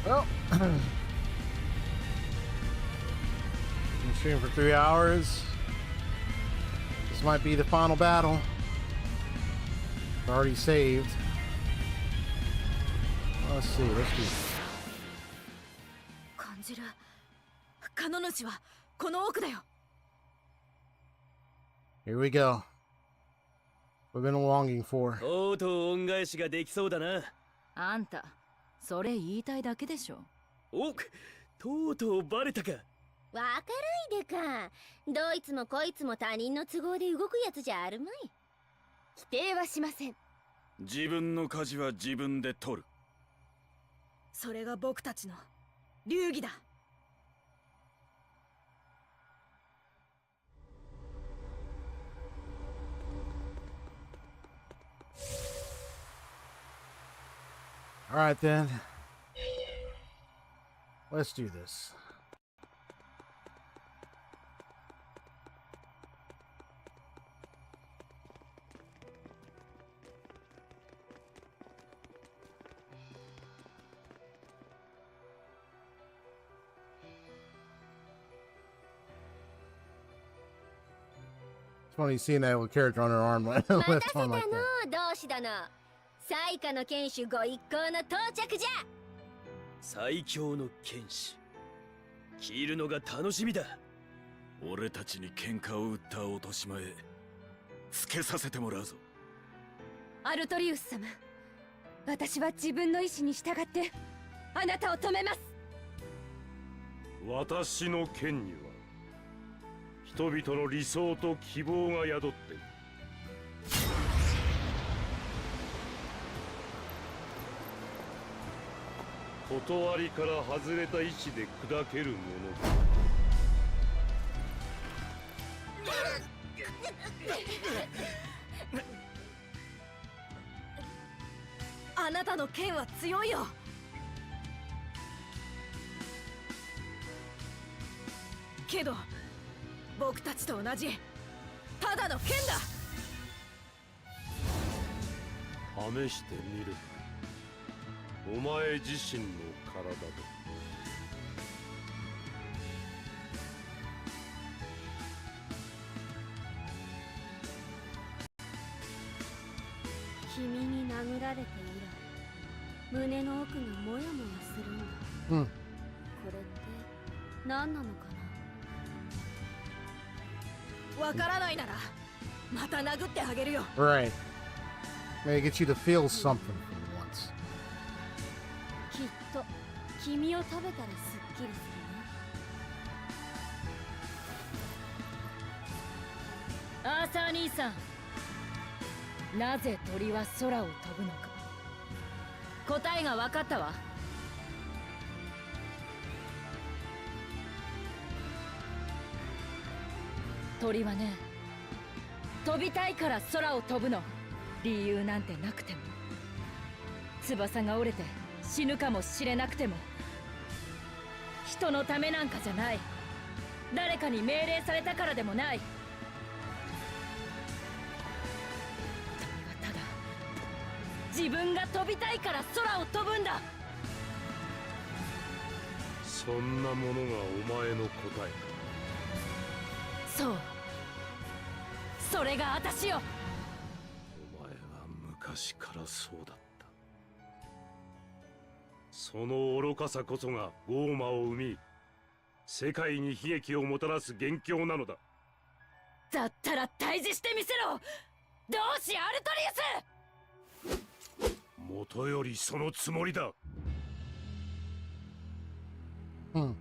Well, been streaming for 3 hours. This might be the final battle. Already saved. Let's see. Let's do. 感じる。カノ主はこの奥だよ。 Here we go. We've been longing for. とうとう恩返しができそうだな。あんた、それ言いたいだけでしょ。お、とうとうバレたか。わからいでか。どいつもこいつも他人の都合で動くやつじゃあるまい。否定はしません。自分の舵は自分で取る。それが僕たちの流儀だ。All right then. Let's do this. It's funny seeing that with character on her arm. 待たせ Left た arm の like that. 同志殿。最下の剣士ご一行の到着じゃ。最強の剣士着るのが楽しみだ。俺たちに喧嘩を売った落とし前つけさせてもらうぞ。アルトリウス様、私は自分の意志に従ってあなたを止めます。私の剣には人々の理想と希望が宿っている。断りから外れた意志で砕けるものだ。あなたの剣は強いよ。けど僕たちと同じただの剣だ。試してみる。お前自身の体で。君に殴られて以来、胸の奥がモヤモヤするんだ。うん。これって何なのかな。わからないならまた殴ってあげるよ。 Right. Maybe get you to feel something for once. きっと君を食べたらすっきりするね。アーサー兄さん、なぜ鳥は空を飛ぶのか答えが分かったわ。鳥はね、飛びたいから空を飛ぶの。理由なんてなくても、翼が折れて死ぬかもしれなくても、人のためなんかじゃない。誰かに命令されたからでもない。鳥はただ自分が飛びたいから空を飛ぶんだ。そんなものがお前の答え。そう、それが私よ。お前は昔からそうだった。その愚かさこそがゴーマを生み、世界に悲劇をもたらす元凶なのだ。だったら対峙してみせろ、同志アルトリウス。もとよりそのつもりだ。Hmm.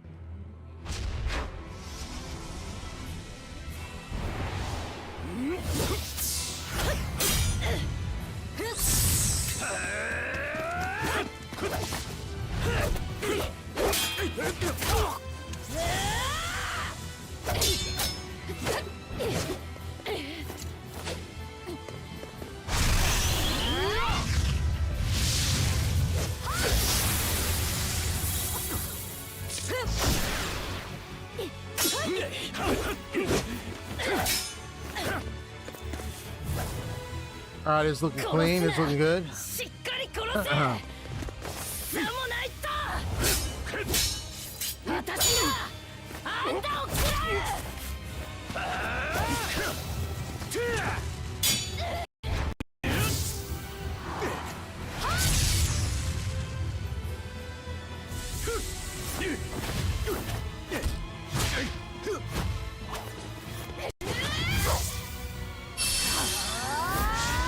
All right, it's looking clean. It's looking good. しっかり殺せ。さもないと私があんたを食らう。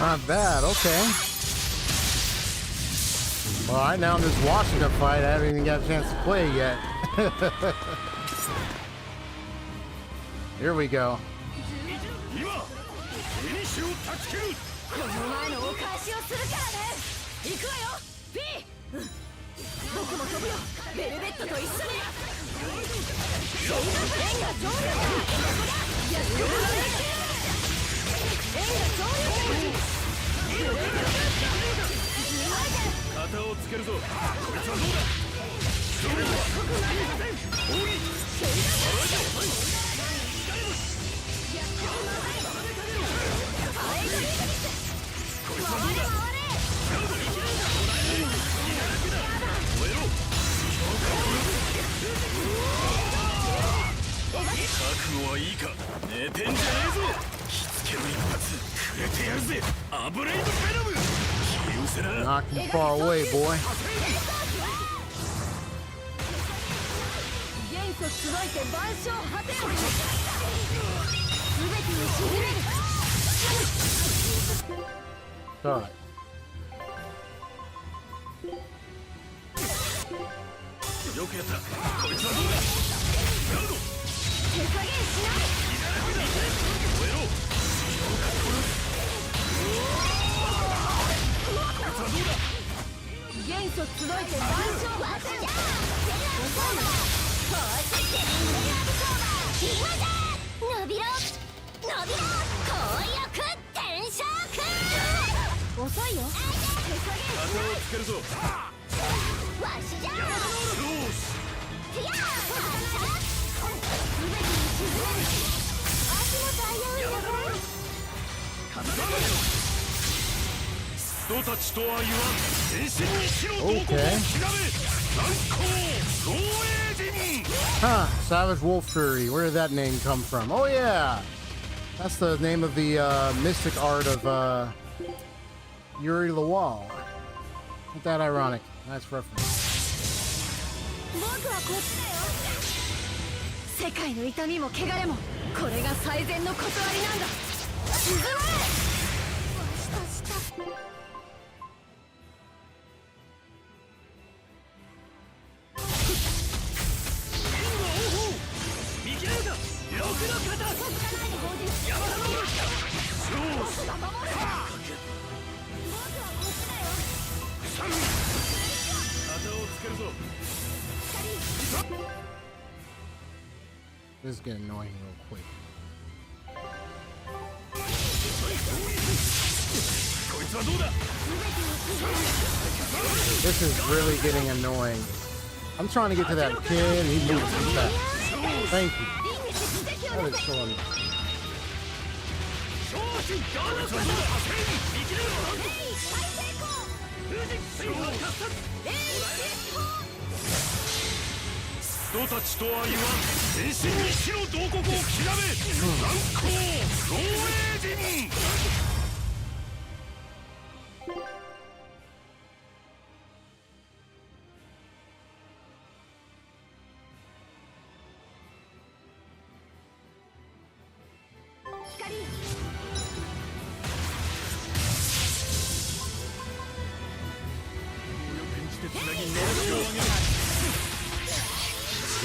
Not bad. Okay. All right, now I'm just watching the fight. I haven't even got a chance to play yet. Here we go. この前のお返しをするからね。行くわよ、ピー。僕も飛ぶよ、ベルベットと一緒に。そんな円が上流だ。やっとる。円が上流だ。肩をつけるぞ。こいつはどうだ。それは攻撃。こいつはどうだ。燃えろ。覚悟はいいか。寝てんじゃねえぞ。火付けの一発くれてやるぜ。アブレイドベノム。気失せな。 Not too far away, boy. 元素集いて万象果てよ。全てを沈める。 Alright. よくやった。こいつはどうだ。ガード。手加減しない。燃えろ。こいつはどうだ。元素集いて万象果てよ。伸びろ伸びろ紅翼転職遅いよ。手加減し旗をつけるぞ。わしじゃよし。いや全てに沈める足元危ういよ人たちとは言わん。全身に火の洞窟をきらめ。残光老栄人。 Huh, Savage Wolf Fury. Where did that name come from? Oh, yeah. That's the name of the mystic art of Yuri Lawal. Ain't that ironic? Nice reference. 僕はこっちだよ。世界の痛みも汚れもこれが最善の断りなんだ。沈め。見切れるか。欲の肩。山田の。よし。僕はこっちだよ。旗をつけるぞ。 This is getting annoying real quick. こいつはどうだ。 This is really getting annoying. I'm trying to get to that kid and he moves too fast. Thank you. That is so annoying. 人たちとは言わん。全身に火の洞窟をきらめ。残光老栄人。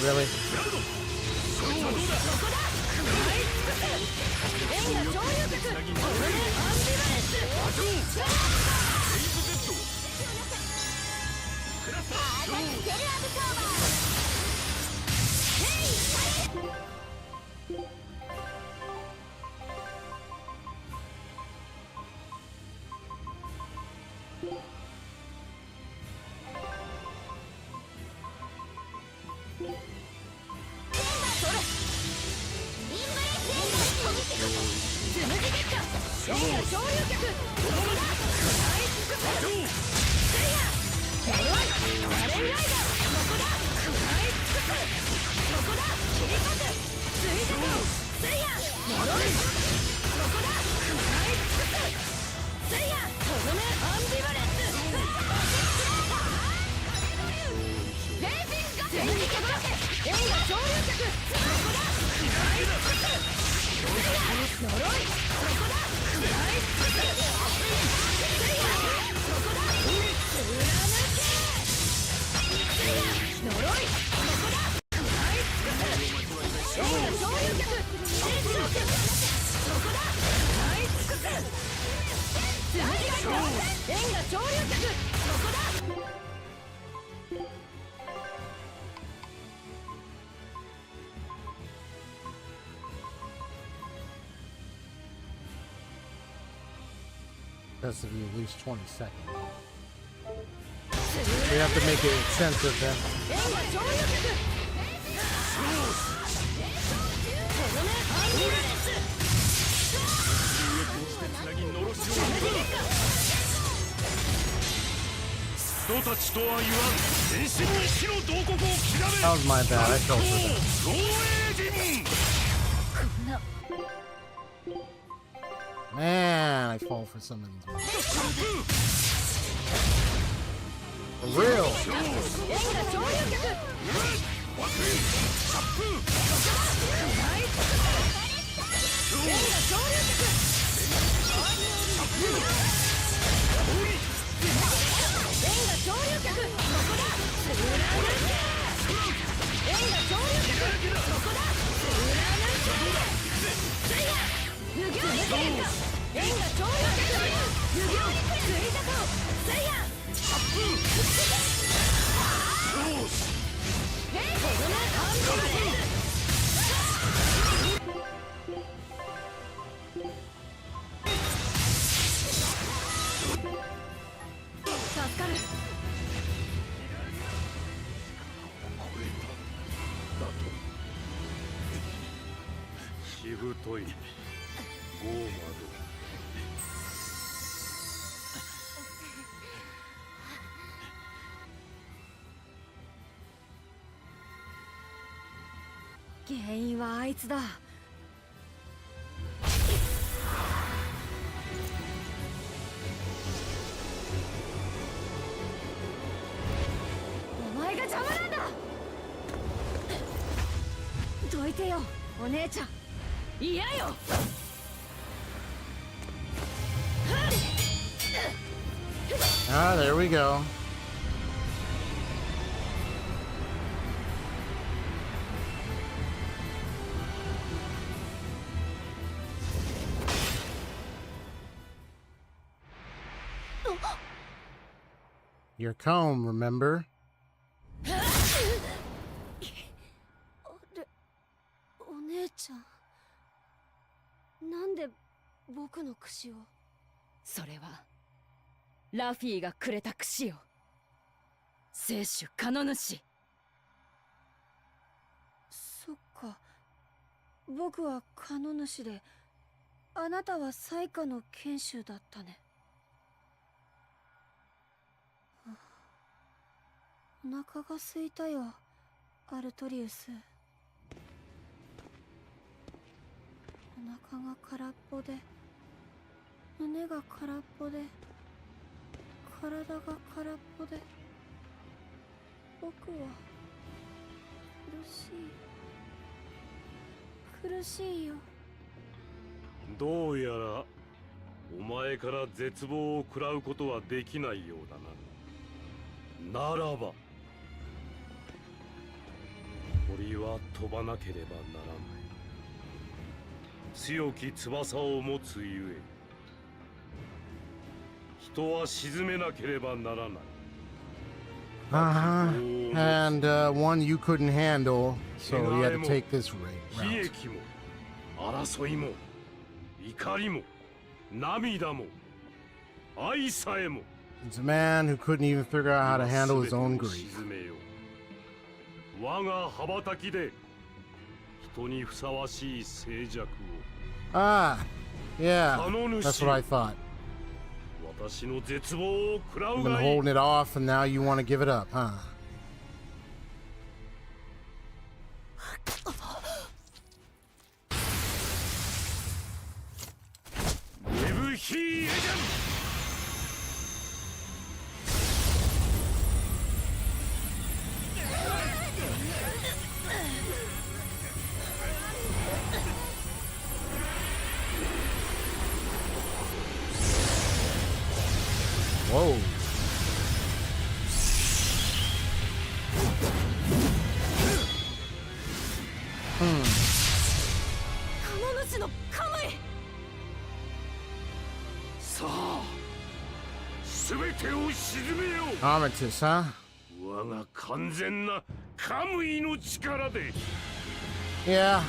Really? 円が上流脚。そこだ。 Has to be at least 20 seconds. We have to make it sensitive then. 円が上流客とどめアンビュレンス人たちとは言わん全身に死の洞窟を極め That was my bad. I fell for that. 造営陣 Man, I fall for some of these ones. For real. 円が上流客円が上流客円が上流客ここだスーラー抜け円が上流客ここだスーラー抜け無行にくれんか円が上流客無行にくれついたかせいやとどめアンビュレン助かるしぶといゴーマ原因はあいつだお前が邪魔なんだどいてよお姉ちゃん嫌よ Ah, there we go. Your comb, remember? お姉ちゃん、なんで僕の櫛を？それはラフィーがくれた櫛よ聖主カノ主そっか、僕はカノ主で、あなたは最下の剣士だったね。お腹が空いたよ、アルトリウス。お腹が空っぽで、胸が空っぽで、体が空っぽで、僕は苦しいよ。どうやらお前から絶望を食らうことはできないようだな。ならば鳥は飛ばなければならない。強き翼を持つゆえ人は沈めなければならない。And one you couldn't handle, so you had to take this route. 悲劇も争いも怒りも涙も愛さえも It's a man who couldn't even figure out how to handle his own grief. 我が羽ばたきで人にふさわしい静寂を。Ah, yeah, that's what I thought. 私の絶望を食らう You've been がいい。 holding it off, and now you want to give it up, huh? エブヒーエジャン。Whoa. カノ主のカムイさあ、すべてを沈めよう。 Armistice, huh? 我が完全なカムイの力で。 Yeah.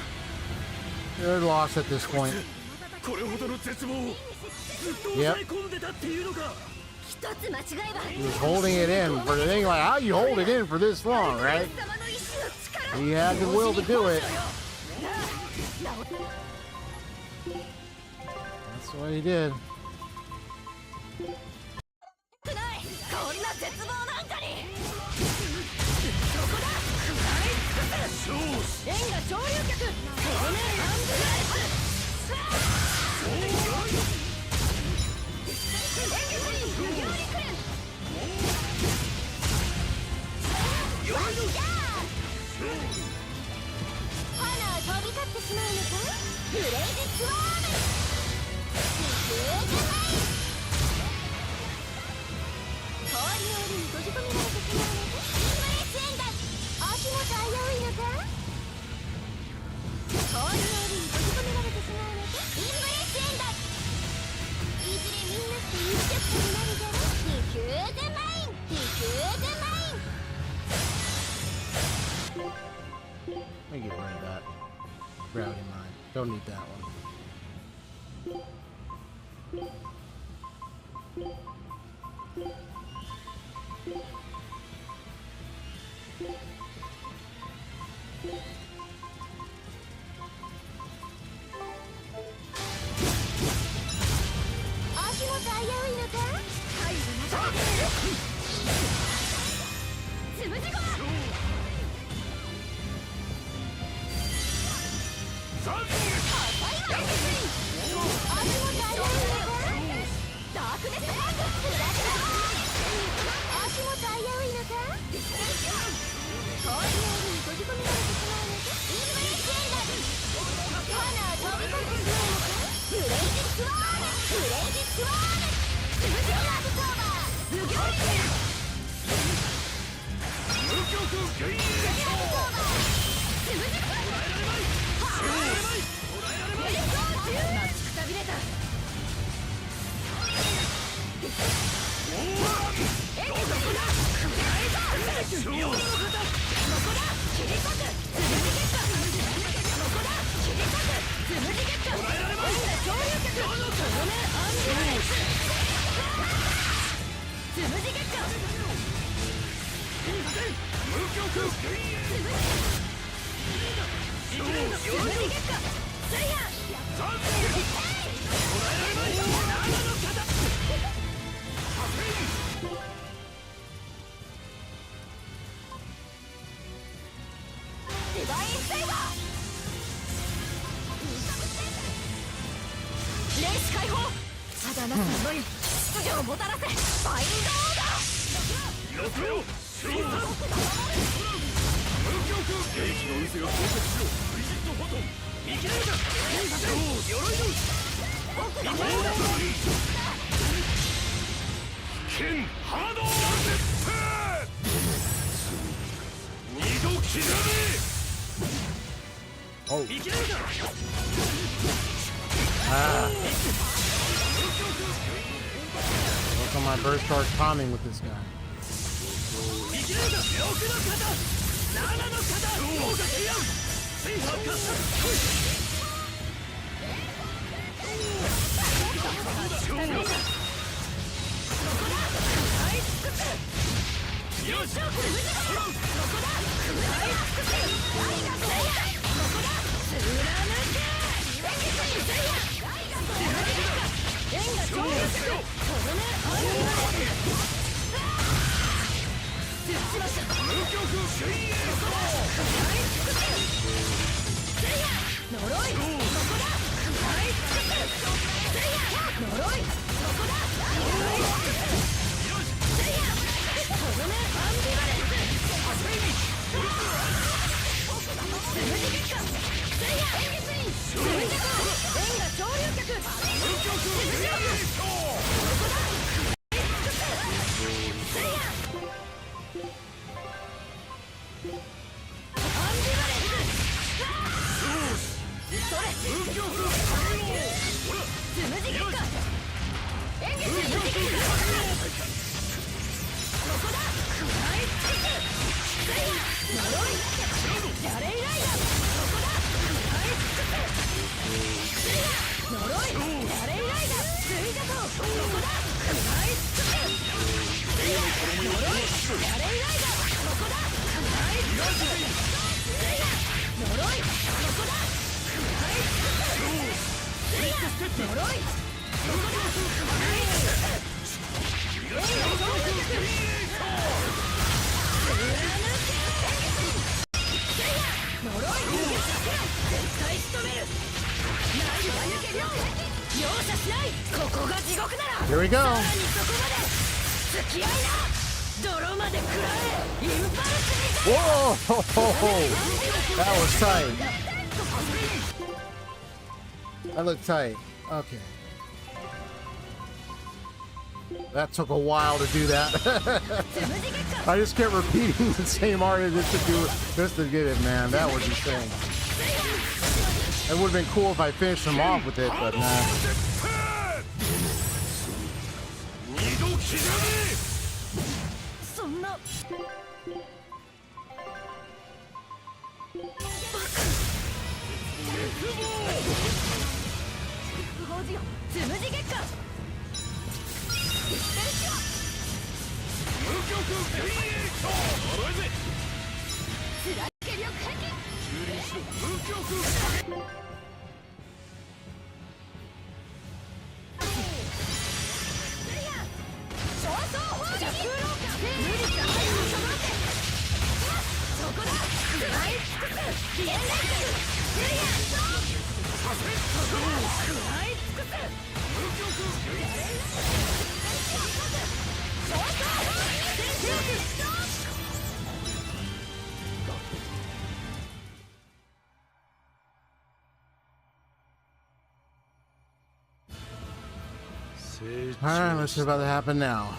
You're lost at this point. これほどの絶望をずっと抑え込んでたっていうのか。つ間違えば He was holding it in for the thing. Like, how you hold it in for this long, right? 様の意志の力 He had the will to do it. That's what he did. 少ないこんな絶望なんかに円が上流客少年アンブライス花飛び立ってしまうのかブレイズスワーム氷の檻に閉じ込められてしまうのかインブレスエンダー足元危ういのか氷の檻に閉じ込められてしまうのかインブレスエンダーいずれみんなして一直線になるだろディフューズマインディフューズマイン Let me get rid of that. Gravity mine. Don't need that one. Oh. Ah. Look on my burst start calming with this guy. Here we go. Whoa! That was tight. That looked tight. Okay. That took a while to do that. I just kept repeating the same art just to get it, man. That was insane. It would have been cool if I finished him off with it, but nah. Alright, let's see what's about to happen now.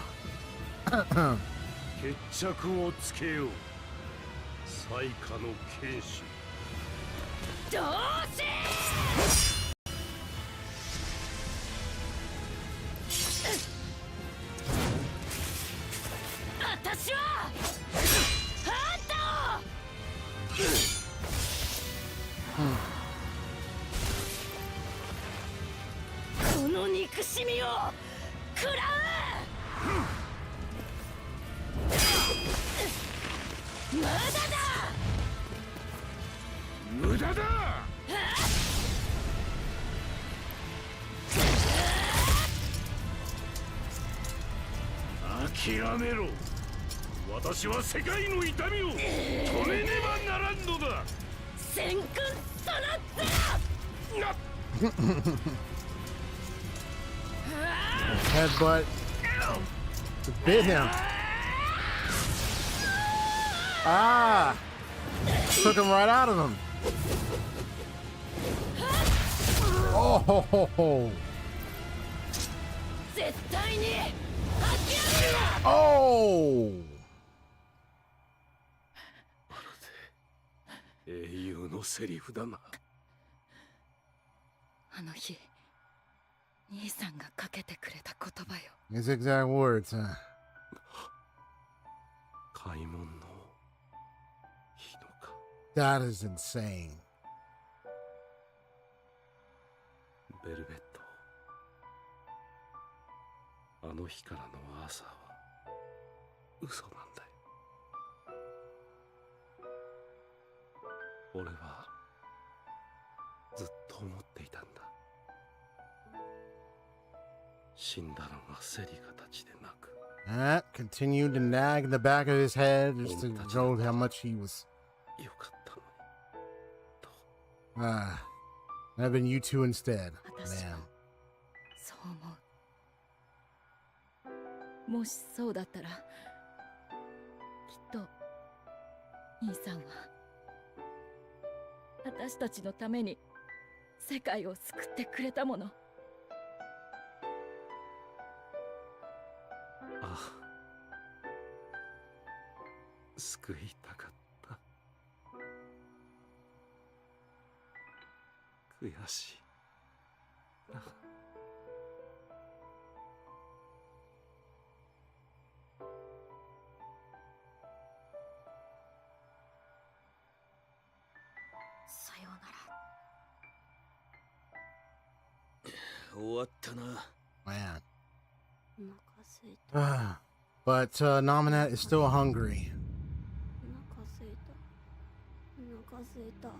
決着をつけよう。最下の剣士。どうせ私はあんたを、この憎しみを食らう。無駄だ。無駄だ。諦めろ。私は世界の痛みを止めねばならんのだ。先君となった。Headbutt. Bit him. Ah! Took him right out of him. Oh! Ho, ho, ho. Oh! 英雄のセリフだな。あの日、兄さんがかけてくれた言葉よ。His exact words, huh? 開門の日のか。That is insane. ベルベット。あの日からの朝は嘘なんだよ。俺はずっと思っていたんだ。死んだのがセリカたちでなく。That continued to nag in the back of his head just to show how much he was. よかったのに。と。Ah, I've been you two instead, 私は man. そう思う。もしそうだったら、きっと兄さんは私たちのために世界を救ってくれたもの。ああ、救いたかった。悔しいな。さようなら。終わったな。Man. お腹すいた。Ah, But Nominette is still hungry. お腹すいた。お腹すいた。お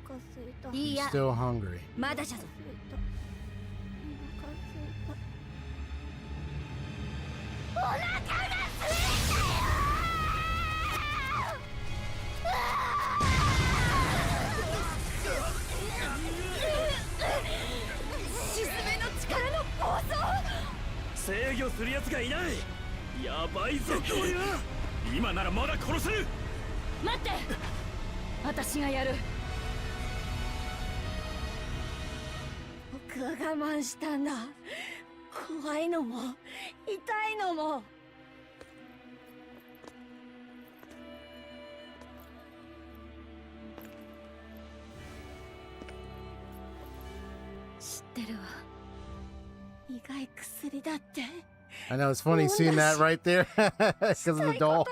腹すいた。い He's や still hungry. まだじゃぞ。お腹すいた。沈めの力の暴走。制御するやつがいない。やばいぞこりゃ。今ならまだ殺せる。待って、私がやる。僕は我慢したんだ。怖いのも痛いのも。知ってるわ。苦い薬だって。 I know it's funny seeing that right there because of the doll.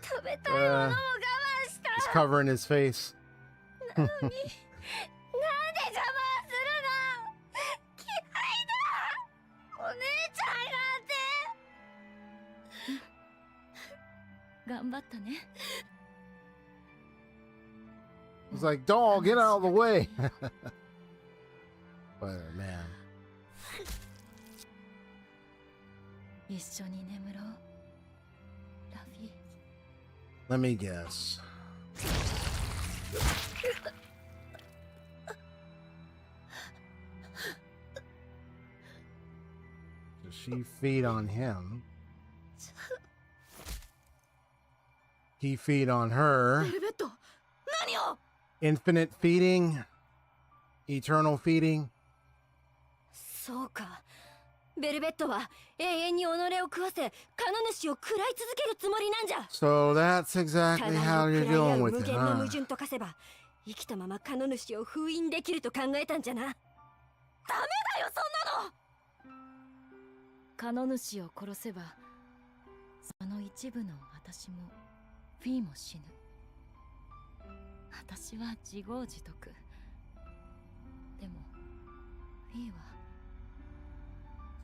食べたいものも我慢し He's た。 covering his face. なんで邪魔するの。嫌いだ。お姉ちゃんなんて。頑張ったね。 He's like, doll, get out of the way. But man. 一緒に眠ろう。ラフィ。 Let me guess. Does she feed on him? He feed on her. ベルベット、何を。 Infinite feeding? Eternal feeding? そうか。ベルベットは永遠に己を食わせ、カノ主を食らい続けるつもりなんじゃ。 So that's exactly how you're 互いを dealing 食 with らい合う無 it, 限の huh? 矛盾と化せば、生きたままカノ主を封印できると考えたんじゃな。ダメだよそんなの。カノ主を殺せば、その一部の私もフィーも死ぬ。私は自業自得。でもフィーは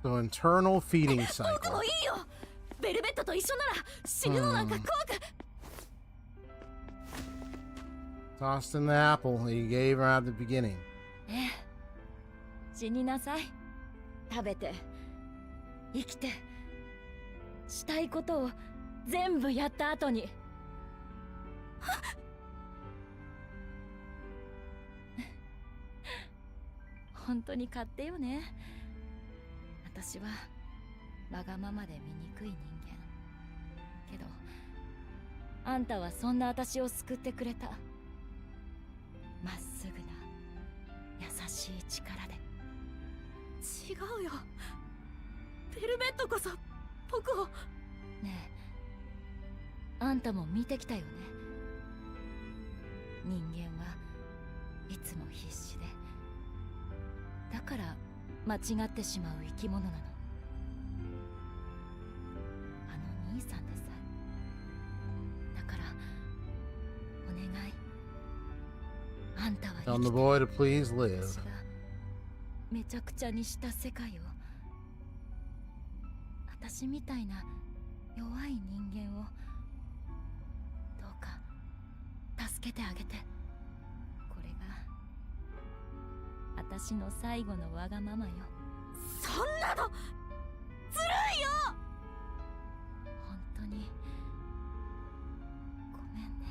So internal feeding 僕も cycle. いいよ。ベルベットと一緒なら死ぬのなんか怖く。 Tossed in the apple that he gave her at the beginning. ええ、死になさい。食べて生きてしたいことを全部やった後に。本当に勝手よね。私はわがままで醜い人間。けどあんたはそんな私を救ってくれた。まっすぐな優しい力で。違うよ。ベルベットこそ僕を。ねえ、あんたも見てきたよね。人間はいつも必死で、だから間違ってしまう生き物なの。あの兄さんでさえ。だからお願い、あんたは生 Tell き the て boy to please live. 私がめちゃくちゃにした世界を、私みたいな弱い人間をどうか助けてあげて。これが私の最後のわがままよ。そんなのずるいよ。本当にごめんね。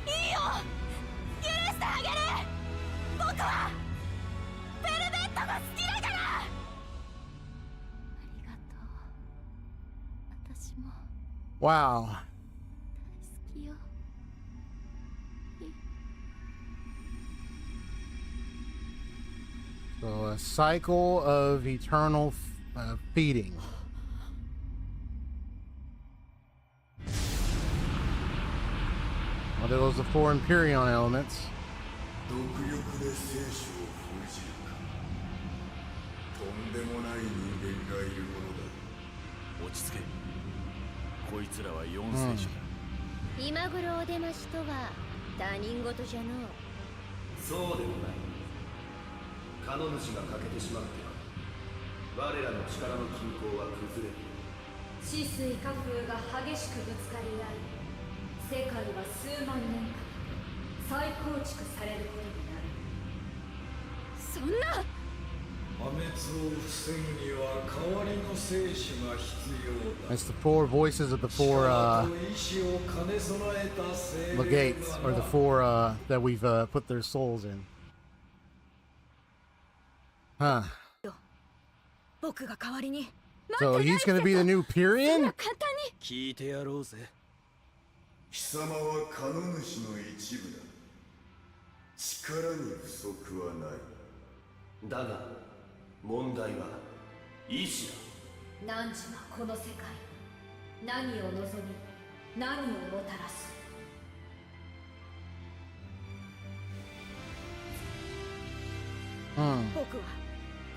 いいよ、許してあげる。僕はベルベットが好きだから。ありがとう。私も Wow. 好きよ。So a cycle of eternal feeding. Well, there goes the 4 Empyrean elements. 毒欲で生死を封じるか。とんでもない人間がいるものだ。落ち着け。いつらは四聖書だ。今頃お出ましとは他人事じゃのう。そうでもない。カノ主が欠けてしまっては我らの力の均衡は崩れる。止水火風が激しくぶつかり合い、世界は数万年間再構築されることになる。そんな。破滅を防ぐには代わりの聖書が必要だ。 That's the four voices of the four 意志を兼ね備えた聖霊 legates, or the four that we've put their souls in. Huh. 僕が代わりに。 So he's gonna be the new そん Pyrian? な簡単に。聞いてやろうぜ。貴様はカノ主の一部だ。力に不足はない。だが問題は意志だ。汝はこの世界何を望み何をもたらす。僕は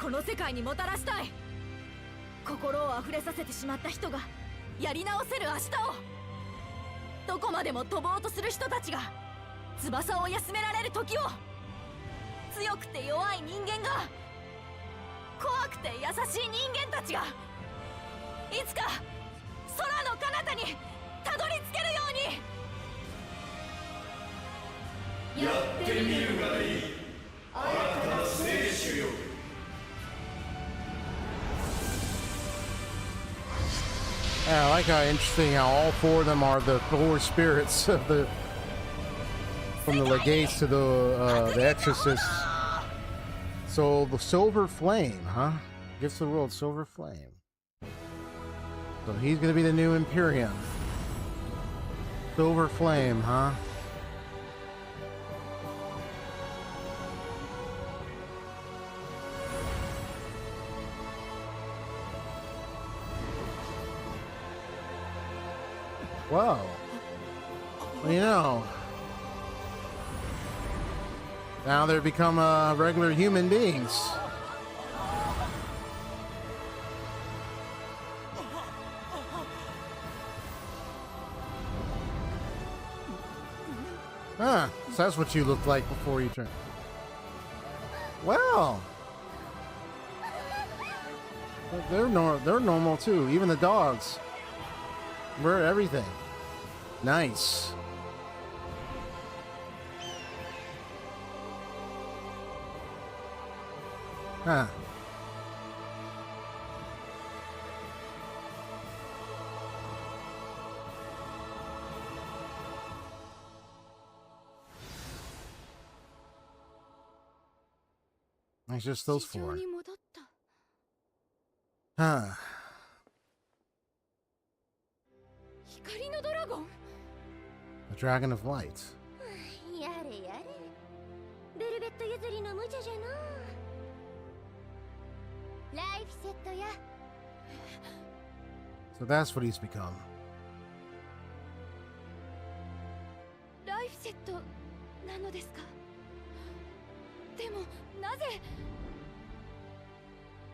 この世界にもたらしたい。心を溢れさせてしまった人がやり直せる明日を。どこまでも飛ぼうとする人たちが翼を休められる時を。強くて弱い人間が、怖くて優しい人間たちがいつか空の彼方にたどり着けるように。やってみるがいい。新たな聖書よ。 Yeah, I like how interesting how all four of them are the four spirits of the from the legates to the exorcists. So the silver flame, huh? Gives the world silver flame. So he's gonna be the new Imperium. Silver flame, huh? Whoa. Well, you know, now they've become regular human beings. Huh, so that's what you looked like before you turned. Well, they're normal too, even the dogs. We're everything. Nice. Huh. It's just those 地上 four. に戻った。 Huh. 光のドラゴン。 The Dragon of Light. やれやれ、ベルベット譲りの無茶じゃのう。ライフセットや。 So that's what he's become. ライフセットなのですか。でもなぜ。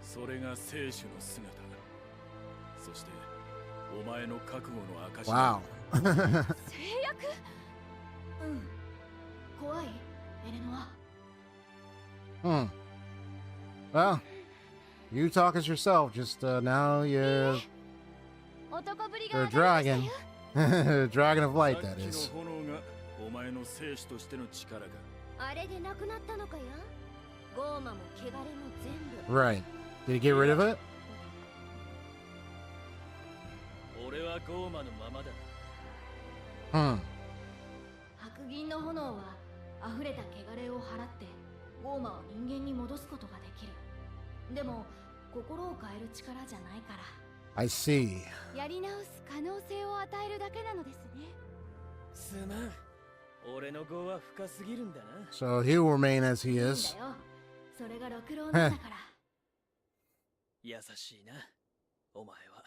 それが聖書の姿だ。そしてお前の覚悟の証だ。 Wow. 制約。うん。怖いエレノア。 Hmm. Well, you talk as yourself. Just now you're 男ぶり you're が a dragon. Dragon of light, さ that っき is. の炎がお前の聖書としての力が。あれでなくなったのかや。ゴーマも汚れも全部。 Right. Did he get rid of it? 俺はゴーマのままだ。 Hmm. 白銀の炎は溢れた汚れを払ってゴーマを人間に戻すことができる。でも心を変える力じゃないから。 I see. やり直す可能性を与えるだけなのですね。すまん。俺の業は深すぎるんだな。 So he'll remain as he いいん is. だよ。それが六郎なんだから。優しいな、お前は。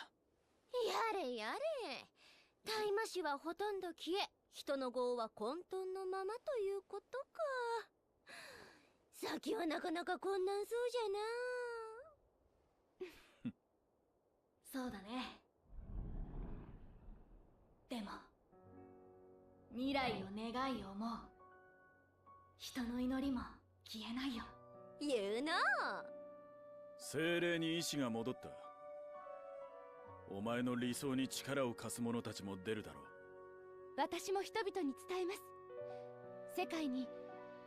やれやれ。大魔師はほとんど消え、人の業は混沌のままということか。先はなかなか困難そうじゃな。そうだね。でも未来を願い思う人の祈りも消えないよ。言うな。精霊に意志が戻った。お前の理想に力を貸す者たちも出るだろう。私も人々に伝えます。世界に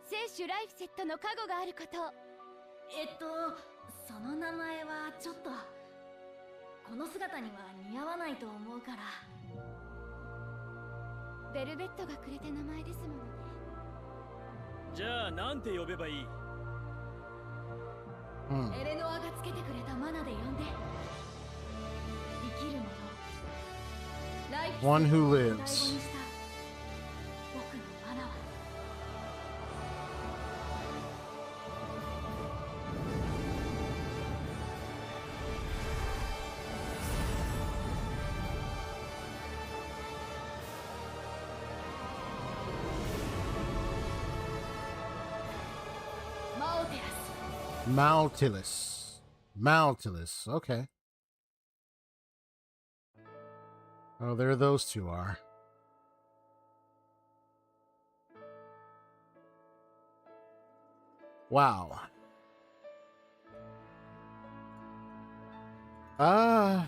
聖主ライフセットの加護があること。その名前はちょっとこの姿には似合わないと思うから。ベルベットがくれた名前ですものね。じゃあなんて呼べばいい？エレノアがつけてくれたマナで呼んで。生きる者、ライフセットを One who 題 lives. 語にした僕のマナは。マオテラス。Maltilus. Maltilus. Okay. Oh, there those two are. Wow. Huh.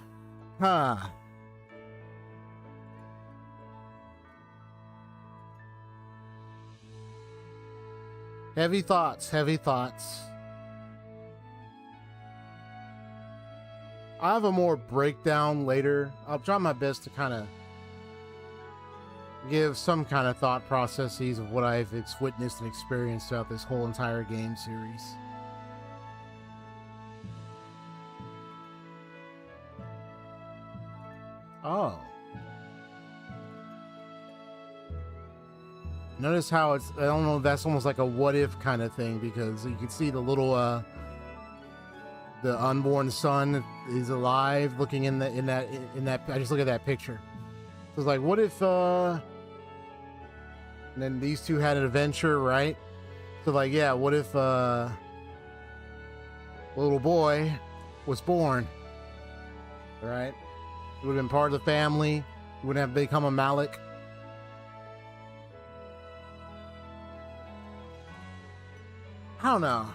Heavy thoughts, heavy thoughts. I have a more breakdown later. I'll try my best to kind of give some kind of thought processes of what I've witnessed and experienced throughout this whole entire game series. Oh. Notice how it's, I don't know, that's almost like a what if kind of thing, because you can see the little, the unborn son is alive looking in that, I just look at that picture. So it's like, what if, and then these two had an adventure, right? So like, yeah, what if, a little boy was born, right? It would have been part of the family. He wouldn't have become a Malik. I don't know.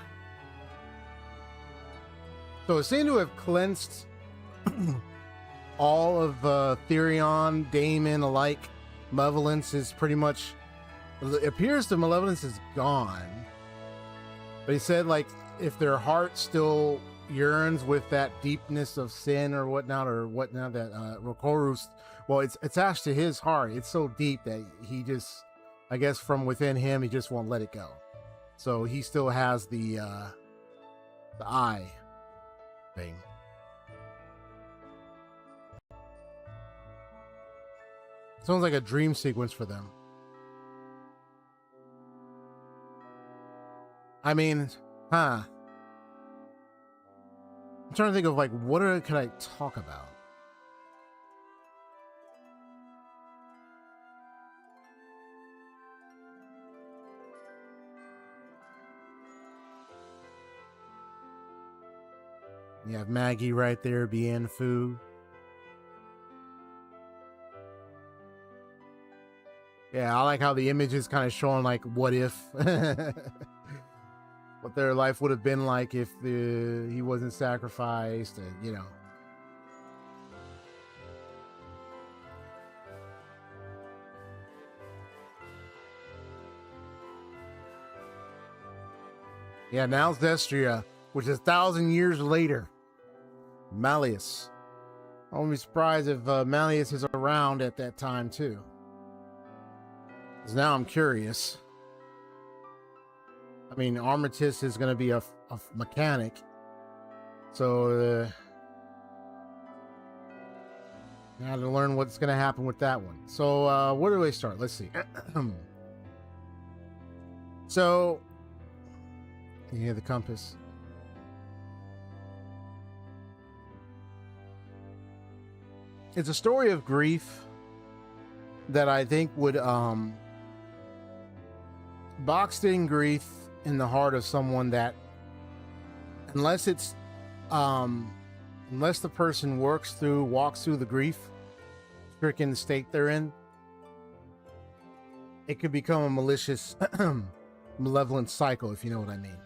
So it seemed to have cleansed all of Therion, Damon alike. Malevolence is pretty much, it appears the malevolence is gone. But he said, like, if their heart still yearns with that deepness of sin or whatnot, that Rokorus, well, it's attached to his heart. It's so deep that he just, I guess from within him, he just won't let it go. So he still has the eye thing. Sounds like a dream sequence for them. I mean, I'm trying to think of like, what could I talk about? You have Maggie right there, Bien Fu. Yeah, I like how the image is kind of showing like what if, what their life would have been like if he wasn't sacrificed, and you know. Yeah, now Zestria, which is 1,000 years later. Malleus. I won't be surprised if Malleus is around at that time too. Because now I'm curious. I mean, Armistice is going to be a mechanic. So, I have to learn what's going to happen with that one. So, where do I start? Let's see. So, you hear the compass. It's a story of grief that I think would box in grief in the heart of someone that, unless the person walks through the grief stricken state they're in, it could become a malicious, malevolent cycle, if you know what I mean.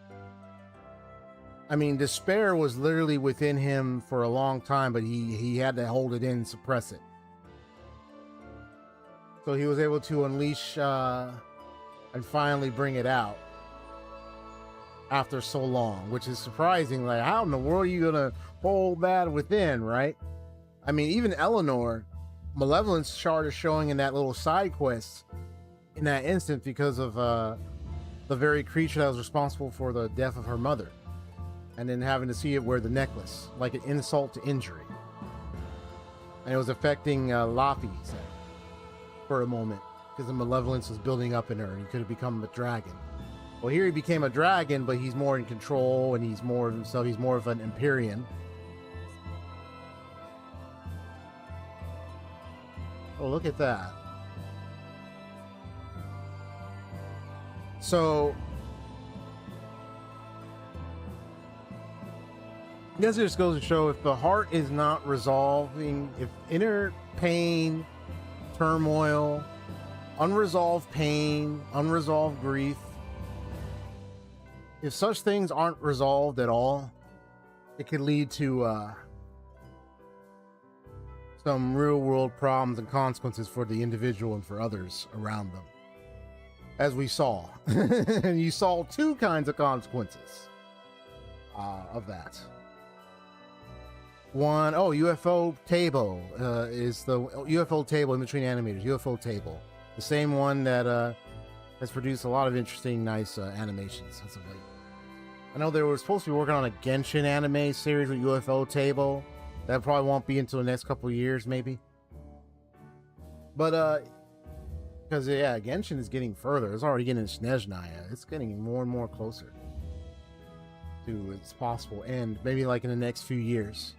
I mean, despair was literally within him for a long time, but he had to hold it in, suppress it. So he was able to unleash and finally bring it out after so long, which is surprising. Like, how in the world are you gonna hold that within, right? I mean, even Eleanor, malevolence started showing in that little side quest in that instant because of the very creature that was responsible for the death of her mother, and then having to see it wear the necklace, like an insult to injury. And it was affecting Laffy, he said, for a moment, because the malevolence was building up in her, and he could have become a dragon. Well, here he became a dragon, but he's more in control, and he's more of himself. He's more of an Empyrean. Oh, look at that. So, I guess it just goes to show, if the heart is not resolving, if inner pain, turmoil, unresolved pain, unresolved grief, if such things aren't resolved at all, it could lead to some real world problems and consequences for the individual and for others around them, as we saw. And you saw two kinds of consequences of that. One, UFO table is the UFO table in between animators. UFO table, the same one that has produced a lot of interesting, nice animations as of late. I know they were supposed to be working on a Genshin anime series with UFO table. That probably won't be until the next couple of years, maybe. But because Genshin is getting further. It's already getting to Snezhnaya. It's getting more and more closer to its possible end, maybe like in the next few years.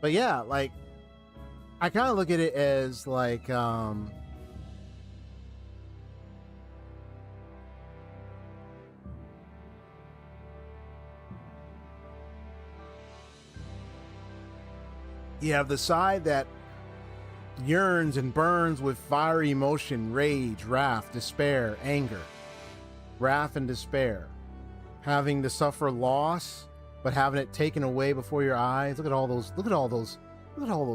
But yeah, like, I kind of look at it as like you have the side that yearns and burns with fiery emotion, rage, wrath, despair, anger, wrath and despair, having to suffer loss, but having it taken away before your eyes. Look at all those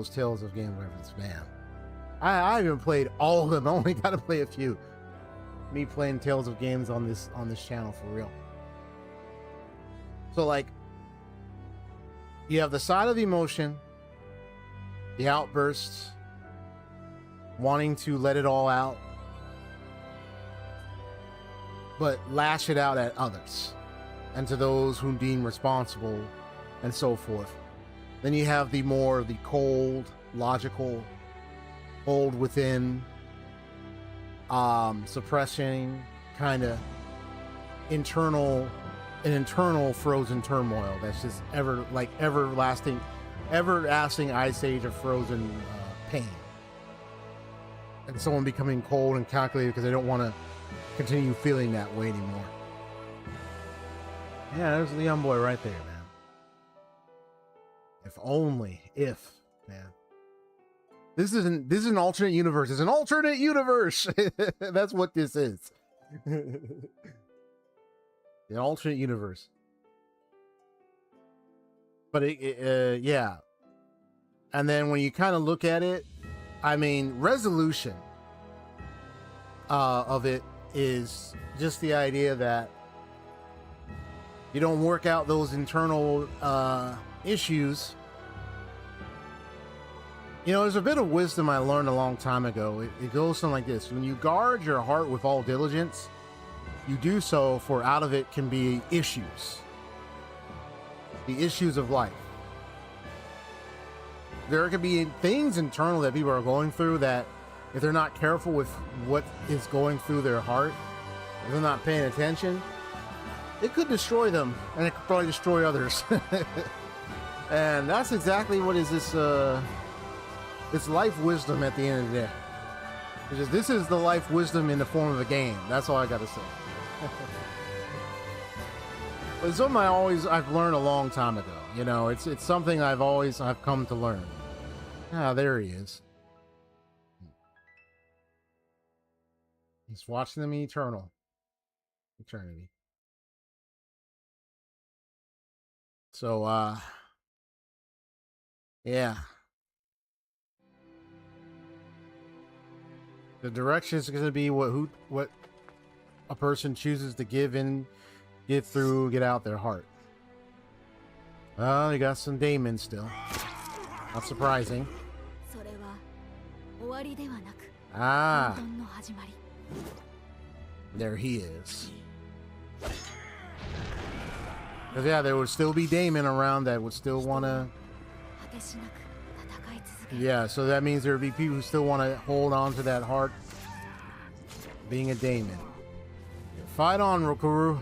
Tales of Game reference, man. I haven't played all of them. I only got to play a few. Me playing Tales of Games on this channel for real. So like, you have the side of the emotion, the outbursts, wanting to let it all out, but lash it out at others and to those whom deem responsible and so forth. Then you have the cold, logical, hold within, suppressing, kind of internal frozen turmoil that's just everlasting ice age of frozen pain. And someone becoming cold and calculated because they don't want to continue feeling that way anymore. Yeah, there's the young boy right there, man. Man. This is an alternate universe. It's an alternate universe. That's what this is. An alternate universe. But yeah. And then when you kind of look at it, I mean, resolution of it is just the idea that you don't work out those internal issues. You know, there's a bit of wisdom I learned a long time ago. It goes something like this. When you guard your heart with all diligence, you do so, for out of it can be issues. The issues of life. There could be things internal that people are going through that, if they're not careful with what is going through their heart, if they're not paying attention, it could destroy them, and it could probably destroy others. And that's exactly what is this life wisdom at the end of the day. This is the life wisdom in the form of a game. That's all I gotta say. But it's something I've learned a long time ago. You know, it's something I've come to learn. Ah, there he is. He's watching them in eternity. So, yeah. The direction is going to be what a person chooses to give out their heart. Well, you got some Damon still. Not surprising. それは終わりではなく Ah, 混沌の始まり there he is. Because, yeah, there would still be Damon around that would still want to... 果てしなく戦い続ける Yeah, so that means there would be people who still want to hold on to that heart. Being a Damon. Fight on, Rokuru.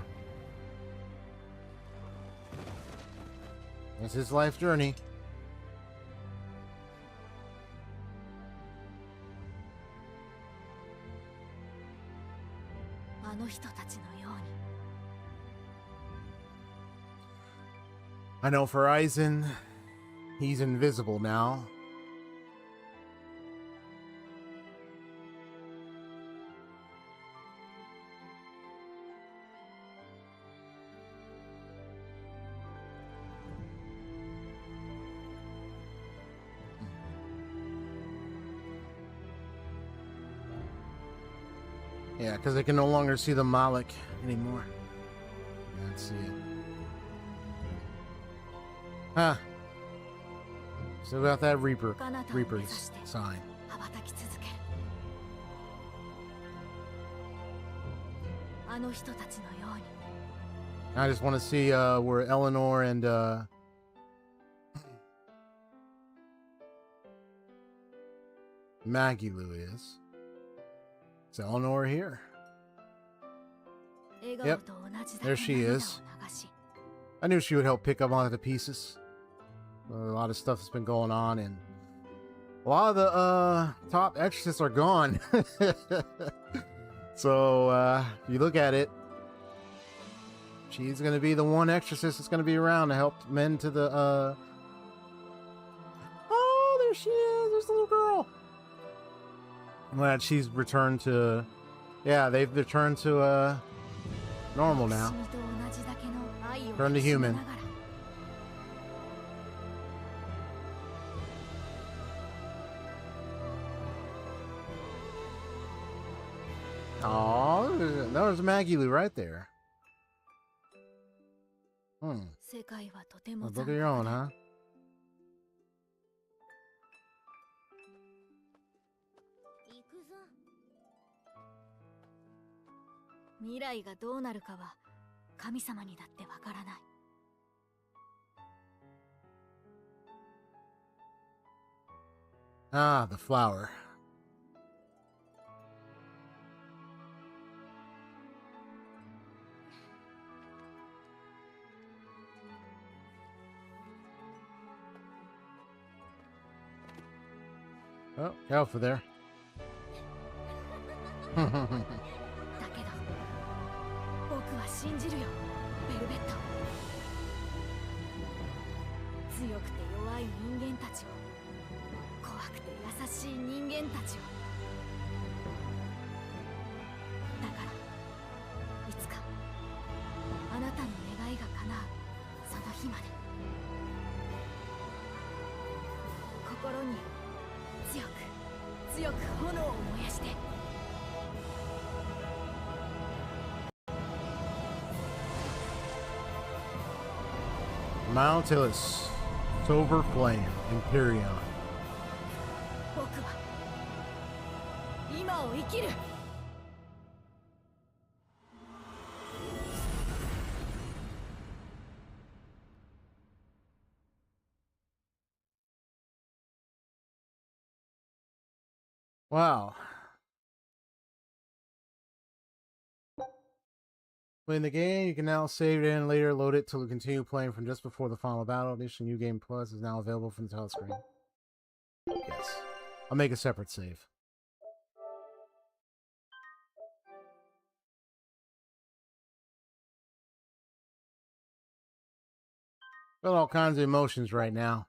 It's his life journey. I know for Aizen, he's invisible now. Yeah, because they can no longer see the Malik anymore. Let's see it. Huh. Still got that Reaper's sign. 羽ばたき続けるあの人たちのように I just want to see where Eleanor and Magilu is. Is Eleanor here? 笑顔と同じだけ There she 涙を is. 流し I knew she would help pick up on the pieces. A lot of stuff has been going on, and a lot of the top exorcists are gone. So if you look at it, she's going to be the one exorcist that's going to be around to help mend to the Oh, there she is. There's the little girl. I'm glad she's returned to... Yeah, they've returned to normal now. 君と同じだけの愛を Turn to 抱きしめ human. ながら Oh, there's Magilu right there. 世界はとても Look 残 at 酷 your own, huh? 行くぞ未来がどうなるかは神様にだってわからない Ah, the flower. Oh, careful there. だけど僕は信じるよベルベット強くて弱い人間たちを怖くて優しい人間たちをだからいつかあなたの願いが叶うその日まで心に強く強く炎を燃やして Mountilus, Silver Flame, Imperion. 僕は今を生きる Wow. Playing the game, you can now save it and later load it to continue playing from just before the final battle. Edition New Game Plus is now available from the title screen. Yes. I'll make a separate save. Feel all kinds of emotions right now.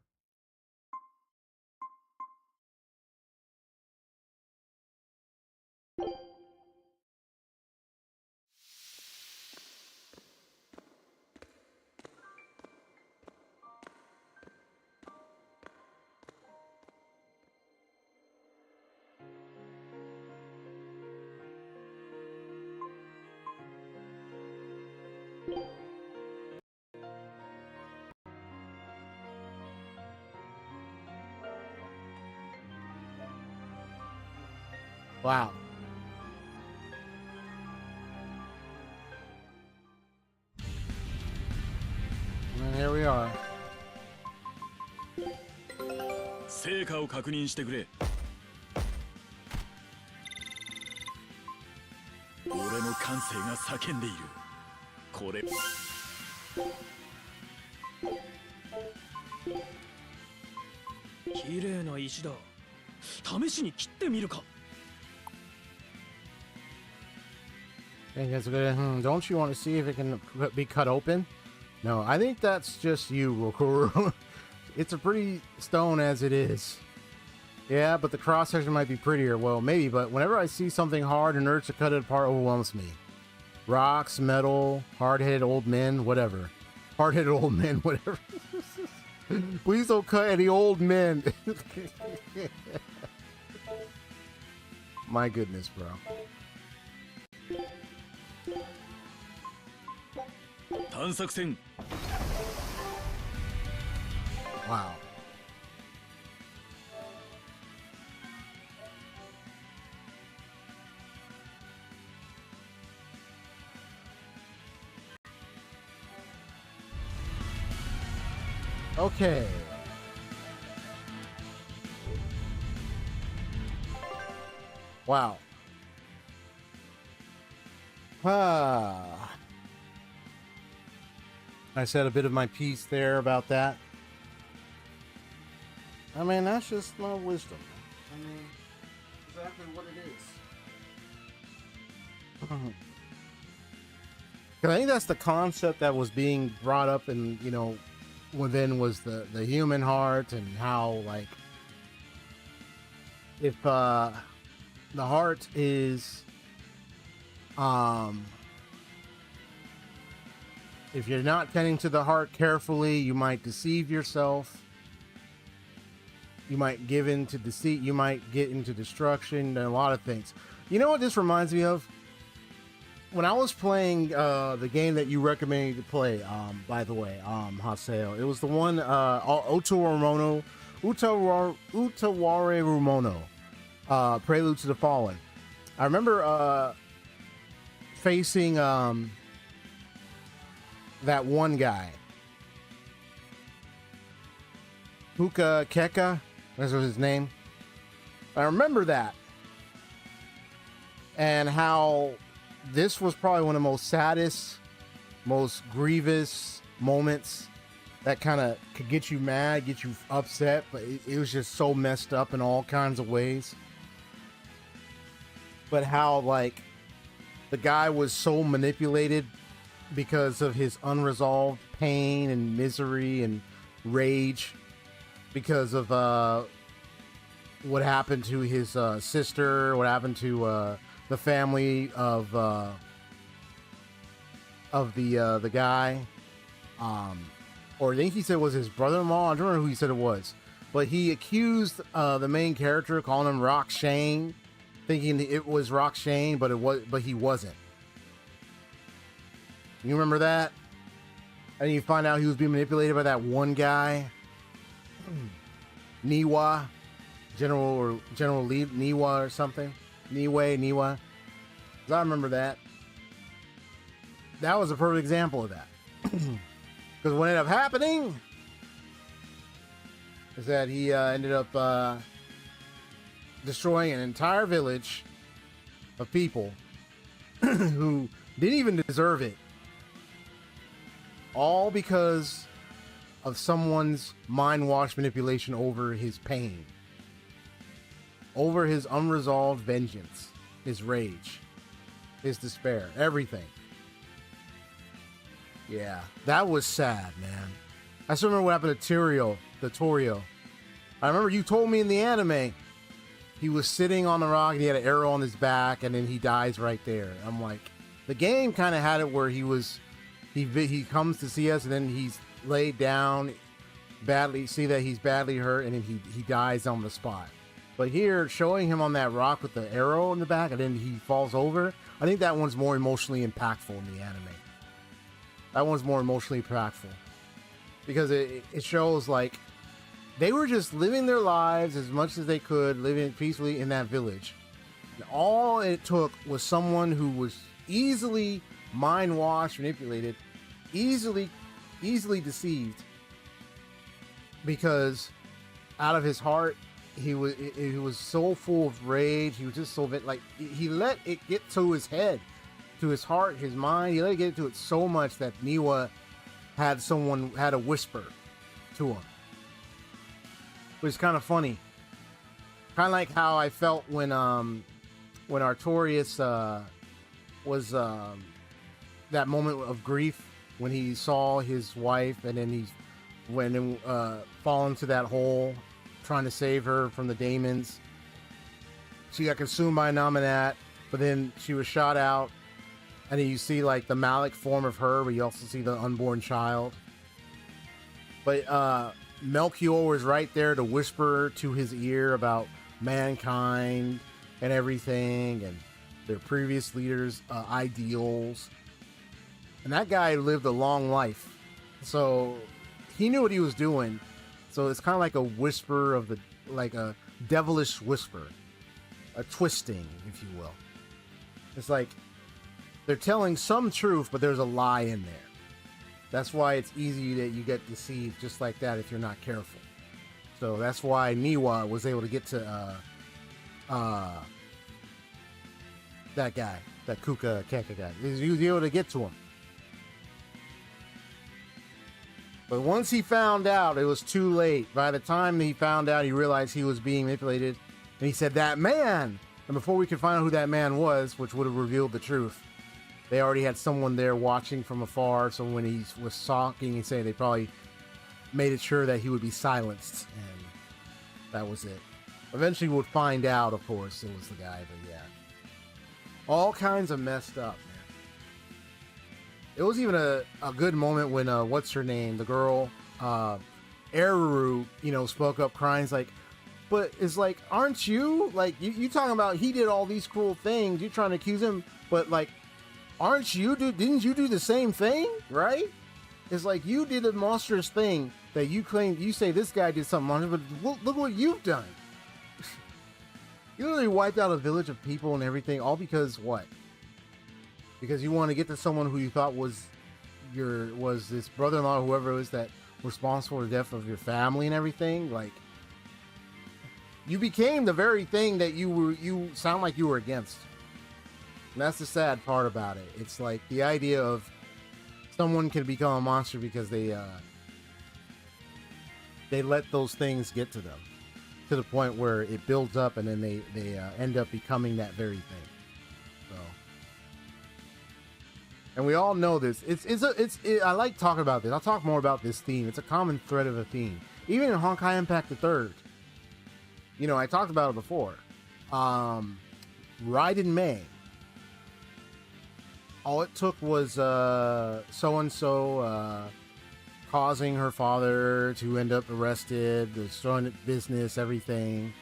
Wow. And here we are. 成果を確認してくれ。俺の感性が叫んでいる。これ。綺麗な石だ。試しに切ってみるか。 And it's good. Don't you want to see if it can be cut open? No, I think that's just you, Rokuru. It's a pretty stone as it is. Yeah, but the cross section might be prettier. Well, maybe, but whenever I see something hard and urge to cut it apart overwhelms me. Rocks, metal, hard-headed old men, whatever. Hard-headed old men, whatever. Please don't cut any old men. My goodness, bro. 探索戦。 Wow. Okay. Wow. I said a bit of my piece there about that. I mean, that's just my wisdom. I mean, exactly what it is. Because I think that's the concept that was being brought up, and you know, within was the human heart, and how, like, if the heart is if you're not tending to the heart carefully, you might deceive yourself. You might give in to deceit. You might get into destruction and a lot of things. You know what this reminds me of? When I was playing the game that you recommended to play, by the way, Haseo, it was the one Utaware Rumono, Prelude to the Fallen. I remember facing that one guy, Puka Keka, that was his name. I remember that, and how this was probably one of the most saddest, most grievous moments that kind of could get you mad, get you upset, but it was just so messed up in all kinds of ways. But how, like, the guy was so manipulated because of his unresolved pain and misery and rage because of what happened to his sister, what happened to the family of the guy, or I think he said it was his brother-in-law. I don't remember who he said it was, but he accused the main character, calling him Rock Shane, thinking it was Rock Shane, but he wasn't. You remember that? And you find out he was being manipulated by that one guy, Niwa, General Lee Niwa or something. Niwa. I remember that. That was a perfect example of that. Because what ended up happening is that he ended up destroying an entire village of people who didn't even deserve it. All because of someone's mind-washed manipulation over his pain. Over his unresolved vengeance. His rage. His despair. Everything. Yeah. That was sad, man. I still remember what happened to Torio. I remember you told me in the anime he was sitting on the rock and he had an arrow on his back and then he dies right there. I'm like, the game kind of had it where he comes to see us and then he's laid down badly, see that he's badly hurt, and then he dies on the spot. But here, showing him on that rock with the arrow in the back and then he falls over, I think that one's more emotionally impactful in the anime. That one's more emotionally impactful because it shows, like, they were just living their lives as much as they could, living peacefully in that village. All it took was someone who was easily mind washed, manipulated, easily deceived, because out of his heart he was so full of rage. He was just so like he let it get to his head, to his heart, his mind. He let it get to it so much that Niwa had a whisper to him, which is kind of funny. Kind of like how I felt when Artorias was that moment of grief when he saw his wife, and then he went and fall into that hole trying to save her from the daemons. She got consumed by Nominat, but then she was shot out, and then you see like the Malik form of her, but you also see the unborn child. But Melchior was right there to whisper to his ear about mankind and everything, and their previous leaders' ideals. And that guy lived a long life, so he knew what he was doing. So it's kind of like a whisper of like a devilish whisper, a twisting, if you will. It's like they're telling some truth, but there's a lie in there. That's why it's easy that you get deceived just like that if you're not careful. So that's why Niwa was able to get to that guy, that Kuka Keka guy. He was able to get to him. But once he found out, it was too late. By the time he found out, he realized he was being manipulated. And he said, "That man!" And before we could find out who that man was, which would have revealed the truth, they already had someone there watching from afar. So when he was talking, he said they probably made it sure that he would be silenced. And that was it. Eventually we'll find out, of course, it was the guy. But yeah. All kinds of messed up, man. It was even a good moment when, what's her name? The girl, Eruru, spoke up crying. It's like, but it's like, aren't you? Like, you talking about he did all these cruel things. You're trying to accuse him. But, like, aren't you? Didn't you do the same thing? Right? It's like you did a monstrous thing that you claim. You say this guy did something monstrous, but look what you've done. You literally wiped out a village of people and everything, all because what? Because you want to get to someone who you thought was this brother-in-law, whoever it was that responsible for the death of your family and everything. Like, you became the very thing that you sound like you were against. And that's the sad part about it. It's like the idea of someone can become a monster because they let those things get to them, to the point where it builds up and then they end up becoming that very thing. So, and we all know this. I like talking about this. I'll talk more about this theme. It's a common thread of a theme, even in Honkai Impact the Third. I talked about it before. Raiden Mei. All it took was so-and-so causing her father to end up arrested, destroying business, everything.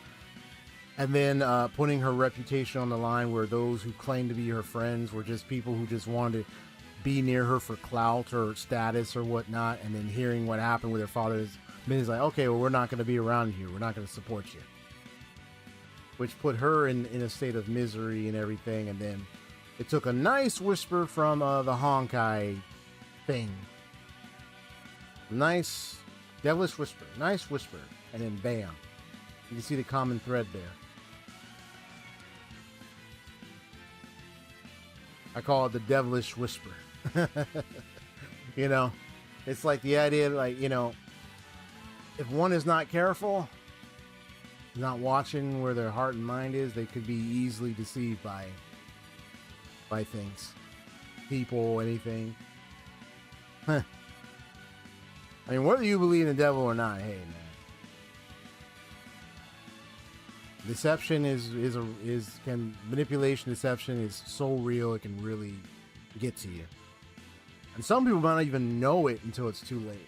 And then putting her reputation on the line, where those who claimed to be her friends were just people who just wanted to be near her for clout or status or whatnot. And then hearing what happened with her father's is like, okay, well, we're not going to be around you. We're not going to support you. Which put her in a state of misery and everything. And then it took a nice whisper from the Honkai thing. Nice devilish whisper. Nice whisper. And then bam. You can see the common thread there. I call it the devilish whisper. It's like the idea, like, if one is not careful, not watching where their heart and mind is, they could be easily deceived by things, people, anything. I mean, whether you believe in the devil or not, hey, man. Deception manipulation, deception is so real, it can really get to you. And some people might not even know it until it's too late.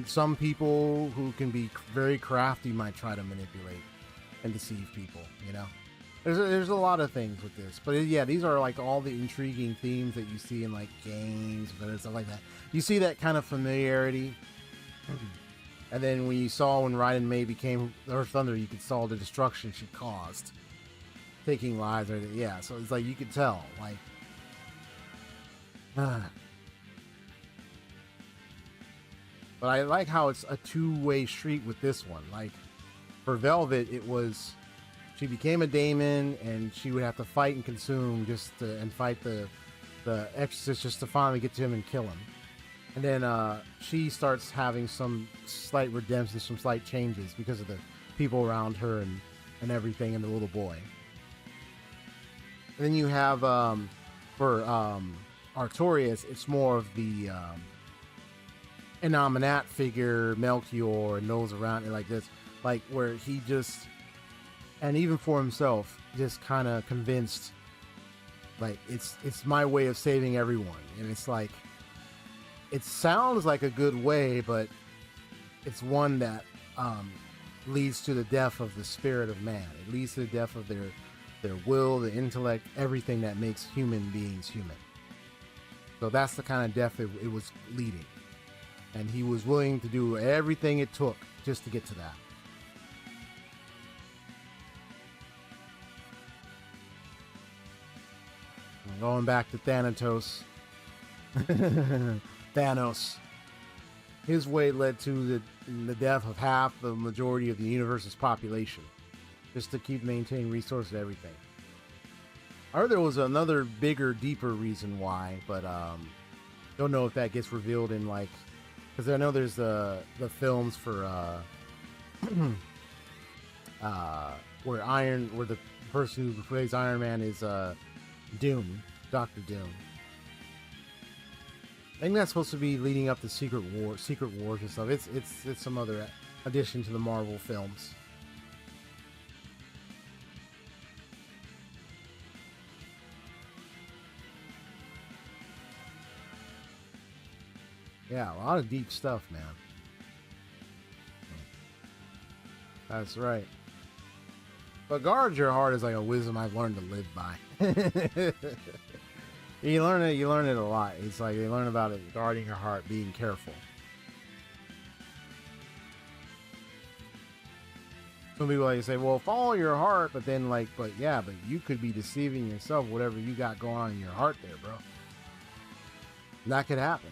Some people who can be very crafty might try to manipulate and deceive people, There's a lot of things with this, but yeah, these are like all the intriguing themes that you see in like games and stuff like that. You see that kind of familiarity, and then when Raiden May became Earth Thunder, you could saw the destruction she caused, taking lives. Or yeah, so it's like you could tell, like, but I like how it's a two-way street with this one. Like for Velvet, it was. She became a daemon, and she would have to fight and consume and fight the exorcist just to finally get to him and kill him. And then she starts having some slight redemption, some slight changes because of the people around her and everything, and the little boy. And then you have for Artorias, it's more of the Innominate figure, Melchior, and those around it like this, like where he just. And even for himself, just kind of convinced, like, it's my way of saving everyone. And it's like, it sounds like a good way, but it's one that leads to the death of the spirit of man. It leads to the death of their will, the intellect, everything that makes human beings human. So that's the kind of death it was leading. And he was willing to do everything it took just to get to that. Going back to Thanatos. Thanos. His way led to the death of half the majority of the universe's population. Just to keep maintaining resources and everything. I heard there was another bigger, deeper reason why, but don't know if that gets revealed in like, because I know there's the films for where the person who plays Iron Man is Doom, Dr. Doom. I think that's supposed to be leading up to Secret Wars and stuff. It's some other addition to the Marvel films. Yeah, a lot of deep stuff, man. That's right. But guard your heart is like a wisdom I've learned to live by. You learn it a lot. It's like you learn about it, guarding your heart, being careful. Some people like to say, well, follow your heart, but you could be deceiving yourself, whatever you got going on in your heart there, bro. And that could happen.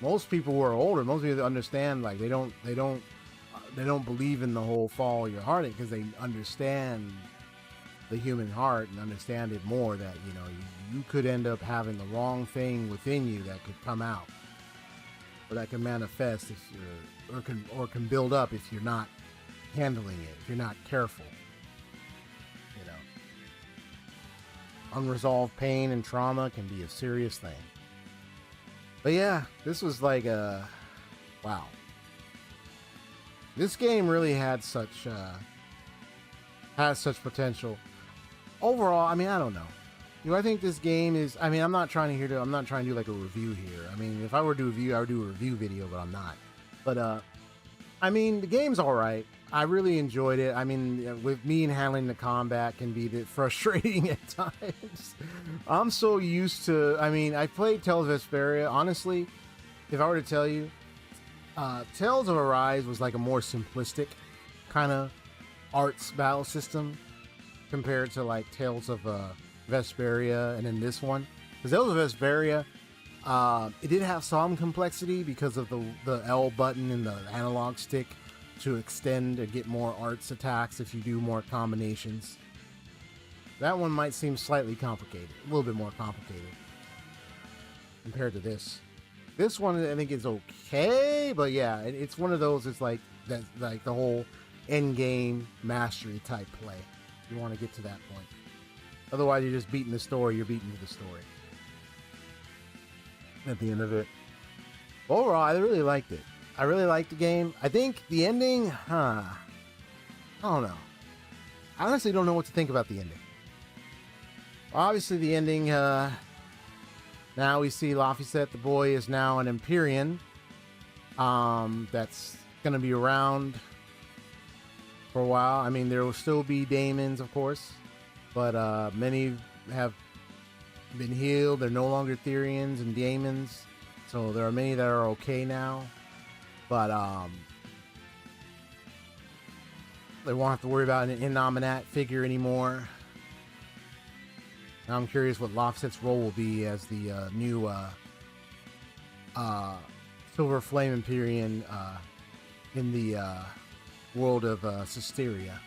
Most people who are older, most people understand, like they don't believe in the whole follow your heart because they understand the human heart and understand it more, that you could end up having the wrong thing within you that could come out, or that can manifest if you're or can build up if you're not handling it, if you're not careful. Unresolved pain and trauma can be a serious thing. But yeah, this was like wow. This game really had such potential. Overall, I mean, I don't know. I think this game is. I mean, I'm not trying to do like a review here. I mean, if I were to do a review, I would do a review video, but I'm not. But I mean, the game's all right. I really enjoyed it. I mean, with me and handling the combat can be a bit frustrating at times. I'm so used to. I mean, I played Tales of Vesperia. Honestly, if I were to tell you, Tales of Arise was like a more simplistic kind of arts battle system compared to like Tales of Vesperia, and then this one. Because Tales of Vesperia, it did have some complexity because of the L button and the analog stick to extend or get more arts attacks if you do more combinations. That one might seem slightly complicated, a little bit more complicated compared to this. This one I think is okay, but yeah, it's one of those. It's like that, like the whole end game mastery type play. You want to get to that point. Otherwise, you're just beating the story. You're beating the story at the end of it. Overall, I really liked it. I really liked the game. I think the ending, I don't know. I honestly don't know what to think about the ending. Obviously, the ending, now we see Laphicet, the boy, is now an Empyrean. That's going to be around for a while. I mean, there will still be daemons, of course, but many have been healed. They're no longer Therians and daemons, so there are many that are okay now. But they won't have to worry about an innominate figure anymore. Now I'm curious what Lofset's role will be as the new Silver Flame Empyrean in the world of Cisteria.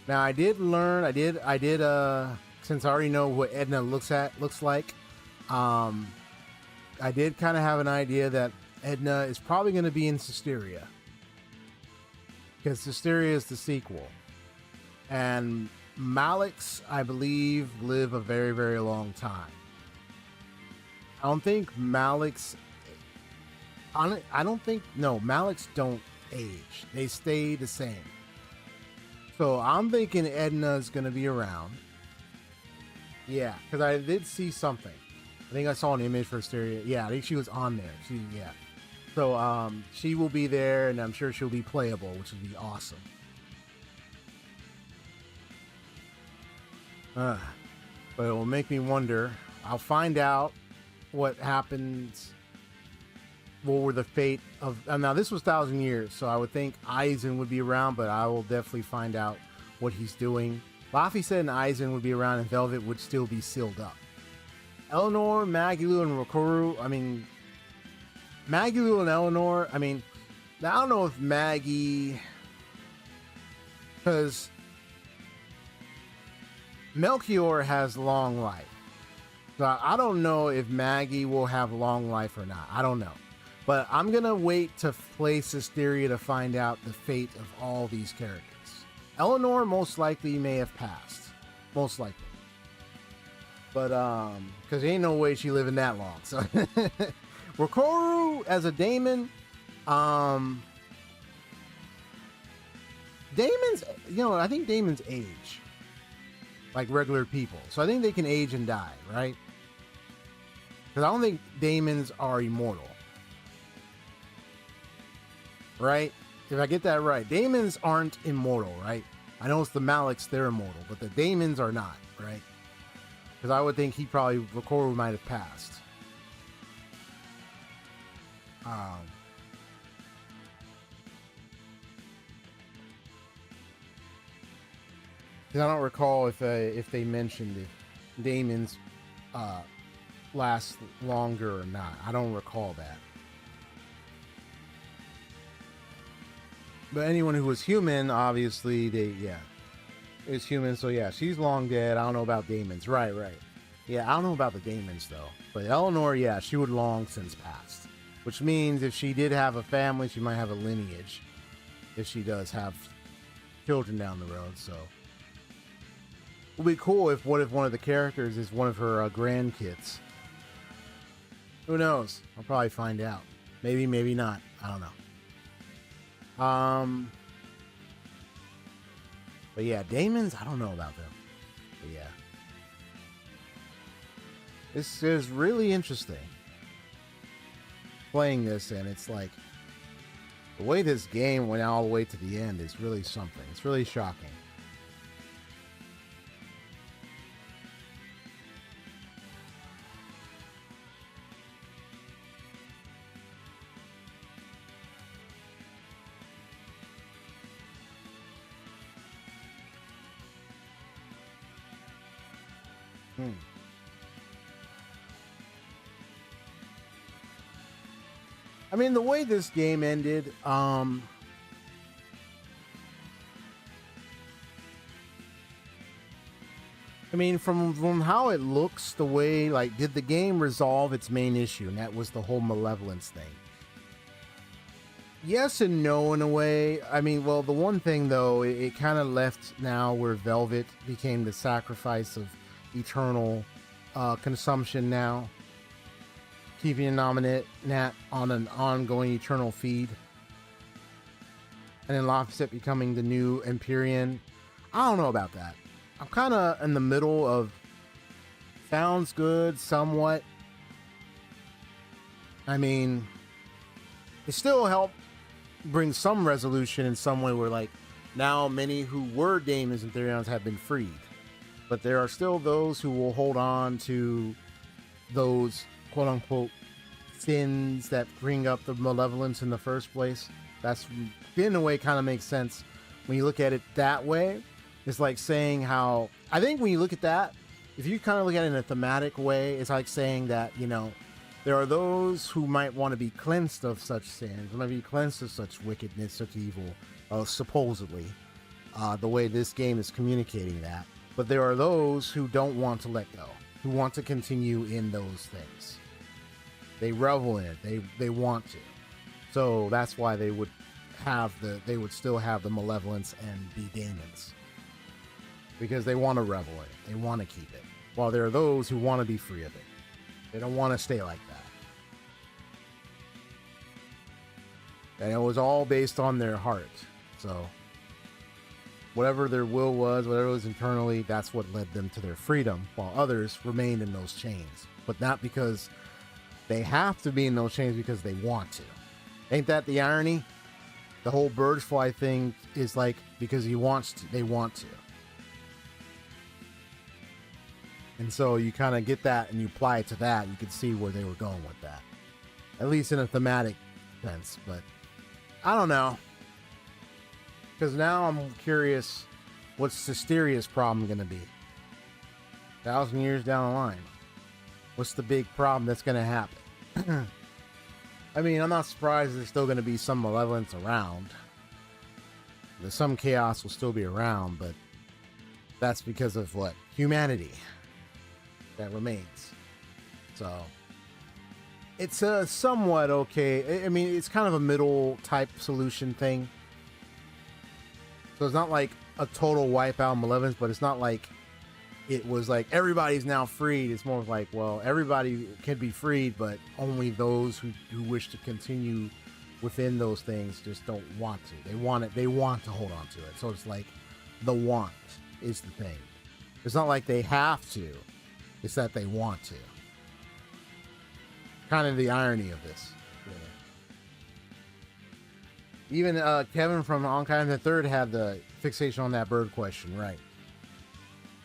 Now I did learn, since I already know what Edna looks like, I did kind of have an idea that Edna is probably going to be in Cisteria, because Cisteria is the sequel, and Maliks, I believe, live a very, very long time. I don't think Maliks, Maliks don't age. They stay the same. So I'm thinking Edna's going to be around. Yeah, because I did see something. I think I saw an image for Cisteria. Yeah, I think she was on there. Yeah. So she will be there, and I'm sure she'll be playable, which would be awesome. But it will make me wonder. I'll find out what happens. What were the fate of... now, this was 1,000 years, so I would think Aizen would be around, but I will definitely find out what he's doing. Laffy said Aizen would be around and Velvet would still be sealed up. Eleanor, Magilu, and Rokuru, I mean... Magilu and Eleanor, I mean... I don't know if Maggie... Because... Melchior has long life. So I don't know if Maggie will have long life or not. I don't know. But I'm going to wait to play Cisteria to find out the fate of all these characters. Eleanor most likely may have passed. Most likely. But, because there ain't no way she living that long. So, Rokuru as a daemon, daemons, I think daemons age. Like regular people. So I think they can age and die, right? Because I don't think daemons are immortal. Right? If I get that right. Daemons aren't immortal, right? I know it's the Maliks, they're immortal, but the daemons are not, right? Because I would think Rokuru might have passed. Because I don't recall if they mentioned if daemons last longer or not. I don't recall that. But anyone who was human, obviously, is human. So yeah, she's long dead. I don't know about daemons. Right. Yeah, I don't know about the daemons though. But Eleanor, yeah, she would long since passed. Which means if she did have a family, she might have a lineage. If she does have children down the road, so. It would be cool if one of the characters is one of her grandkids. Who knows? I'll probably find out. Maybe, maybe not. I don't know. But yeah, daemons, I don't know about them. But yeah. This is really interesting. Playing this, and it's like the way this game went all the way to the end is really something. It's really shocking. I mean, the way this game ended, I mean, from how it looks, the way, like, did the game resolve its main issue? And that was the whole malevolence thing. Yes and no, in a way. I mean, well, the one thing, though, it kind of left now where Velvet became the sacrifice of eternal consumption now. Keeping a nominate Nat on an ongoing eternal feed. And then Lofset becoming the new Empyrean. I don't know about that. I'm kind of in the middle of sounds good, somewhat. I mean, it still helped bring some resolution in some way where, like, now many who were daemons and Therions have been freed. But there are still those who will hold on to those quote-unquote sins that bring up the malevolence in the first place. That's, in a way, kind of makes sense when you look at it that way. It's like saying how, I think when you look at that, if you kind of look at it in a thematic way, it's like saying that, you know, there are those who might want to be cleansed of such sins, might be cleansed of such wickedness, such evil, supposedly, the way this game is communicating that. But there are those who don't want to let go, who want to continue in those things. They revel in it. They want to. So that's why they would still have the malevolence and be daemons. Because they want to revel in it. They want to keep it. While there are those who want to be free of it. They don't want to stay like that. And it was all based on their heart. So whatever their will was, whatever was internally, that's what led them to their freedom, while others remained in those chains. But not because they have to be in those chains, because they want to. Ain't that the irony? The whole birds fly thing is like, because they want to. And so you kind of get that and you apply it to that. You can see where they were going with that. At least in a thematic sense. But I don't know. Because now I'm curious, what's Systeria's problem going to be? 1,000 years down the line. What's the big problem that's going to happen? I mean, I'm not surprised there's still going to be some malevolence around. Some chaos will still be around, but that's because of what? Humanity. That remains. So it's a somewhat okay. I mean, it's kind of a middle type solution thing. So it's not like a total wipeout malevolence, but it's not like it was like everybody's now freed. It's more of like, well, everybody can be freed, but only those who wish to continue within those things just don't want to. They want it. They want to hold on to it. So it's like the want is the thing. It's not like they have to. It's that they want to. Kind of the irony of this. Yeah. Even Kevin from Onkai the Third had the fixation on that bird question, right?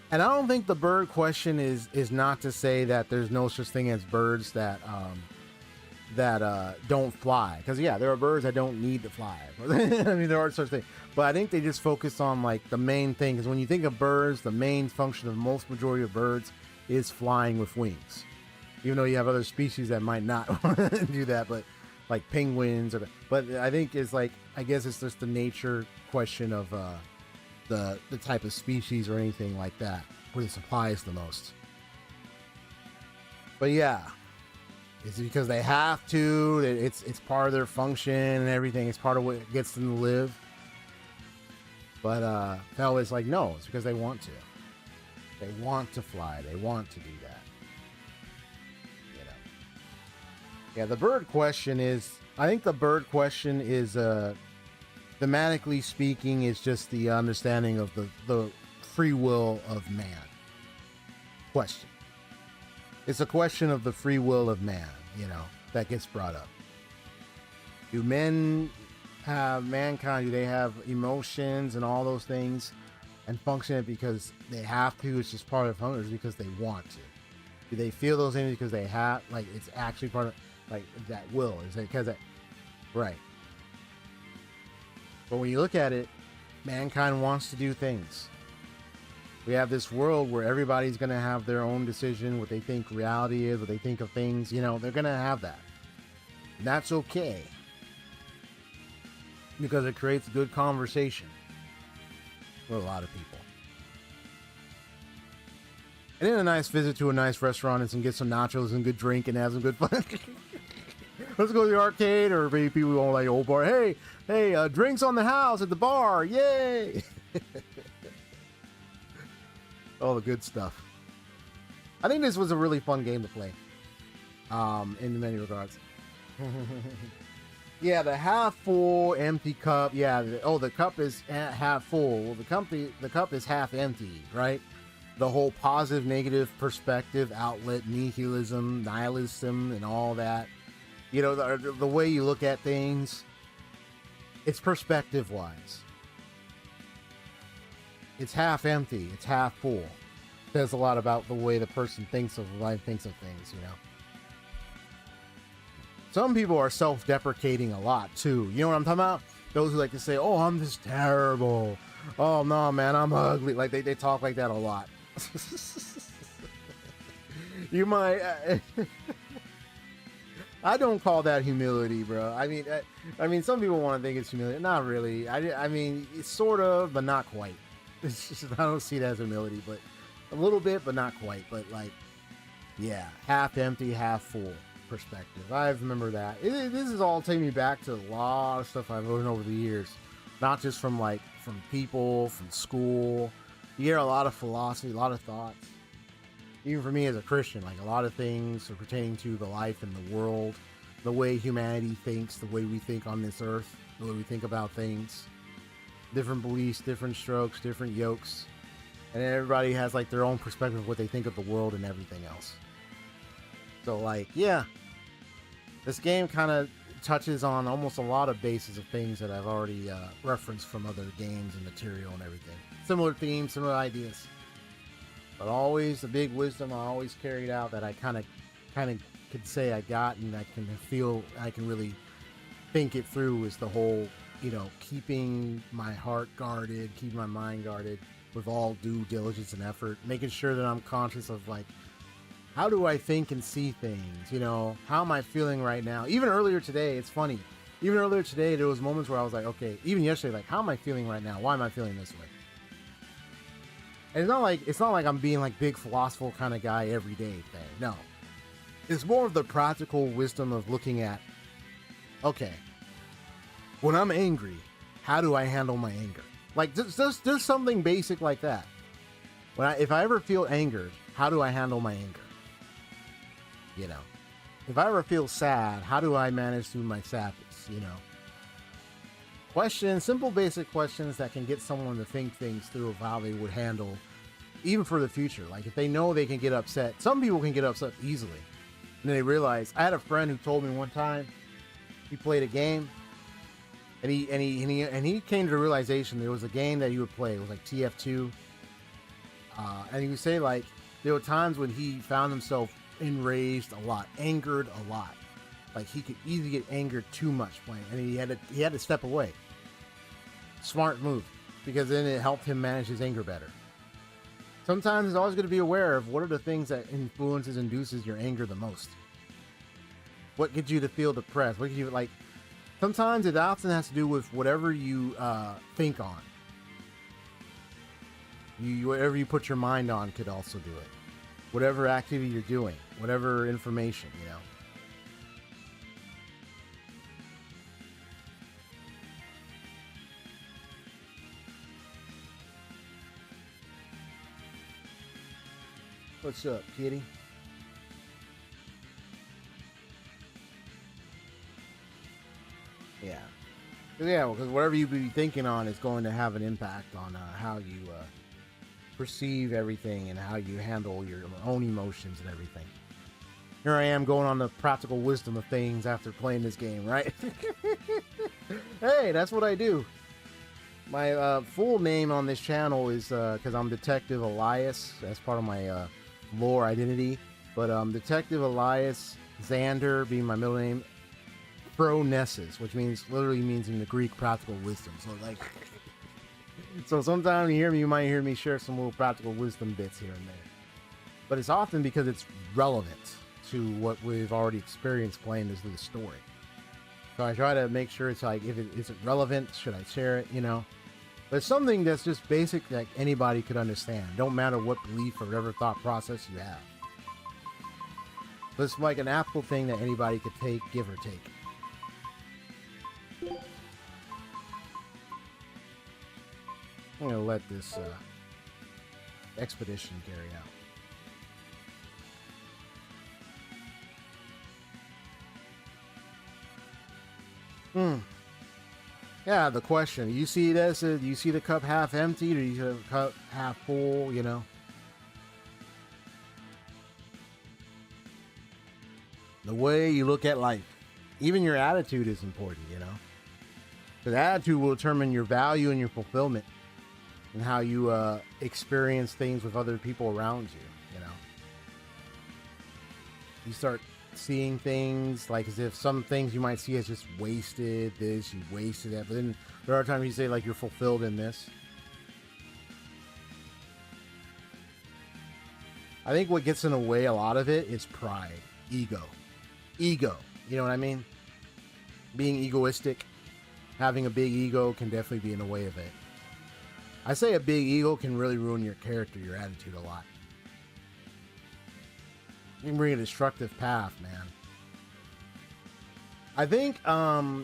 And I don't think the bird question is not to say that there's no such thing as birds that don't fly. Because yeah, there are birds that don't need to fly. I mean, there are such things. But I think they just focus on like the main thing. Because when you think of birds, the main function of most majority of birds is flying with wings. Even though you have other species that might not do that, but like penguins. But I think it's like, I guess it's just the nature question of the type of species or anything like that where this applies the most. But yeah, it's because they have to. It's part of their function and everything. It's part of what gets them to live. But Fel is like, no, it's because they want to. They want to fly. They want to do that. You know. Yeah, the bird question is, I think the bird question is, thematically speaking, is just the understanding of the free will of man. Question. It's a question of the free will of man, you know, that gets brought up. Do mankind, do they have emotions and all those things and function it because they have to? It's just part of hunger, because they want to. Do they feel those things because they have, like, it's actually part of, like, that will? Is it because that, right? But when you look at it, mankind wants to do things. We have this world where everybody's going to have their own decision, what they think reality is, what they think of things, you know, they're going to have that. And that's okay. Because it creates good conversation for a lot of people. And then a nice visit to a nice restaurant and some get some nachos and good drink and have some good fun. Let's go to the arcade, or maybe people go like old bar. Hey, drinks on the house at the bar. Yay! All the good stuff. I think this was a really fun game to play. In many regards. Yeah, the half full, empty cup. Yeah, the cup is half full. Well, the cup is half empty, right? The whole positive, negative perspective, outlet, nihilism, and all that. You know, the way you look at things. it's perspective wise. It's half empty, it's half full. Says a lot about the way the person thinks of life, thinks of things, you know. Some people are self-deprecating a lot too. You know what I'm talking about? Those who like to say, "Oh, I'm just terrible. Oh no, man, I'm ugly." Like they talk like that a lot. You might. I don't call that humility, bro. I mean, some people want to think it's humility. Not really. I mean, it's sort of, but not quite. It's just, I don't see it as humility, but a little bit, but not quite. But like, yeah, half empty, half full perspective. I remember that. This is all taking me back to a lot of stuff I've learned over the years, not just from people, from school. You hear a lot of philosophy, a lot of thoughts. Even for me as a Christian, like a lot of things are pertaining to the life and the world, the way humanity thinks, the way we think on this earth, the way we think about things, different beliefs, different strokes, different yokes, and everybody has like their own perspective of what they think of the world and everything else. So like, yeah, this game kind of touches on almost a lot of bases of things that I've already referenced from other games and material and everything. Similar themes, similar ideas. But always the big wisdom I always carried out that I kind of could say I got, and I can feel I can really think it through, is the whole, you know, keeping my heart guarded, keeping my mind guarded with all due diligence and effort, making sure that I'm conscious of like, how do I think and see things? You know, how am I feeling right now? Even earlier today, it's funny. Even earlier today, there was moments where I was like, okay, even yesterday, like, how am I feeling right now? Why am I feeling this way? And it's not like I'm being like big philosophical kind of guy every day thing. No, it's more of the practical wisdom of looking at, okay, when I'm angry, how do I handle my anger? Like just something basic like that. If I ever feel angered, how do I handle my anger? You know, if I ever feel sad, how do I manage through my sadness? You know, questions, simple, basic questions that can get someone to think things through of how they would handle, even for the future. Like if they know they can get upset, some people can get upset easily, and they realize. I had a friend who told me one time he played a game, and he came to the realization there was a game that he would play. It was like TF2, and he would say like there were times when he found himself enraged a lot, angered a lot. Like he could easily get angered too much playing, and he had to step away. Smart move, because then it helped him manage his anger better. Sometimes it's always going to be aware of what are the things that induces your anger the most. What gets you to feel depressed? What gets you like? Sometimes it often has to do with whatever you think on. Whatever you put your mind on could also do it. Whatever activity you're doing, whatever information, you know. What's up, kitty? Yeah. Yeah, because whatever you be thinking on is going to have an impact on how you perceive everything and how you handle your own emotions and everything. Here I am going on the practical wisdom of things after playing this game, right? Hey, that's what I do. My full name on this channel is, because I'm Detective Elias. That's part of my lore identity. But Detective Elias Xander being my middle name. Phronesis, which literally means in the Greek practical wisdom. So like, so sometimes you might hear me share some little practical wisdom bits here and there. But it's often because it's relevant to what we've already experienced playing this little story. So I try to make sure it's like, is it relevant? Should I share it? You know, but it's something that's just basic that anybody could understand. Don't matter what belief or whatever thought process you have. But it's like an applicable thing that anybody could take, give or take. I'm going to let this expedition carry out. Yeah, the question. You see this? Do you see the cup half empty, or do you see the cup half full, you know? The way you look at life. Even your attitude is important, you know? Because attitude will determine your value and your fulfillment and how you experience things with other people around you, you know. You start seeing things like as if some things you might see as just wasted this, you wasted that, but then there are times you say like you're fulfilled in this. I think what gets in the way a lot of it is pride, ego. You know what I mean? Being egoistic, having a big ego can definitely be in the way of it. I say a big ego can really ruin your character, your attitude a lot. You can bring a destructive path, man. I think,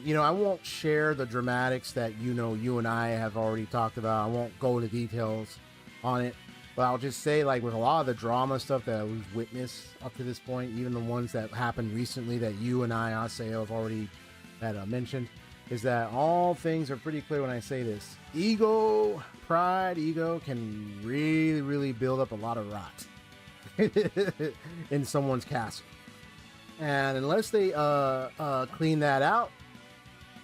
you know, I won't share the dramatics that, you know, you and I have already talked about. I won't go into details on it. But I'll just say, like, with a lot of the drama stuff that we've witnessed up to this point, even the ones that happened recently that you and I say have already mentioned, is that all things are pretty clear when I say this. Ego, pride, ego can really, really build up a lot of rot in someone's castle. And unless they clean that out,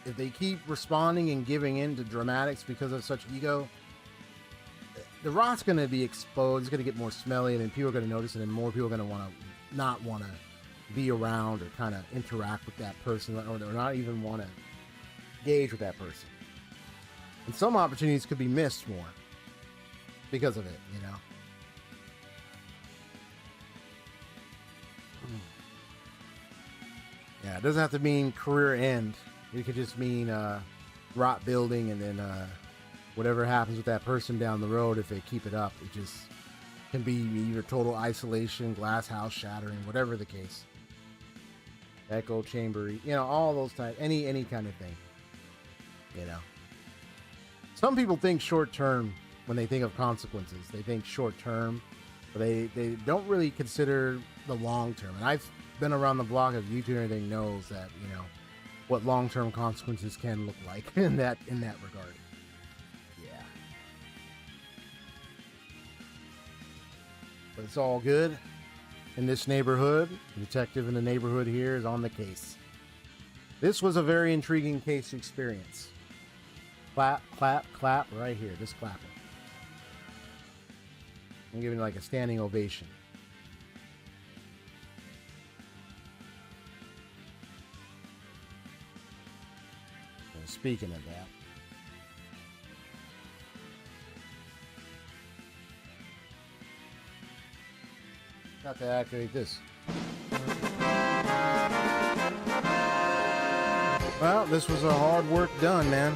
if they keep responding and giving in to dramatics because of such ego, the rot's going to be exposed. It's going to get more smelly, and then people are going to notice it, and more people are going to not want to be around or kind of interact with that person, or not even want to engage with that person. And some opportunities could be missed more because of it, you know. Yeah, it doesn't have to mean career end. It could just mean rot building, and then whatever happens with that person down the road, if they keep it up, it just can be either total isolation, glass house shattering, whatever the case. Echo chamber, you know, all those types, any kind of thing, you know. Some people think short term when they think of consequences. They think short term, but they don't really consider the long term. And I've been around the block of YouTube and everything knows that, you know, what long term consequences can look like in that regard. Yeah. But it's all good. In this neighborhood, the detective in the neighborhood here is on the case. This was a very intriguing case to experience. Clap, clap, clap, right here. Just clapping. I'm giving it like a standing ovation. And speaking of that, got to activate this. Well, this was a hard work done, man.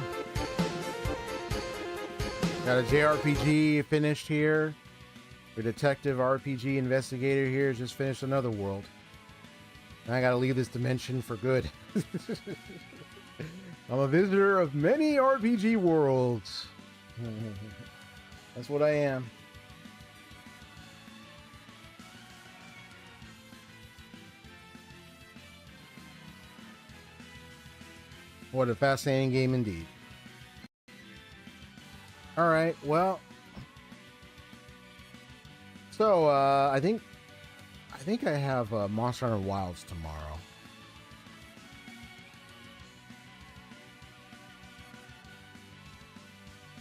Got a JRPG finished here. The detective RPG investigator here has just finished another world. And I gotta leave this dimension for good. I'm a visitor of many RPG worlds. That's what I am. What a fascinating game indeed. All right, well, so I think I have Monster Hunter Wilds tomorrow.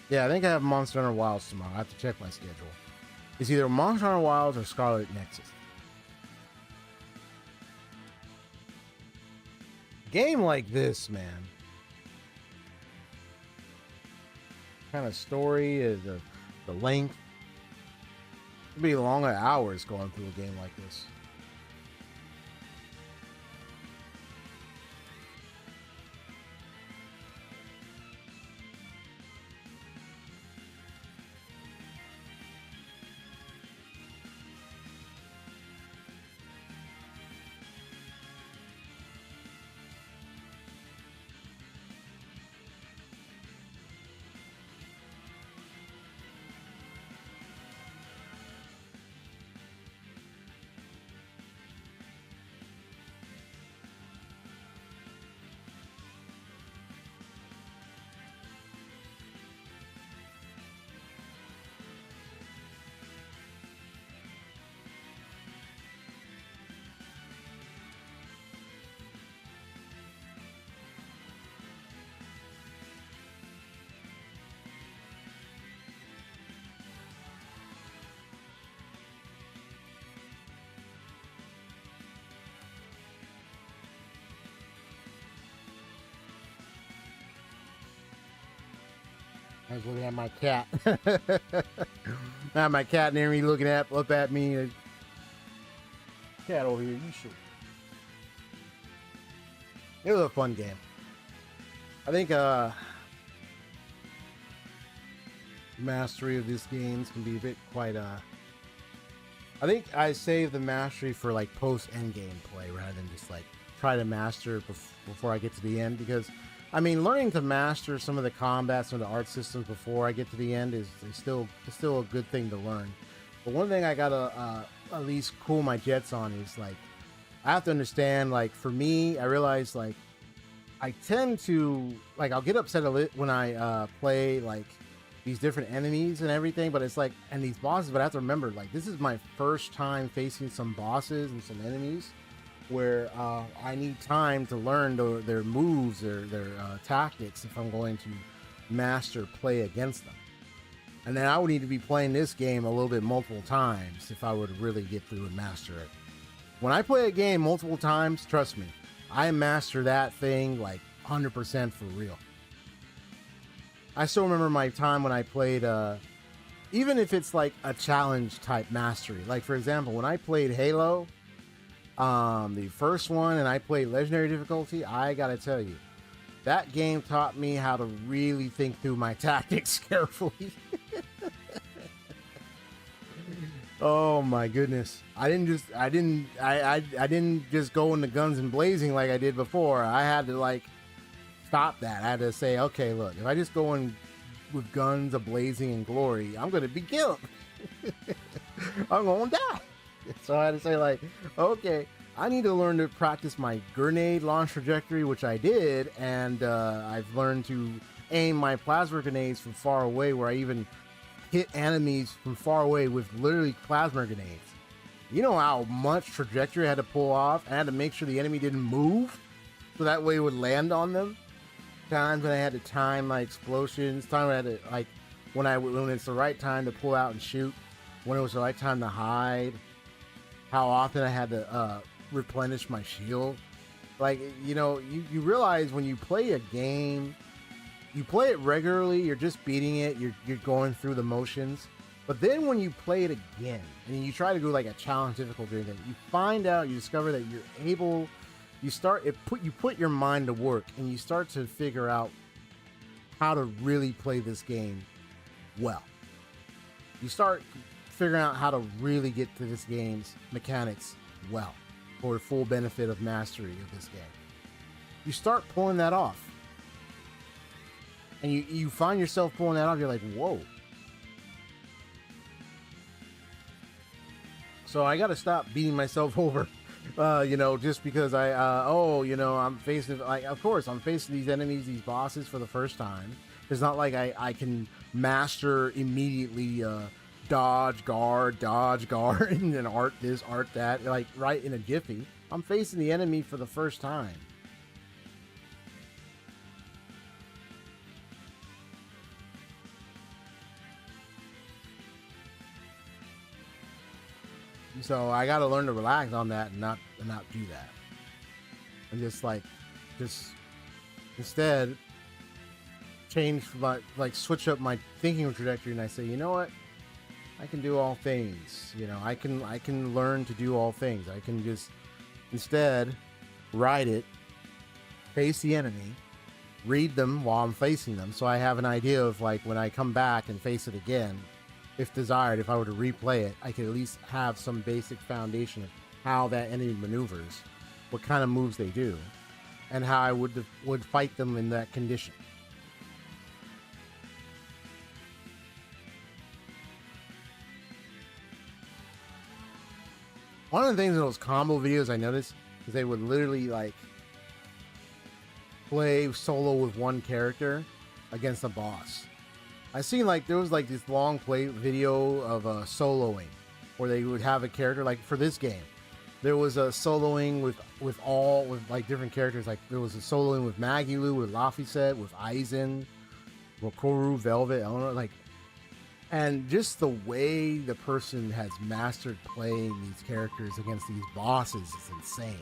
Yeah, I think I have Monster Hunter Wilds tomorrow. I have to check my schedule. It's either Monster Hunter Wilds or Scarlet Nexus. Game like this, man. Kind of story is the length. It'd be long hours going through a game like this. I was looking at my cat. I have my cat near me looking up at me. Cat over here, you should. It was a fun game. I think mastery of this game can be a bit quite I think I save the mastery for like post end game play rather than just like try to master before I get to the end, because I mean, learning to master some of the combats and the art systems before I get to the end is still a good thing to learn. But one thing I gotta at least cool my jets on is like I have to understand, like for me, I realize like I tend to like I'll get upset a little when I play like these different enemies and everything, but it's like, and these bosses, but I have to remember like this is my first time facing some bosses and some enemies where I need time to learn their moves, their tactics if I'm going to master play against them. And then I would need to be playing this game a little bit multiple times if I would really get through and master it. When I play a game multiple times, trust me, I master that thing like 100% for real. I still remember my time when I played, even if it's like a challenge type mastery. Like for example, when I played Halo, the first one, and I played legendary difficulty, I gotta tell you, that game taught me how to really think through my tactics carefully. Oh my goodness. I didn't just go into guns and blazing like I did before. I had to like stop that. I had to say, okay, look, if I just go in with guns a blazing and glory, I'm gonna be killed. I'm gonna die. So I had to say like, okay, I need to learn to practice my grenade launch trajectory, which I did, and I've learned to aim my plasma grenades from far away, where I even hit enemies from far away with literally plasma grenades. You know how much trajectory I had to pull off? I had to make sure the enemy didn't move, so that way it would land on them. Times when I had to time my explosions, time when I had to like when it's the right time to pull out and shoot, when it was the right time to hide, how often I had to replenish my shield. Like, you know, you realize when you play a game, you play it regularly, you're just beating it, you're going through the motions. But then when you play it again and you try to do like a challenge difficulty, then you find out, you discover that you're able, you put your mind to work and you start to figure out how to really play this game well. You start figuring out how to really get to this game's mechanics well for the full benefit of mastery of this game. You start pulling that off. And you find yourself pulling that off, you're like, whoa. So I got to stop beating myself over, you know, just because I'm facing, like, of course, I'm facing these enemies, these bosses for the first time. It's not like I can master immediately dodge, guard, and then art this, art that, like right in a jiffy. I'm facing the enemy for the first time. So I got to learn to relax on that and not do that. And just instead change my, like, switch up my thinking trajectory, and I say, you know what? I can do all things. You know, I can learn to do all things. I can just instead ride it, face the enemy, read them while I'm facing them, so I have an idea of, like, when I come back and face it again, if desired, if I were to replay it, I could at least have some basic foundation of how that enemy maneuvers, what kind of moves they do, and how I would fight them in that condition. One of the things in those combo videos I noticed is they would literally like play solo with one character against a boss. I seen like there was like this long play video of soloing where they would have a character, like for this game there was a soloing with like different characters. Like there was a soloing with Magilu, with Laphicet, with Aizen, Rokoru, Velvet, Eleanor, like, and just the way the person has mastered playing these characters against these bosses is insane.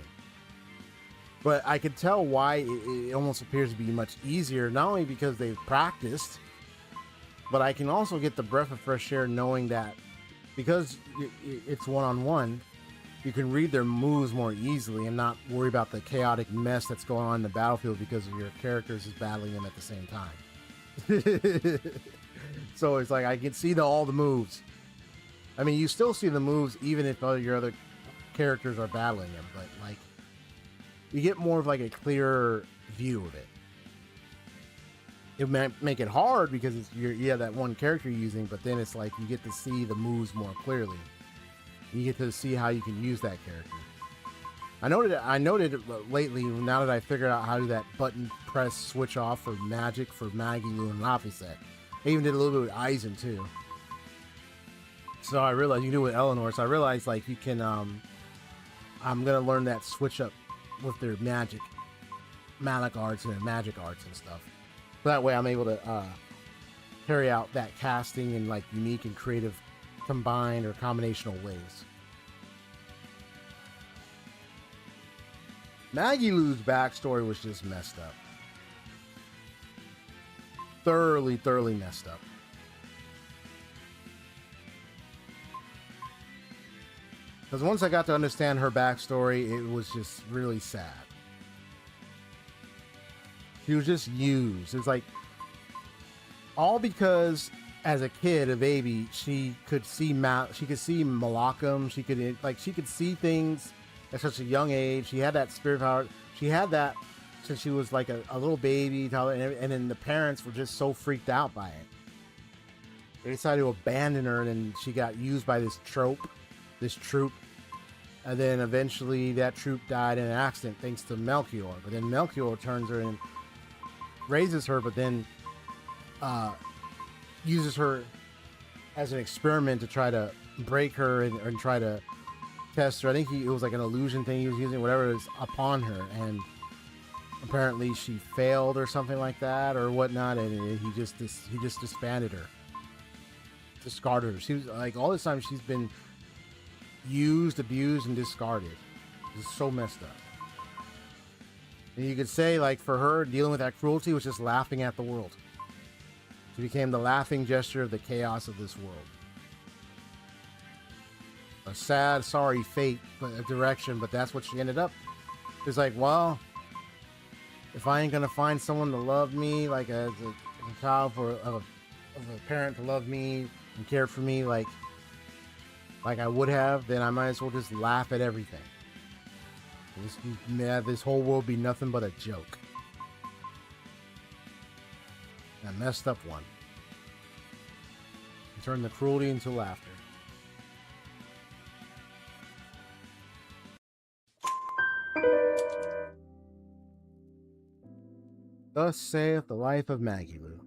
But I could tell why it almost appears to be much easier, not only because they've practiced, but I can also get the breath of fresh air knowing that because it's one-on-one, you can read their moves more easily and not worry about the chaotic mess that's going on in the battlefield because of your characters is battling them at the same time. So it's like I can see all the moves. I mean, you still see the moves even if your other characters are battling them, but like you get more of like a clearer view of it. It might make it hard because you have that one character you're using, but then it's like you get to see the moves more clearly. You get to see how you can use that character. I noted lately, now that I figured out how to do that button press switch off for magic for Magilu and Laphicet. I even did a little bit with Aizen too. So I realized you can do it with Eleanor. So I realized like you can, I'm gonna learn that switch up with their magic arts and their magic arts and stuff. So that way I'm able to carry out that casting in like unique and creative combined or combinational ways. Magilu's backstory was just messed up. Thoroughly messed up. Because once I got to understand her backstory, it was just really sad. She was just used. It's like all because as a kid, a baby, she could see Malakam. She could see things at such a young age. She had that spirit power. She had that since she was like a little baby, and then the parents were just so freaked out by it. They decided to abandon her, and then she got used by this troop, and then eventually that troop died in an accident thanks to Melchior. But then Melchior turns her and raises her, but then uses her as an experiment to try to break her and try to test her. I think it was like an illusion thing he was using, whatever it was, upon her, and apparently she failed or something like that or whatnot, and he just disbanded her, discarded her. She was like, all this time she's been used, abused, and discarded. It's so messed up. And you could say, like, for her, dealing with that cruelty was just laughing at the world. She became the laughing gesture of the chaos of this world. A sad, sorry fate, but a direction, but that's what she ended up. It's like, well, if I ain't gonna find someone to love me, like as a child of a parent to love me and care for me, like I would have, then I might as well just laugh at everything. This whole world be nothing but a joke. A messed up one. Turn the cruelty into laughter. Thus saith the life of Magilu.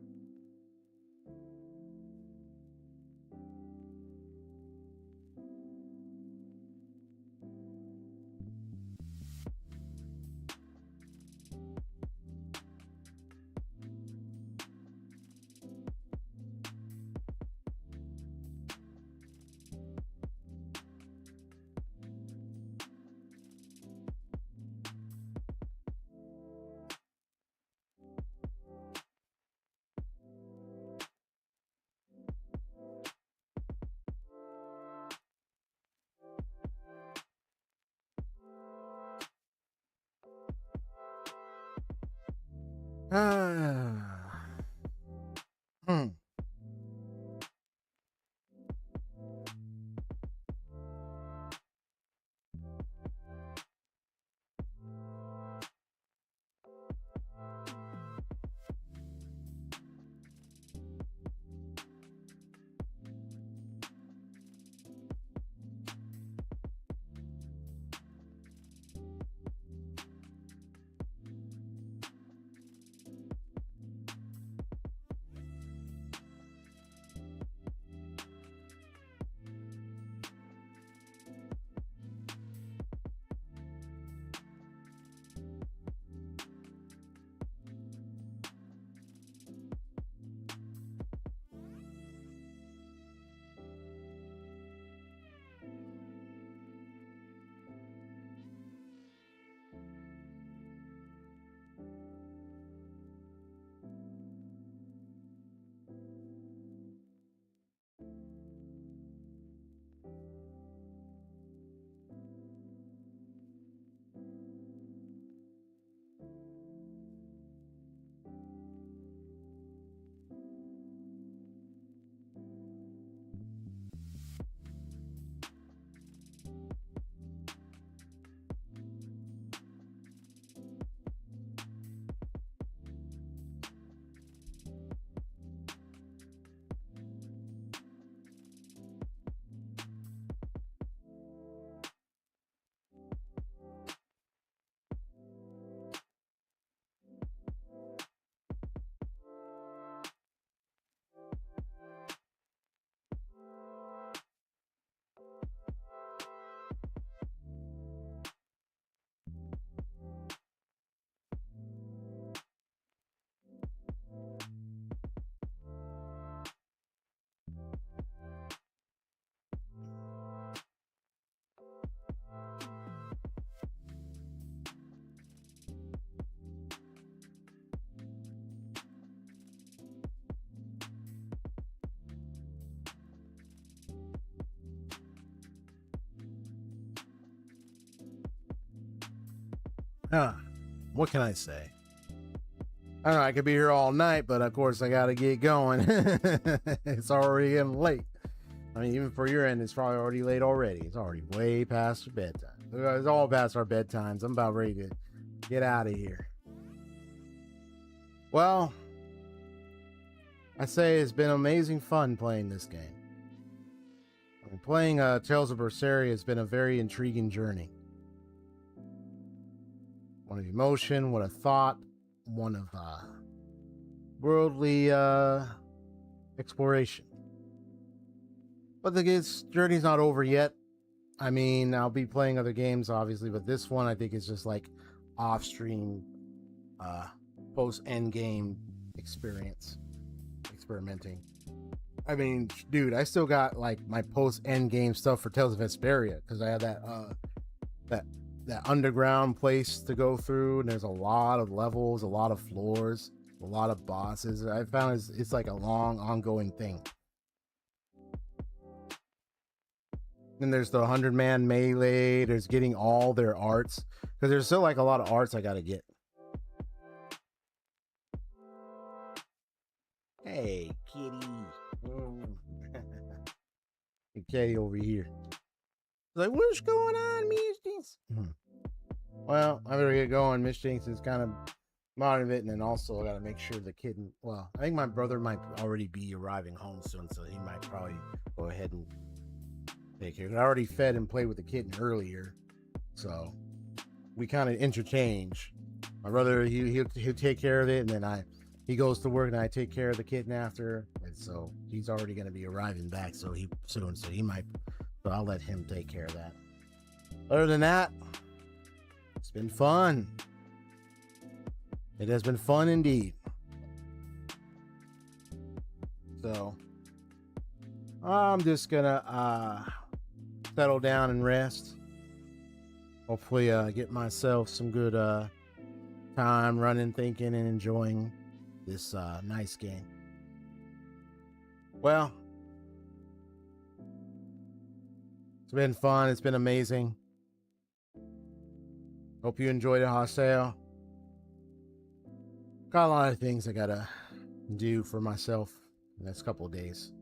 What can I say? I don't know, I could be here all night, but of course I gotta get going. It's already getting late. I mean, even for your end, it's probably already late already. It's already way past your bedtime. It's all past our bedtimes. I'm about ready to get out of here. Well, I say it's been amazing fun playing this game. I mean, playing Tales of Berseria has been a very intriguing journey. One of emotion, one of thought, one of worldly exploration. But the journey's not over yet. I mean, I'll be playing other games, obviously, but this one I think is just like off-stream, post-end game experimenting. I mean, dude, I still got like my post-end game stuff for Tales of Vesperia because I had that underground place to go through, and there's a lot of levels, a lot of floors, a lot of bosses. I found it's like a long, ongoing thing. Then there's the 100-man melee. There's getting all their arts because there's still like a lot of arts I gotta get. Hey, kitty. Hey, kitty over here. Like, what's going on, Miss Jinx? Well, I better get going. Miss Jinx is kind of out it, and then also I gotta make sure the kid. Well, I think my brother might already be arriving home soon, so he might probably go ahead and take care. I already fed and played with the kitten earlier, so we kind of interchange. My brother, he'll take care of it, and then he goes to work, and I take care of the kitten after. And so he's already going to be arriving back so he might. So I'll let him take care of that. Other than that, it's been fun. It has been fun indeed. So I'm just gonna settle down and rest. Hopefully get myself some good time running, thinking, and enjoying this nice game. Well, it's been fun. It's been amazing. Hope you enjoyed it, Hostile. Got a lot of things I gotta do for myself in the next couple of days.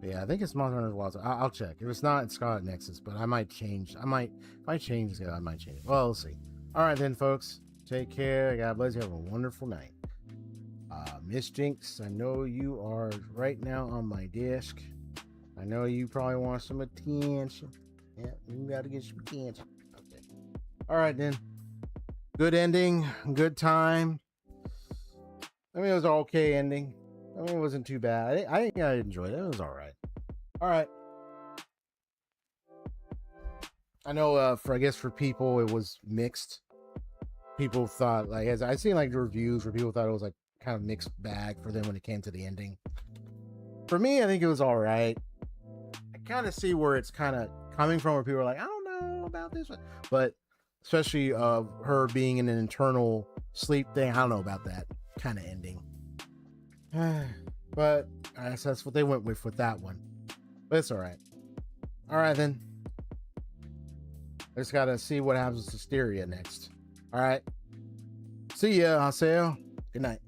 But yeah, I think it's Monster Hunter Wilds. I'll check. If it's not, it's Scarlet Nexus, but I might change. If I change it, I might change it. Well, we'll see. All right then, folks. Take care. God bless you. Have a wonderful night. Miss Jinx, I know you are right now on my desk. I know you probably want some attention. Yeah, you gotta get some attention. Okay. All right then. Good ending. Good time. I mean, it was an okay ending. I mean, it wasn't too bad. I think I enjoyed it. It was all right. All right. I know I guess for people it was mixed. People thought, like, as I seen like the reviews where people thought it was like kind of mixed bag for them when it came to the ending. For me, I think it was all right. I kind of see where it's kind of coming from, where people are like, I don't know about this one, but especially her being in an internal sleep thing, I don't know about that kind of ending. But I guess that's what they went with that one. But it's all right. All right then. I just gotta see what happens to Hysteria next. All right. See ya, Haseo. Good night.